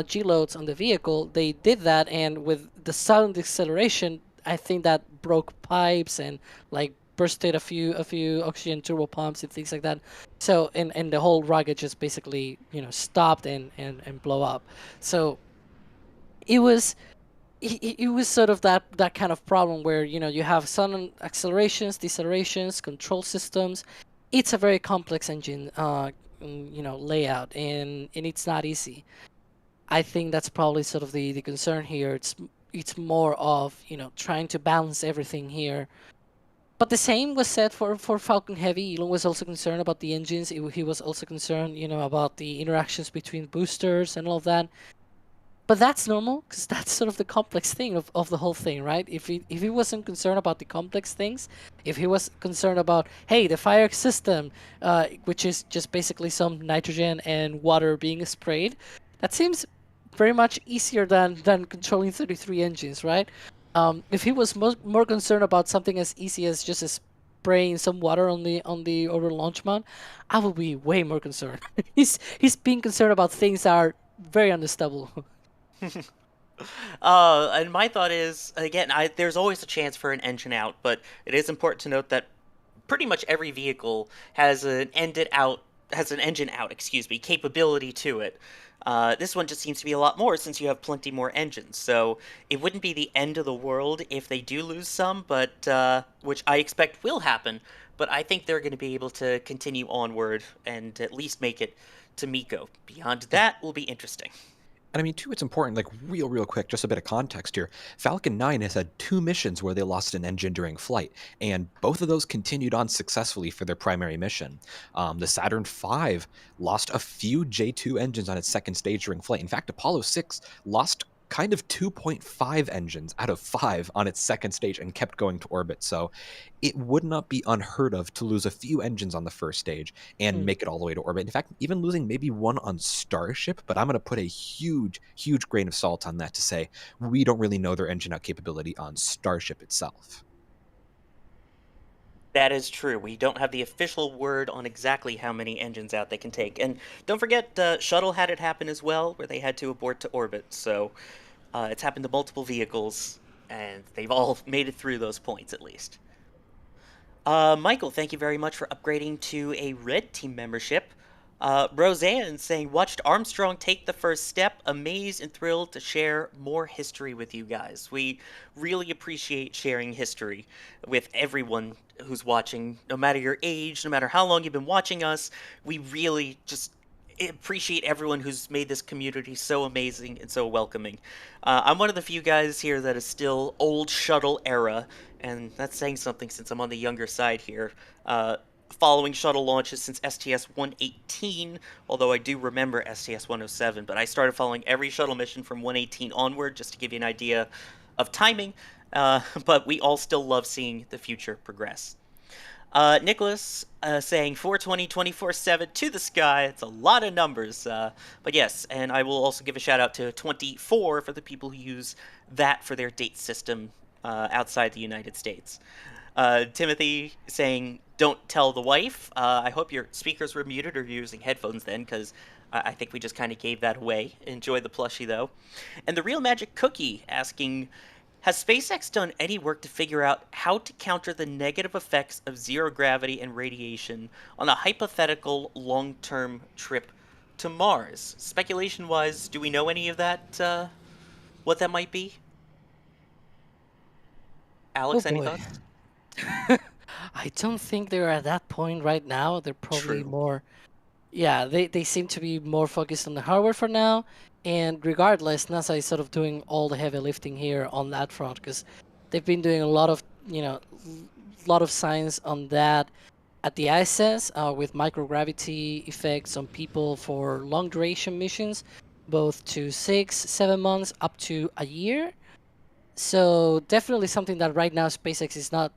S8: G loads on the vehicle. They did that, and with the sudden deceleration, I think that broke pipes and like bursted a few oxygen turbo pumps and things like that. So and the whole rocket just basically stopped and blow up. So it was it was sort of that kind of problem where you have sudden accelerations, decelerations, control systems. It's a very complex engine layout, and it's not easy. I think that's probably sort of the concern here. It's more of trying to balance everything here. But the same was said for Falcon Heavy. Elon was also concerned about the engines. He was also concerned about the interactions between boosters and all of that. But that's normal, because that's sort of the complex thing of the whole thing, right? If he wasn't concerned about the complex things, if he was concerned about, hey, the fire system, which is just basically some nitrogen and water being sprayed, that seems very much easier than controlling 33 engines, right? If he was more concerned about something as easy as just spraying some water on the orbital launch mount, I would be way more concerned. he's being concerned about things that are very unstable.
S7: And my thought is, again, there's always a chance for an engine out, but it is important to note that pretty much every vehicle has an engine out, capability to it. This one just seems to be a lot more since you have plenty more engines, so it wouldn't be the end of the world if they do lose some, but which I expect will happen. But I think they're going to be able to continue onward and at least make it to Miko. Beyond that will be interesting.
S9: And I mean, too, it's important, like, real quick, just a bit of context here. Falcon 9 has had 2 missions where they lost an engine during flight, and both of those continued on successfully for their primary mission. The Saturn V lost a few J2 engines on its second stage during flight. In fact, Apollo 6 lost kind of 2.5 engines out of 5 on its second stage and kept going to orbit. So it would not be unheard of to lose a few engines on the first stage and make it all the way to orbit. In fact, even losing maybe one on Starship, but I'm going to put a huge grain of salt on that to say we don't really know their engine out capability on Starship itself.
S7: That is true. We don't have the official word on exactly how many engines out they can take. And don't forget, Shuttle had it happen as well, where they had to abort to orbit. So it's happened to multiple vehicles, and they've all made it through those points at least. Michael, thank you very much for upgrading to a Red Team membership. Roseanne saying, watched Armstrong take the first step, amazed and thrilled to share more history with you guys. We really appreciate sharing history with everyone who's watching, no matter your age, no matter how long you've been watching us. We really just appreciate everyone who's made this community so amazing and so welcoming. I'm one of the few guys here that is still old shuttle era, and that's saying something since I'm on the younger side here. Following shuttle launches since STS-118, although I do remember STS-107, but I started following every shuttle mission from 118 onward, just to give you an idea of timing, but we all still love seeing the future progress. Nicholas saying 420 24/7 to the sky. It's a lot of numbers, but yes, and I will also give a shout out to 24 for the people who use that for their date system outside the United States. Timothy saying, don't tell the wife. I hope your speakers were muted or you're using headphones then, because I think we just kind of gave that away. Enjoy the plushie, though. And the Real Magic Cookie asking, has SpaceX done any work to figure out how to counter the negative effects of zero gravity and radiation on a hypothetical long-term trip to Mars? Speculation-wise, do we know any of that, what that might be? Alex, any thoughts?
S8: I don't think they're at that point right now. They're probably more... Yeah, they seem to be more focused on the hardware for now. And regardless, NASA is sort of doing all the heavy lifting here on that front, because they've been doing a lot of science on that at the ISS with microgravity effects on people for long duration missions, both to 6-7 months up to a year. So definitely something that right now SpaceX is not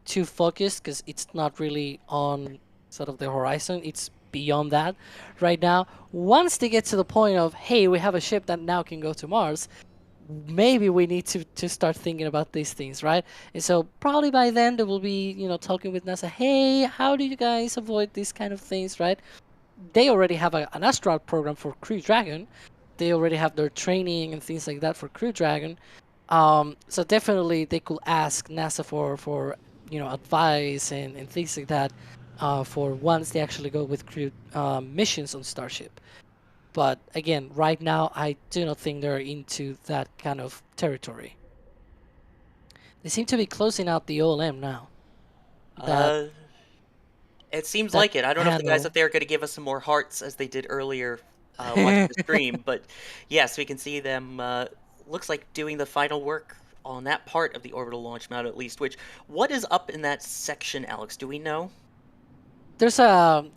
S8: too focused because it's not really on sort of the horizon. It's beyond that right now. Once they get to the point of, hey, we have a ship that now can go to Mars, maybe we need to start thinking about these things, right? And so probably by then they will be, talking with NASA, hey, how do you guys avoid these kind of things, right? They already have an astronaut program for Crew Dragon. They already have their training and things like that for Crew Dragon. So definitely they could ask NASA for advice and things like that for once they actually go with crew missions on Starship. But again, right now I do not think they're into that kind of territory. They seem to be closing out the OLM now. That
S7: Uh, it seems
S8: that
S7: like it. I don't know if the guys
S8: handle.
S7: up there are going to give us some more hearts as they did earlier watching the stream, but yes, we can see them, looks like doing the final work on that part of the orbital launch mount at least, which, what is up in that section, Alex? Do we know?
S8: There's a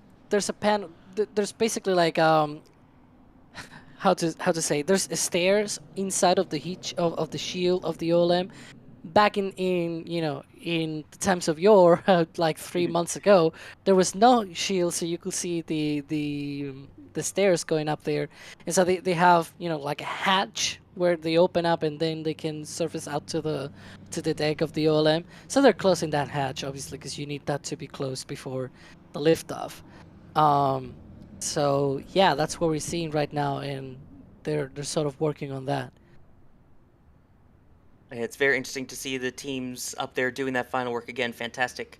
S8: pan. There's basically like how to say, there's stairs inside of the heat of the shield of the OLM. Back in the times of yore, like 3 months ago, there was no shield, so you could see the stairs going up there, and so they have like a hatch where they open up and then they can surface out to the deck of the OLM. So they're closing that hatch obviously because you need that to be closed before the liftoff. Um, so yeah, that's what we're seeing right now, and they're sort of working on that.
S7: It's very interesting to see the teams up there doing that final work again. Fantastic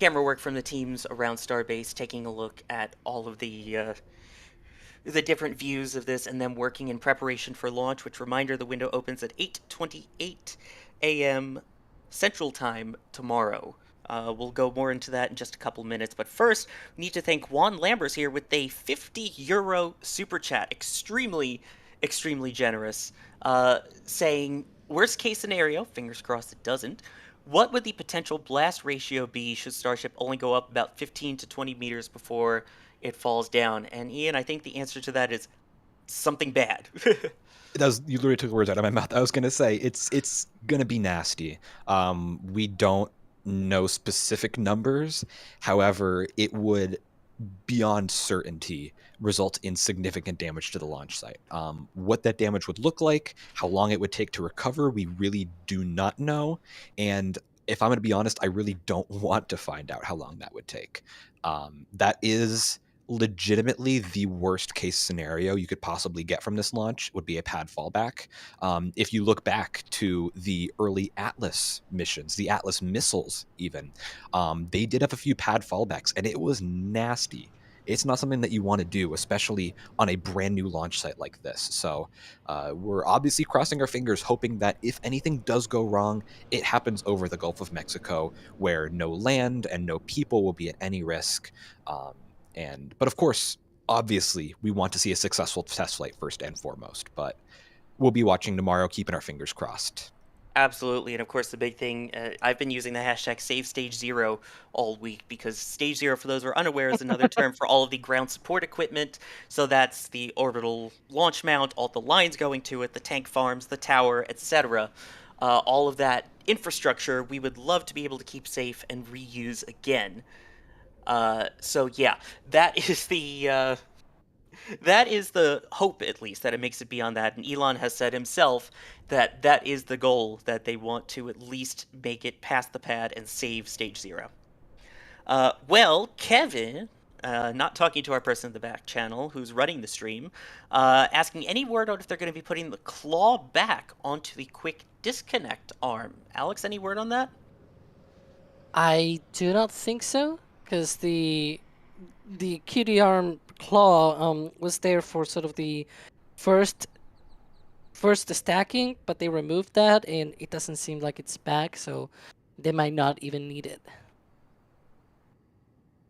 S7: camera work from the teams around Starbase, taking a look at all of the different views of this, and then working in preparation for launch. Which, reminder, the window opens at 8:28 a.m. Central Time tomorrow. We'll go more into that in just a couple minutes, but first, we need to thank Juan Lambers here with a €50 super chat. Extremely, extremely generous. Saying, worst case scenario, fingers crossed it doesn't, what would the potential blast ratio be should Starship only go up about 15 to 20 meters before it falls down? And Ian, I think the answer to that is something bad.
S9: You literally took the words out of my mouth. I was gonna say it's gonna be nasty. We don't know specific numbers. However, it would beyond certainty result in significant damage to the launch site. What that damage would look like, how long it would take to recover, we really do not know. And if I'm going to be honest, I really don't want to find out how long that would take. That is legitimately the worst case scenario you could possibly get from this launch, would be a pad fallback. If you look back to the early Atlas missions, the Atlas missiles even, they did have a few pad fallbacks, and it was nasty. It's not something that you want to do, especially on a brand new launch site like this. So we're obviously crossing our fingers, hoping that if anything does go wrong, it happens over the Gulf of Mexico, where no land and no people will be at any risk. But of course, obviously, we want to see a successful test flight first and foremost. But we'll be watching tomorrow, keeping our fingers crossed.
S7: Absolutely, and of course the big thing, I've been using the hashtag #SaveStage0 all week, because Stage 0, for those who are unaware, is another term for all of the ground support equipment. So that's the orbital launch mount, all the lines going to it, the tank farms, the tower, etc. All of that infrastructure we would love to be able to keep safe and reuse again. So yeah, that is the hope, at least, that it makes it beyond that. And Elon has said himself that that is the goal, that they want to at least make it past the pad and save Stage 0. Well, Kevin, not talking to our person in the back channel who's running the stream, asking any word on if they're going to be putting the claw back onto the quick disconnect arm. Alex, any word on that?
S8: I do not think so, because the QD arm claw was there for sort of the first stacking, but they removed that, and it doesn't seem like it's back, so they might not even need it.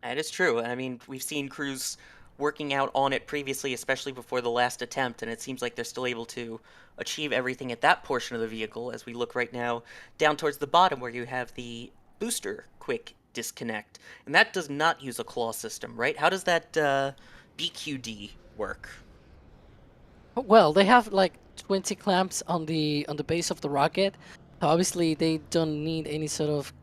S7: That is true. I mean, we've seen crews working out on it previously, especially before the last attempt, and it seems like they're still able to achieve everything at that portion of the vehicle, as we look right now down towards the bottom where you have the booster quick disconnect. And that does not use a claw system, right? How does that BQD work?
S8: Well, they have like 20 clamps on the base of the rocket. So obviously, they don't need any sort of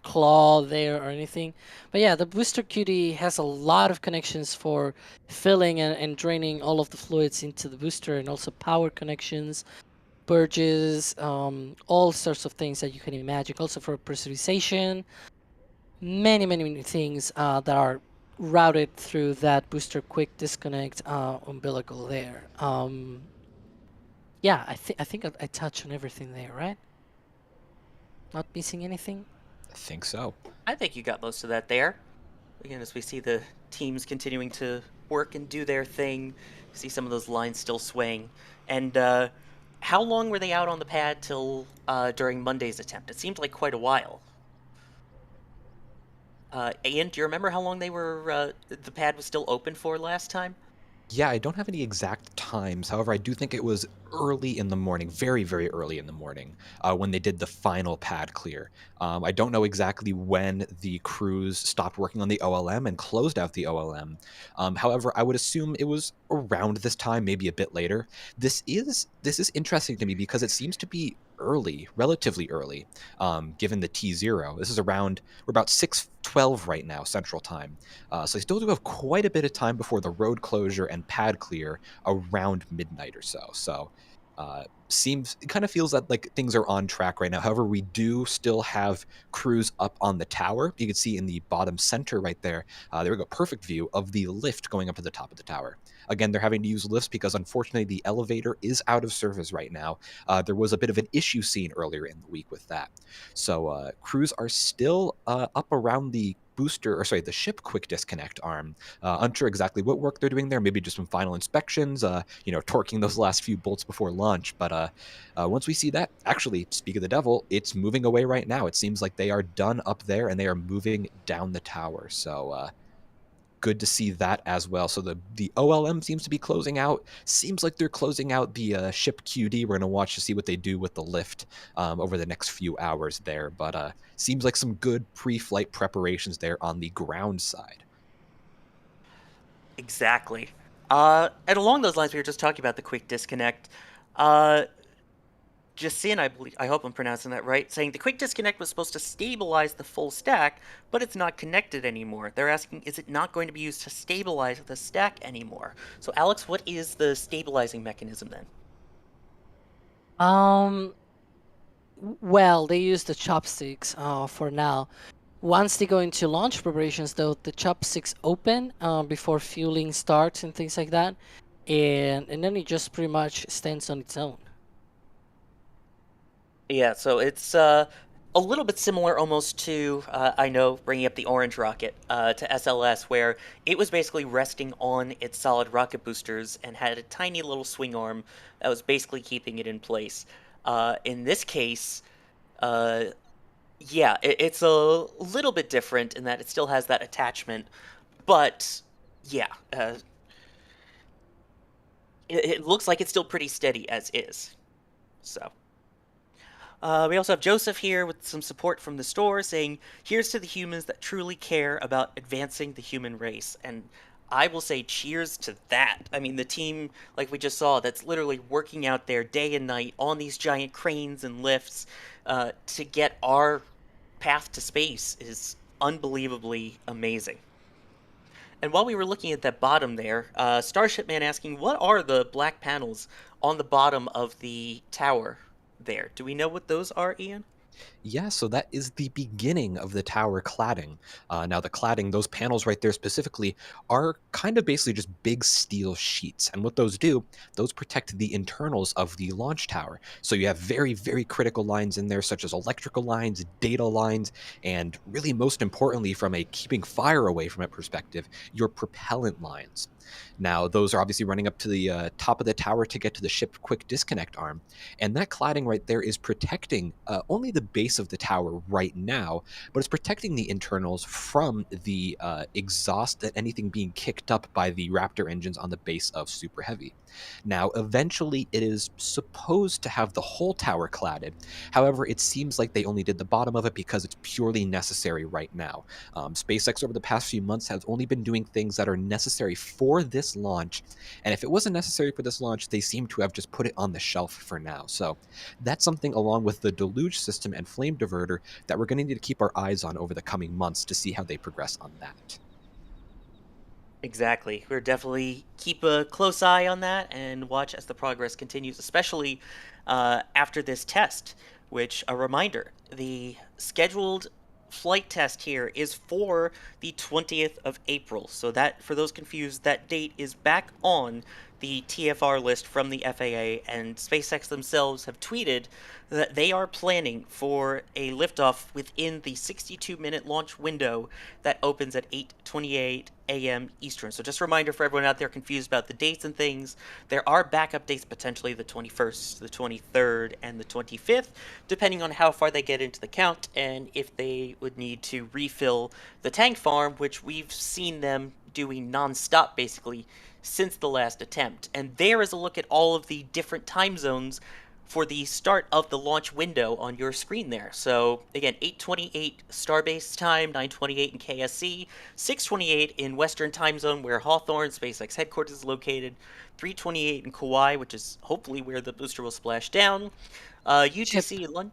S8: claw there or anything. But yeah, the booster QD has a lot of connections for filling and draining all of the fluids into the booster, and also power connections, purges, all sorts of things that you can imagine. Also for pressurization, many things that are routed through that booster quick disconnect umbilical there. Yeah, I think I touched on everything there, right? Not missing anything?
S9: I think so.
S7: I think you got most of that there. Again, as we see the teams continuing to work and do their thing, see some of those lines still swaying. And how long were they out on the pad till during Monday's attempt? It seemed like quite a while. Ian, do you remember how long they were? The pad was still open for last time?
S9: Yeah, I don't have any exact times. However, I do think it was early in the morning, very, very early in the morning, when they did the final pad clear. I don't know exactly when the crews stopped working on the OLM and closed out the OLM. However, I would assume it was around this time, maybe a bit later. This is interesting to me because it seems to be early, relatively early, given the T0. This is around, we're about 6:12 right now, Central Time. So they still do have quite a bit of time before the road closure and pad clear around midnight or so. So it kind of feels that like things are on track right now. However, we do still have crews up on the tower. You can see in the bottom center right there, there we go, perfect view of the lift going up to the top of the tower. Again, they're having to use lifts because unfortunately the elevator is out of service right now. There was a bit of an issue seen earlier in the week with that. So crews are still up around the the ship quick disconnect arm. Unsure exactly what work they're doing there, maybe just some final inspections, torquing those last few bolts before launch. But once we see that, actually, speak of the devil, it's moving away right now. It seems like they are done up there and they are moving down the tower. So good to see that as well. So the OLM seems to be closing out. Seems like they're closing out the ship QD. We're going to watch to see what they do with the lift over the next few hours there. But seems like some good pre-flight preparations there on the ground side.
S7: Exactly. And along those lines, we were just talking about the quick disconnect. Jasin, I hope I'm pronouncing that right, saying the quick disconnect was supposed to stabilize the full stack, but it's not connected anymore. They're asking, is it not going to be used to stabilize the stack anymore? So, Alex, what is the stabilizing mechanism then?
S8: Well, they use the chopsticks for now. Once they go into launch preparations, though, the chopsticks open before fueling starts and things like that, and then it just pretty much stands on its own.
S7: Yeah, so it's a little bit similar almost to, I know, bringing up the orange rocket to SLS, where it was basically resting on its solid rocket boosters and had a tiny little swing arm that was basically keeping it in place. In this case, yeah, it's a little bit different in that it still has that attachment, but yeah, it looks like it's still pretty steady as is. So. We also have Joseph here with some support from the store saying, here's to the humans that truly care about advancing the human race. And I will say cheers to that. I mean, the team, like we just saw, that's literally working out there day and night on these giant cranes and lifts to get our path to space is unbelievably amazing. And while we were looking at that bottom there, Starship Man asking, what are the black panels on the bottom of the tower there? Do we know what those are, Ian?
S9: Yeah, so that is the beginning of the tower cladding. Now, the cladding, those panels right there specifically, are kind of basically just big steel sheets. And what those do, those protect the internals of the launch tower. So you have very, very critical lines in there, such as electrical lines, data lines, and really most importantly, from a keeping fire away from it perspective, your propellant lines. Now, those are obviously running up to the top of the tower to get to the ship quick disconnect arm. And that cladding right there is protecting only the base of the tower right now, but it's protecting the internals from the exhaust and anything being kicked up by the Raptor engines on the base of Super Heavy. Now, eventually, it is supposed to have the whole tower cladded. However, it seems like they only did the bottom of it because it's purely necessary right now. SpaceX over the past few months has only been doing things that are necessary for this launch, and if it wasn't necessary for this launch, they seem to have just put it on the shelf for now. So that's something, along with the deluge system and flame diverter, that we're going to need to keep our eyes on over the coming months to see how they progress on that.
S7: Exactly. We're definitely keep a close eye on that and watch as the progress continues, especially after this test, which, a reminder, the scheduled flight test here is for the 20th of April. So that, for those confused, that date is back on the TFR list from the FAA, and SpaceX themselves have tweeted that they are planning for a liftoff within the 62-minute launch window that opens at 8:28 a.m. Eastern. So just a reminder for everyone out there confused about the dates and things, there are backup dates, potentially the 21st, the 23rd, and the 25th, depending on how far they get into the count and if they would need to refill the tank farm, which we've seen them doing non-stop basically since the last attempt. And there is a look at all of the different time zones for the start of the launch window on your screen there. So again, 8:28 Starbase time, 9:28 in KSC, 6:28 in Western time zone where Hawthorne, SpaceX headquarters, is located, 3:28 in Kauai, which is hopefully where the booster will splash down, UTC in London.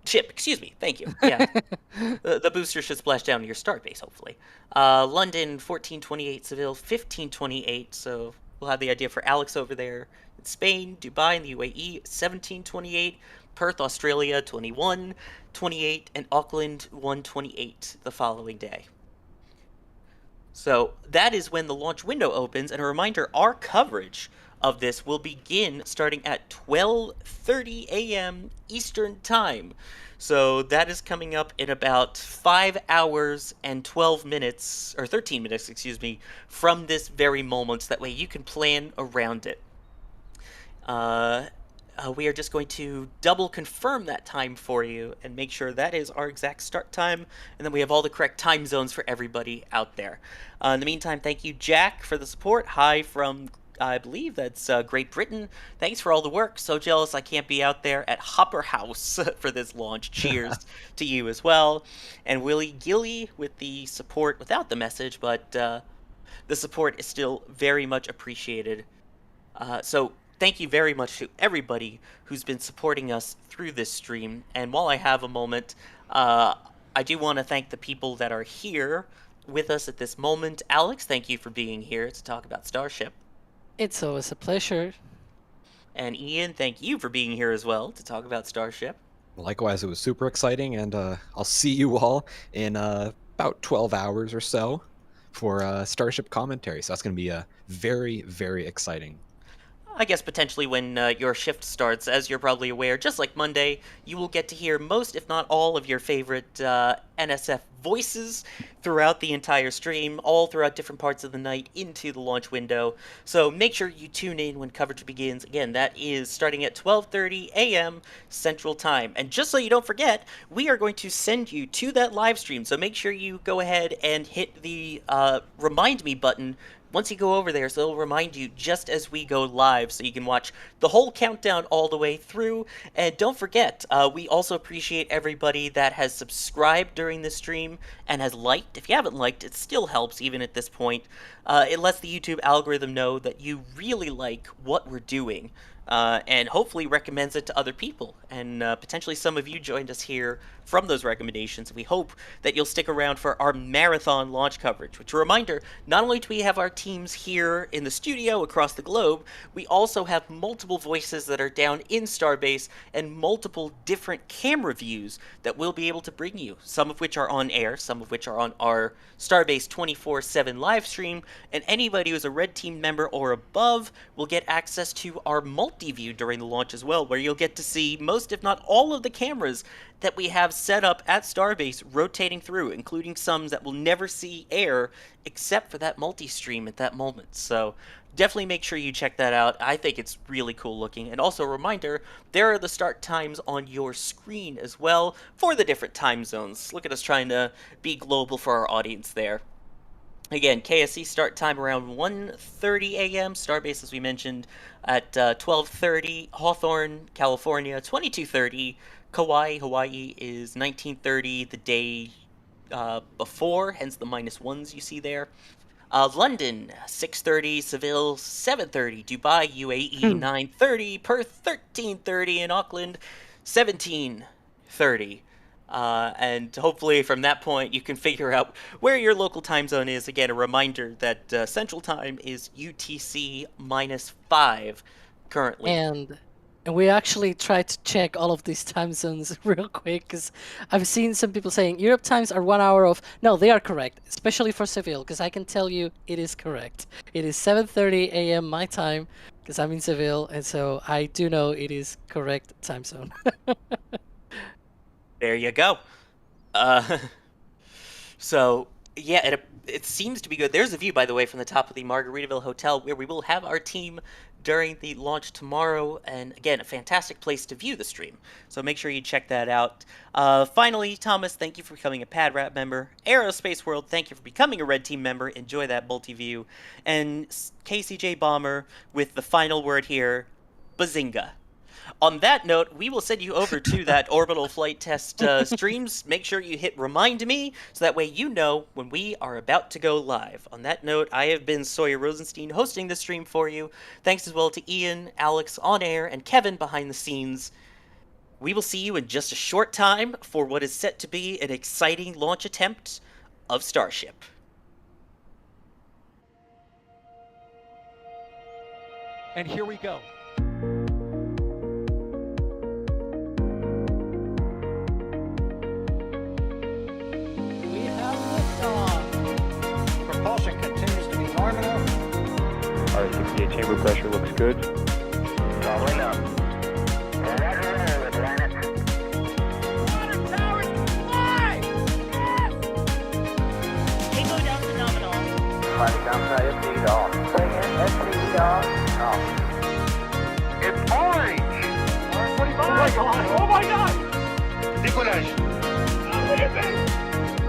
S7: Chip, excuse me, thank you. Yeah, the booster should splash down to your start base, hopefully. London, 14:28, Seville, 15:28, so we'll have the idea for Alex over there. In Spain, Dubai, and the UAE, 17:28, Perth, Australia, 21:28, and Auckland, 1:28 the following day. So that is when the launch window opens, and a reminder, our coverage of this will begin starting at 12:30 a.m. Eastern Time. So that is coming up in about 5 hours and 12 minutes, or 13 minutes, excuse me, from this very moment. So that way you can plan around it. We are just going to double confirm that time for you and make sure that is our exact start time, and then we have all the correct time zones for everybody out there. In the meantime, thank you, Jack, for the support. Hi from, I believe that's Great Britain. Thanks for all the work. So jealous I can't be out there at Hopper House for this launch. Cheers to you as well. And Willie Gilly with the support without the message, but the support is still very much appreciated. So thank you very much to everybody who's been supporting us through this stream. And while I have a moment, I do want to thank the people that are here with us at this moment. Alex, thank you for being here to talk about Starship.
S8: It's always a pleasure.
S7: And Ian, thank you for being here as well to talk about Starship.
S9: Likewise, it was super exciting, and I'll see you all in about 12 hours or so for Starship commentary. So that's going to be very, very exciting.
S7: I guess potentially when your shift starts, as you're probably aware, just like Monday, you will get to hear most, if not all, of your favorite NSF voices throughout the entire stream, all throughout different parts of the night into the launch window. So make sure you tune in when coverage begins. Again, that is starting at 12:30 a.m. Central Time. And just so you don't forget, we are going to send you to that live stream. So make sure you go ahead and hit the remind me button once you go over there, so it'll remind you just as we go live, so you can watch the whole countdown all the way through. And don't forget, we also appreciate everybody that has subscribed during the stream and has liked. If you haven't liked, it still helps even at this point. It lets the YouTube algorithm know that you really like what we're doing. And hopefully recommends it to other people. And potentially some of you joined us here from those recommendations. We hope that you'll stick around for our marathon launch coverage, which, a reminder, not only do we have our teams here in the studio across the globe, we also have multiple voices that are down in Starbase and multiple different camera views that we'll be able to bring you, some of which are on air, some of which are on our Starbase 24/7 live stream, and anybody who's a Red Team member or above will get access to our multiple multi-view during the launch as well, where you'll get to see most, if not all, of the cameras that we have set up at Starbase rotating through, including some that will never see air except for that multi-stream at that moment. So definitely make sure you check that out. I think it's really cool looking. And also a reminder, there are the start times on your screen as well for the different time zones. Look at us trying to be global for our audience there. Again, KSC start time around 1:30 a.m. Starbase, as we mentioned, at 12:30. Hawthorne, California, 22:30. Kauai, Hawaii is 19:30 the day before, hence the -1s you see there. London, 6:30. Seville, 7:30. Dubai, UAE, 9:30. Perth, 13:30. And Auckland, 17:30. And hopefully from that point you can figure out where your local time zone is. Again, a reminder that Central Time is UTC -5 currently.
S8: And we actually tried to check all of these time zones real quick, because I've seen some people saying Europe times are 1 hour off. No, they are correct, especially for Seville, because I can tell you it is correct. It is 7:30 a.m. my time, because I'm in Seville, and so I do know it is correct time zone.
S7: There you go. So, yeah, it seems to be good. There's a view, by the way, from the top of the Margaritaville Hotel, where we will have our team during the launch tomorrow. And again, a fantastic place to view the stream. So make sure you check that out. Finally, Thomas, thank you for becoming a PadRap member. Aerospace World, thank you for becoming a Red Team member. Enjoy that multi-view. And KCJ Bomber with the final word here, bazinga. On that note, we will send you over to that orbital flight test streams. Make sure you hit remind me, so that way you know when we are about to go live. On that note, I have been Sawyer Rosenstein hosting this stream for you. Thanks as well to Ian, Alex on air, and Kevin behind the scenes. We will see you in just a short time for what is set to be an exciting launch attempt of Starship.
S1: And here we go.
S3: Propulsion continues to be nominal.
S2: R68 chamber pressure looks good.
S3: Following up.
S4: Tango down to nominal.
S3: Flight downside FD off. Bring in FD off. It's orange! 125! Oh my god! Oh my god! Decollage!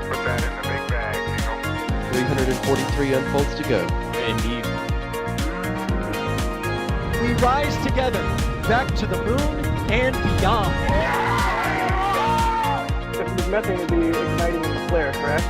S3: Put that in the big bag,
S5: 343 unfolds to go.
S2: Indeed.
S1: We rise together back to the moon and beyond.
S6: This methane would be igniting in the flare, correct?